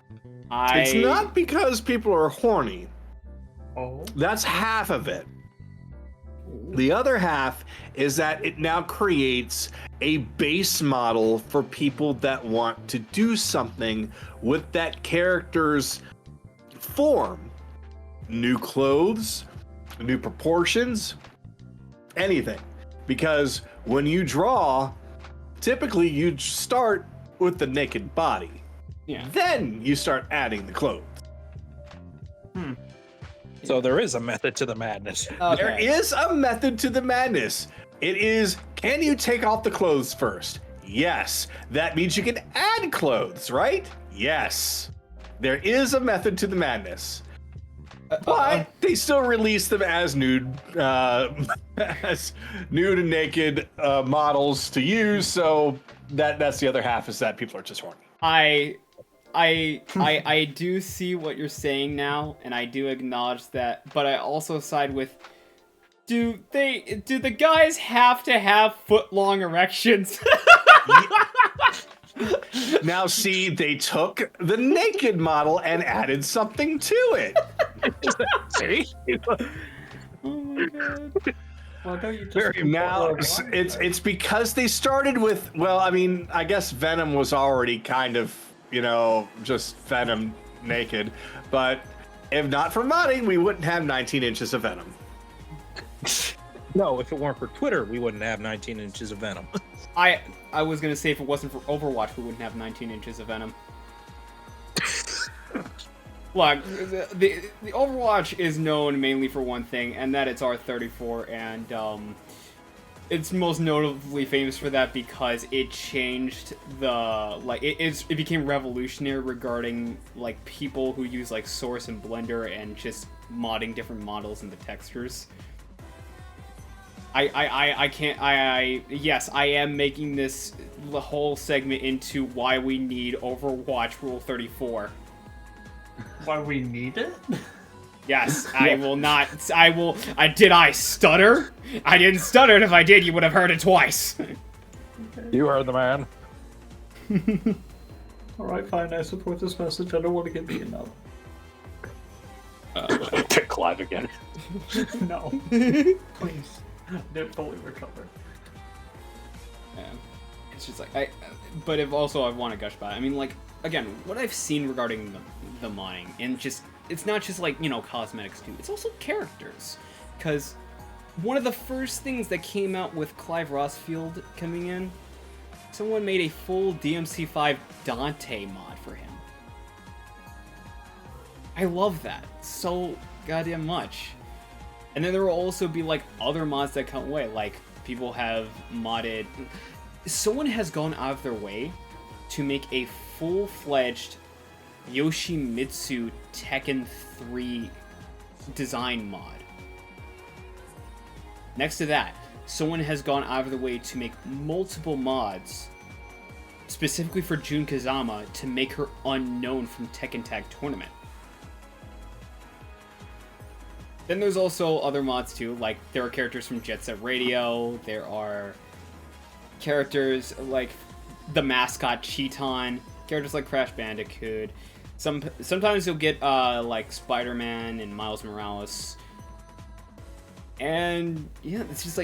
It's not because people are horny. Oh. That's half of it. The other half is that it now creates a base model for people that want to do something with that character's form. New clothes, new proportions, anything. Because when you draw, typically you start with the naked body. Yeah. Then you start adding the clothes. So there is a method to the madness. Okay. There is a method to the madness. It is, can you take off the clothes first? Yes. That means you can add clothes, right? Yes. There is a method to the madness. But they still release them as nude and naked models to use. So that's the other half, is that people are just horny. I do see what you're saying now, and I do acknowledge that, but I also side with, do the guys have to have foot-long erections? Now see, they took the naked model and added something to it. See? Oh my god. Why don't you just Now it's because they started with, well, I mean, I guess Venom was already kind of, just Venom naked, but if not for modding, we wouldn't have 19 inches of Venom. No, if it weren't for Twitter, we wouldn't have 19 inches of Venom. I was gonna say, if it wasn't for Overwatch, we wouldn't have 19 inches of Venom. Look, the Overwatch is known mainly for one thing, and that it's R34, and it's most notably famous for that because it changed it became revolutionary regarding people who use Source and Blender and just modding different models and the textures. Yes, I am making the whole segment into why we need Overwatch Rule 34. Why we need it? Yes, I will not. Did I stutter? I didn't stutter, and if I did, you would have heard it twice. You heard the man. Alright, fine, I support this message. I don't want to get beaten up. Pick live again. No. Please. Didn't fully recover. Yeah. It's just but if also I want to gush about it, I mean, again, what I've seen regarding the modding, and it's not just cosmetics too, it's also characters. Because one of the first things that came out with Clive Rossfield coming in, someone made a full DMC5 Dante mod for him. I love that so goddamn much. And then there will also be other mods that come away, people have modded. Someone has gone out of their way to make a full-fledged Yoshimitsu Tekken 3 design mod. Next to that, someone has gone out of their way to make multiple mods specifically for Jun Kazama to make her unknown from Tekken Tag Tournament. Then there's also other mods too, there are characters from Jet Set Radio, there are characters like the mascot Cheeton, characters like Crash Bandicoot. Sometimes you'll get Spider-Man and Miles Morales. And yeah, it's just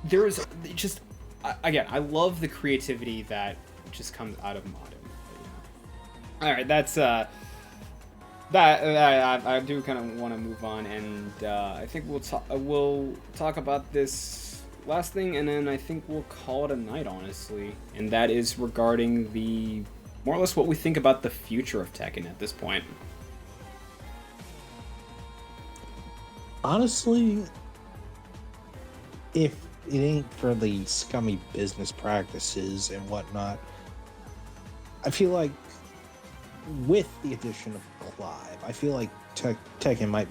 there's just, again, I love the creativity that just comes out of modding. Alright, that's I do kind of want to move on, and I think we'll talk about this last thing, and then I think we'll call it a night, honestly. And that is regarding more or less what we think about the future of Tekken at this point. Honestly, if it ain't for the scummy business practices and whatnot, I feel like with the addition of Clive, I feel like Tekken might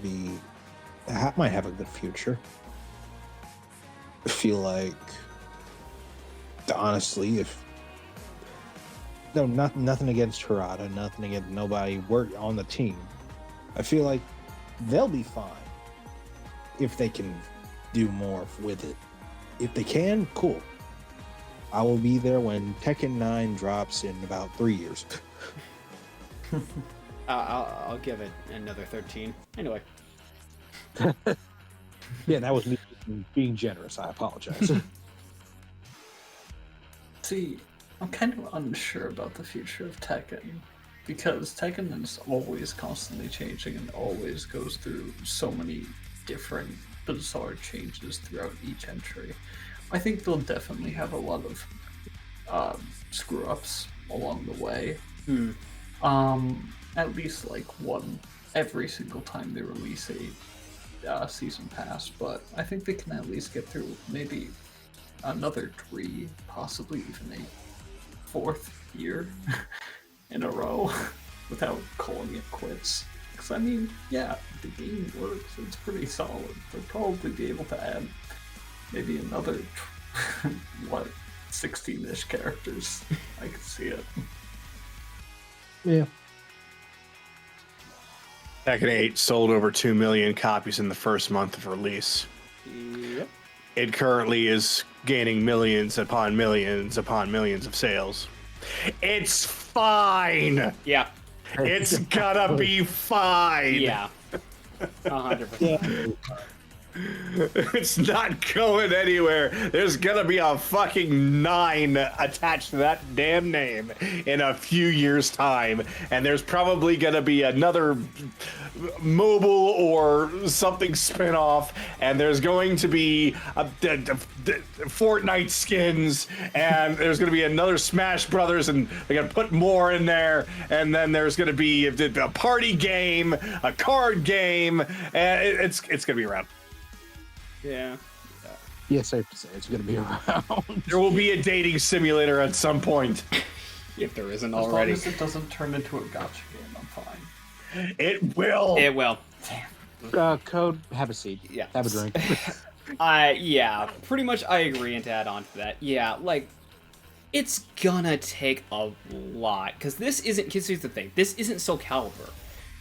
have a good future. I feel like, honestly, nothing against Harada, nothing against nobody work on the team. I feel like they'll be fine if they can do more with it. If they can, cool. I will be there when Tekken 9 drops in about 3 years. I'll give it another 13. Anyway. Yeah, that was me being generous. I apologize. See, I'm kind of unsure about the future of Tekken, because Tekken is always constantly changing and always goes through so many different bizarre changes throughout each entry. I think they'll definitely have a lot of screw-ups along the way. At least one every single time they release a season pass, but I think they can at least get through maybe another 3, possibly even a 4th year in a row without calling it quits. 6, I mean, yeah, the game works. It's pretty solid. They'll probably be able to add maybe another, 16-ish characters. I can see it. Yeah. Tekken 8 sold over 2 million copies in the first month of release. Yep. It currently is gaining millions upon millions upon millions of sales. It's fine. Yeah. It's gonna be fine. Yeah. 100%. It's not going anywhere. There's gonna be a fucking 9 attached to that damn name in a few years' time, and there's probably gonna be another mobile or something spin-off, and there's going to be Fortnite skins, and there's gonna be another Smash Brothers, and they're gonna put more in there, and then there's gonna be a party game, a card game, and it's gonna be around. Yeah. Yeah, safe to say it's going to be around. There will be a dating simulator at some point. If there isn't As already. long as it doesn't turn into a gotcha game, I'm fine. It will. It will. Code, have a seat. Yeah. Have a drink. Yeah, pretty much I agree, and to add on to that, yeah, like, it's gonna take a lot, because this isn't, because here's the thing, this isn't Soul Calibur.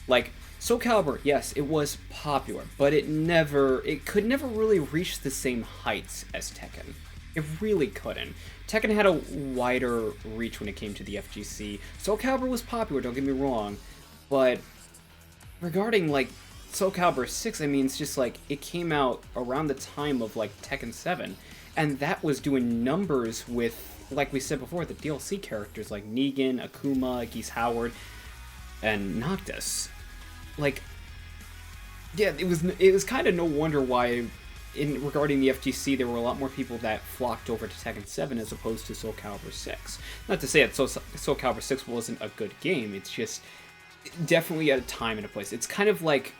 Like, Soul Calibur, yes, it was popular, but it could never really reach the same heights as Tekken. It really couldn't. Tekken had a wider reach when it came to the FGC. Soul Calibur was popular, don't get me wrong, but regarding, like, Soul Calibur 6, I mean, it's just like, it came out around the time of, like, Tekken 7, and that was doing numbers with, like we said before, the DLC characters like Negan, Akuma, Geese Howard, and Noctis. Like, yeah, it was kind of no wonder why, regarding the FGC, there were a lot more people that flocked over to Tekken 7 as opposed to Soul Calibur 6. Not to say that Soul Calibur 6 wasn't a good game, it's just definitely at a time and a place. It's kind of like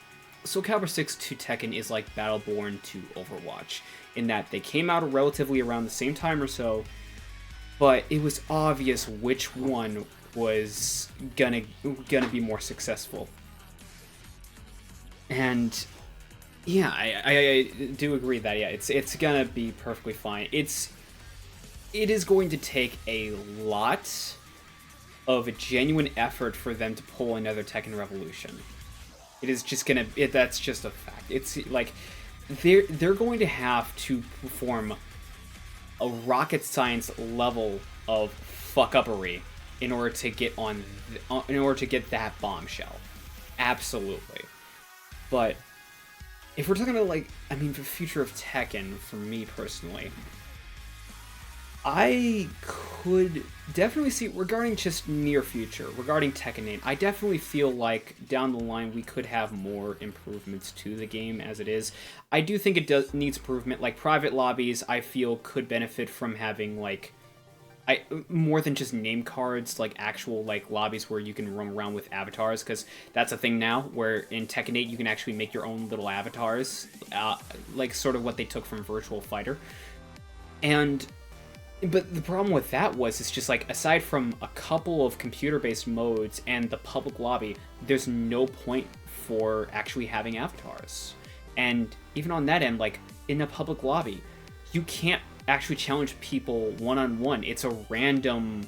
Soul Calibur 6 to Tekken is like Battleborn to Overwatch, in that they came out relatively around the same time or so, but it was obvious which one was gonna be more successful. And yeah, I do agree that yeah, it's gonna be perfectly fine. It is going to take a lot of a genuine effort for them to pull another Tekken Revolution. It is just gonna that's just a fact. It's like they're going to have to perform a rocket science level of fuck-uppery in order to get that bombshell. Absolutely. But if we're talking about, like, I mean, the future of Tekken, for me personally, I could definitely see, regarding just near future, regarding Tekken 8, I definitely feel like down the line we could have more improvements to the game as it is. I do think it needs improvement. Like, private lobbies, I feel, could benefit from having, like, more than just name cards, like actual like lobbies where you can roam around with avatars, because that's a thing now where in Tekken 8 you can actually make your own little avatars, like sort of what they took from Virtual Fighter. But the problem with that was, it's just like, aside from a couple of computer-based modes and the public lobby, there's no point for actually having avatars. And even on that end, like, in a public lobby, you can't actually challenge people one-on-one. It's a random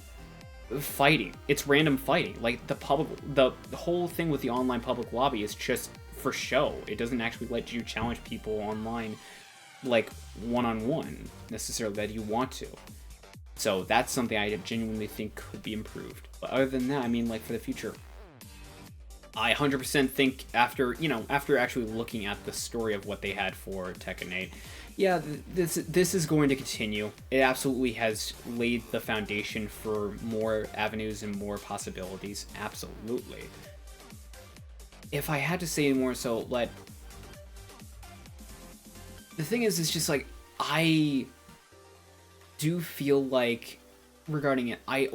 fighting. It's random fighting. Like, the whole thing with the online public lobby is just for show. It doesn't actually let you challenge people online, like, one-on-one, necessarily, that you want to. So that's something I genuinely think could be improved. But other than that, I mean, like, for the future, I 100% think after actually looking at the story of what they had for Tekken 8, yeah, this is going to continue. It absolutely has laid the foundation for more avenues and more possibilities. Absolutely. If I had to say more so, the thing is, it's just like, I do feel like, regarding it, I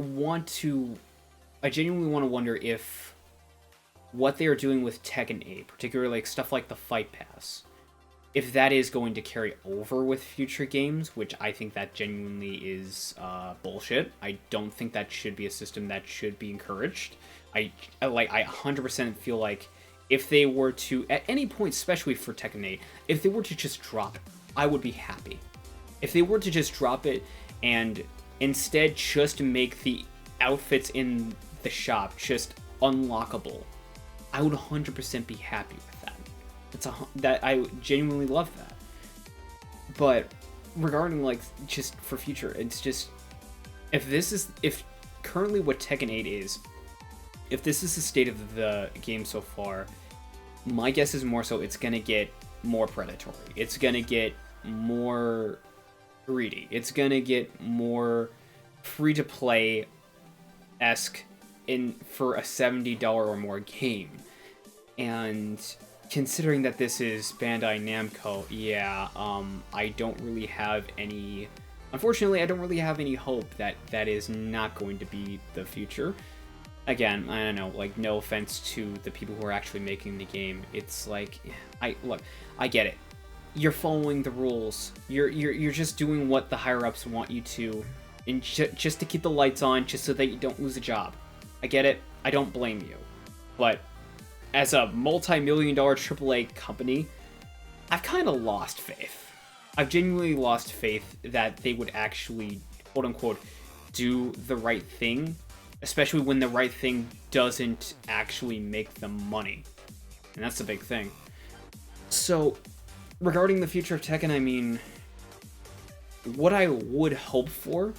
genuinely want to wonder if what they are doing with Tekken 8, particularly like stuff like the Fight Pass, if that is going to carry over with future games, which I think that genuinely is bullshit. I don't think that should be a system that should be encouraged. I 100% feel like if they were to, at any point, especially for Tekken 8, if they were to just drop it, I would be happy. If they were to just drop it and instead just make the outfits in the shop just unlockable, I would 100% be happy with that. That I genuinely love that. But regarding like just for future, it's just if currently what Tekken 8 is, if this is the state of the game so far, my guess is more so it's gonna get more predatory. It's gonna get more greedy. It's gonna get more free to play esque for a $70 or more game. And considering that this is Bandai Namco, yeah, I don't really have any... Unfortunately, I don't really have any hope that that is not going to be the future. Again, I don't know, like, no offense to the people who are actually making the game. It's like, look, I get it. You're following the rules. You're just doing what the higher-ups want you to, and just to keep the lights on, just so that you don't lose a job. I get it. I don't blame you. But as a multi-million-dollar AAA company, I've kind of lost faith. I've genuinely lost faith that they would actually, quote-unquote, do the right thing, especially when the right thing doesn't actually make them money. And that's the big thing. So, regarding the future of Tekken, I mean, what I would hope for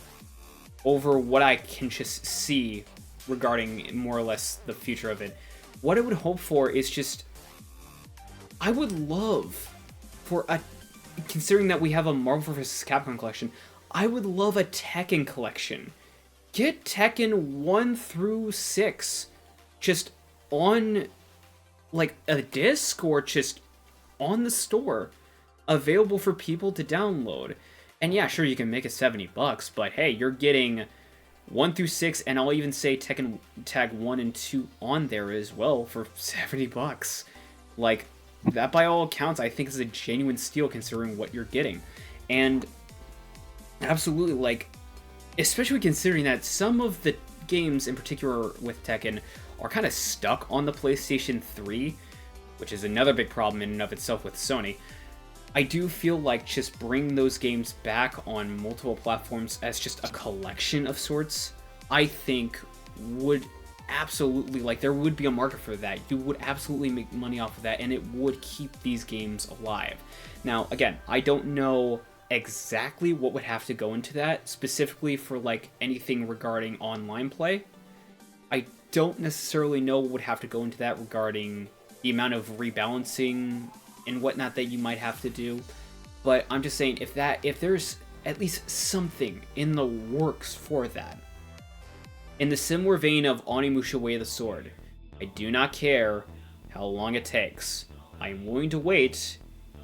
over what I can just see regarding more or less the future of it, what I would hope for is just, I would love for a, considering that we have a Marvel vs. Capcom collection, I would love a Tekken collection. Get Tekken 1 through 6 just on, like, a disc or just on the store, available for people to download. And yeah, sure, you can make it $70, but hey, you're getting 1 through 6, and I'll even say Tekken Tag 1 and 2 on there as well for $70. Like, that by all accounts, I think is a genuine steal considering what you're getting. And absolutely, like, especially considering that some of the games, in particular with Tekken, are kind of stuck on the PlayStation 3, which is another big problem in and of itself with Sony. I do feel like just bringing those games back on multiple platforms as just a collection of sorts, I think would absolutely, like, there would be a market for that. You would absolutely make money off of that, and it would keep these games alive. Now, again, I don't know exactly what would have to go into that, specifically for, like, anything regarding online play. I don't necessarily know what would have to go into that regarding the amount of rebalancing and whatnot that you might have to do. But I'm just saying, if there's at least something in the works for that, in the similar vein of Onimusha Way of the Sword, I do not care how long it takes. I am willing to wait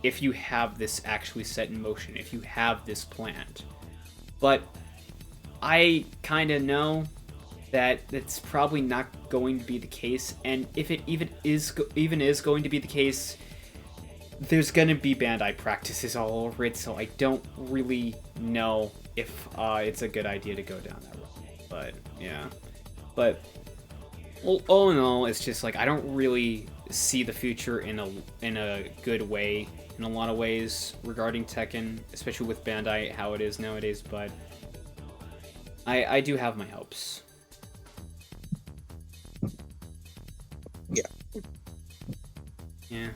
if you have this actually set in motion, if you have this planned. But I kind of know that it's probably not going to be the case, and if it even is going to be the case, there's going to be Bandai practices all over it, so I don't really know if it's a good idea to go down that road. But, yeah. But, well, all in all, it's just, like, I don't really see the future in a good way, in a lot of ways, regarding Tekken, especially with Bandai, how it is nowadays, but I do have my hopes. Yeah. Yeah.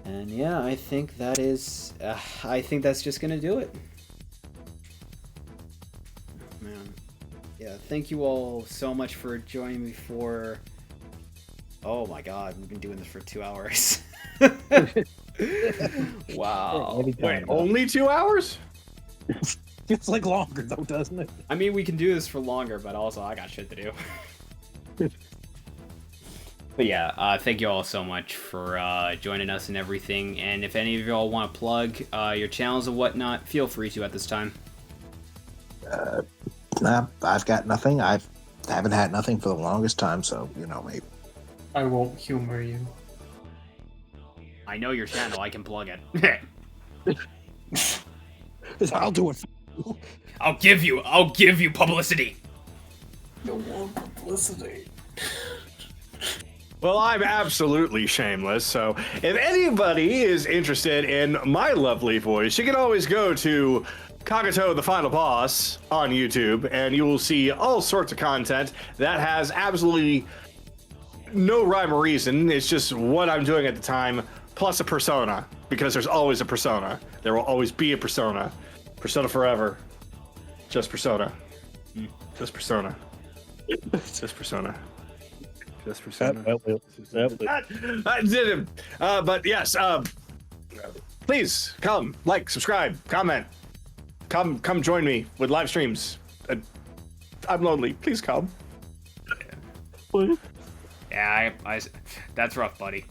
And yeah, I think that is, I think that's just gonna do it. Oh, man. Yeah, thank you all so much for joining me for, oh my god, we've been doing this for 2 hours. Wow. Wait, only 2 hours? It's like longer though, doesn't it? I mean, we can do this for longer, but also I got shit to do. But yeah, thank you all so much for joining us and everything. And if any of you all want to plug your channels and whatnot, feel free to at this time. Nah, I've got nothing. I haven't had nothing for the longest time, so, you know, maybe. I won't humor you. I know your channel, I can plug it. I'll do it. I'll give you publicity. Don't want publicity. Well, I'm absolutely shameless, so if anybody is interested in my lovely voice, you can always go to Kagato the Final Boss on YouTube, and you will see all sorts of content that has absolutely no rhyme or reason. It's just what I'm doing at the time, plus a persona, because there's always a persona. There will always be a persona. Persona forever. Just persona. Just persona. Just persona. Just persona. But yes, please come, like, subscribe, comment. Come join me with live streams. I'm lonely. Please come. Yeah, I that's rough, buddy.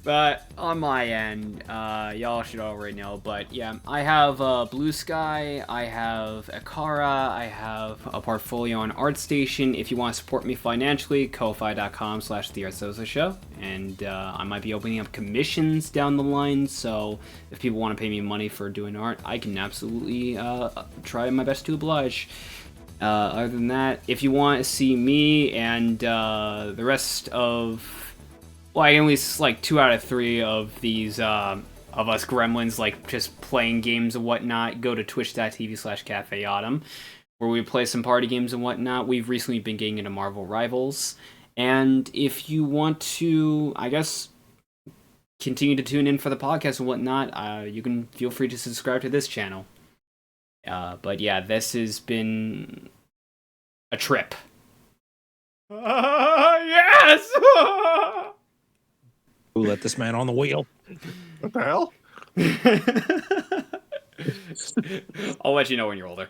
But on my end, y'all should already know, but yeah, I have BlueSky, I have a Cara, I have a portfolio on Artstation. If you want to support me financially, ko-fi.com/theartsozo-show, and I might be opening up commissions down the line, so if people want to pay me money for doing art, I can absolutely try my best to oblige. Other than that, if you want to see me and the rest of, well, at least like 2 out of 3 of these of us gremlins, like just playing games and whatnot, go to twitch.tv/cafeautumn, where we play some party games and whatnot. We've recently been getting into Marvel Rivals, and if you want to, I guess, continue to tune in for the podcast and whatnot, you can feel free to subscribe to this channel. But yeah, this has been a trip. Yes! Who let this man on the wheel? What the hell? I'll let you know when you're older.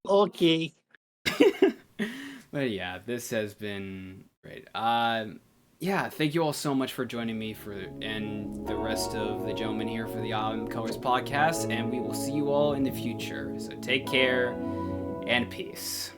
Okay. But yeah, this has been great. Yeah, thank you all so much for joining me and the rest of the gentlemen here for the Autumn Colors podcast, and we will see you all in the future. So take care and peace.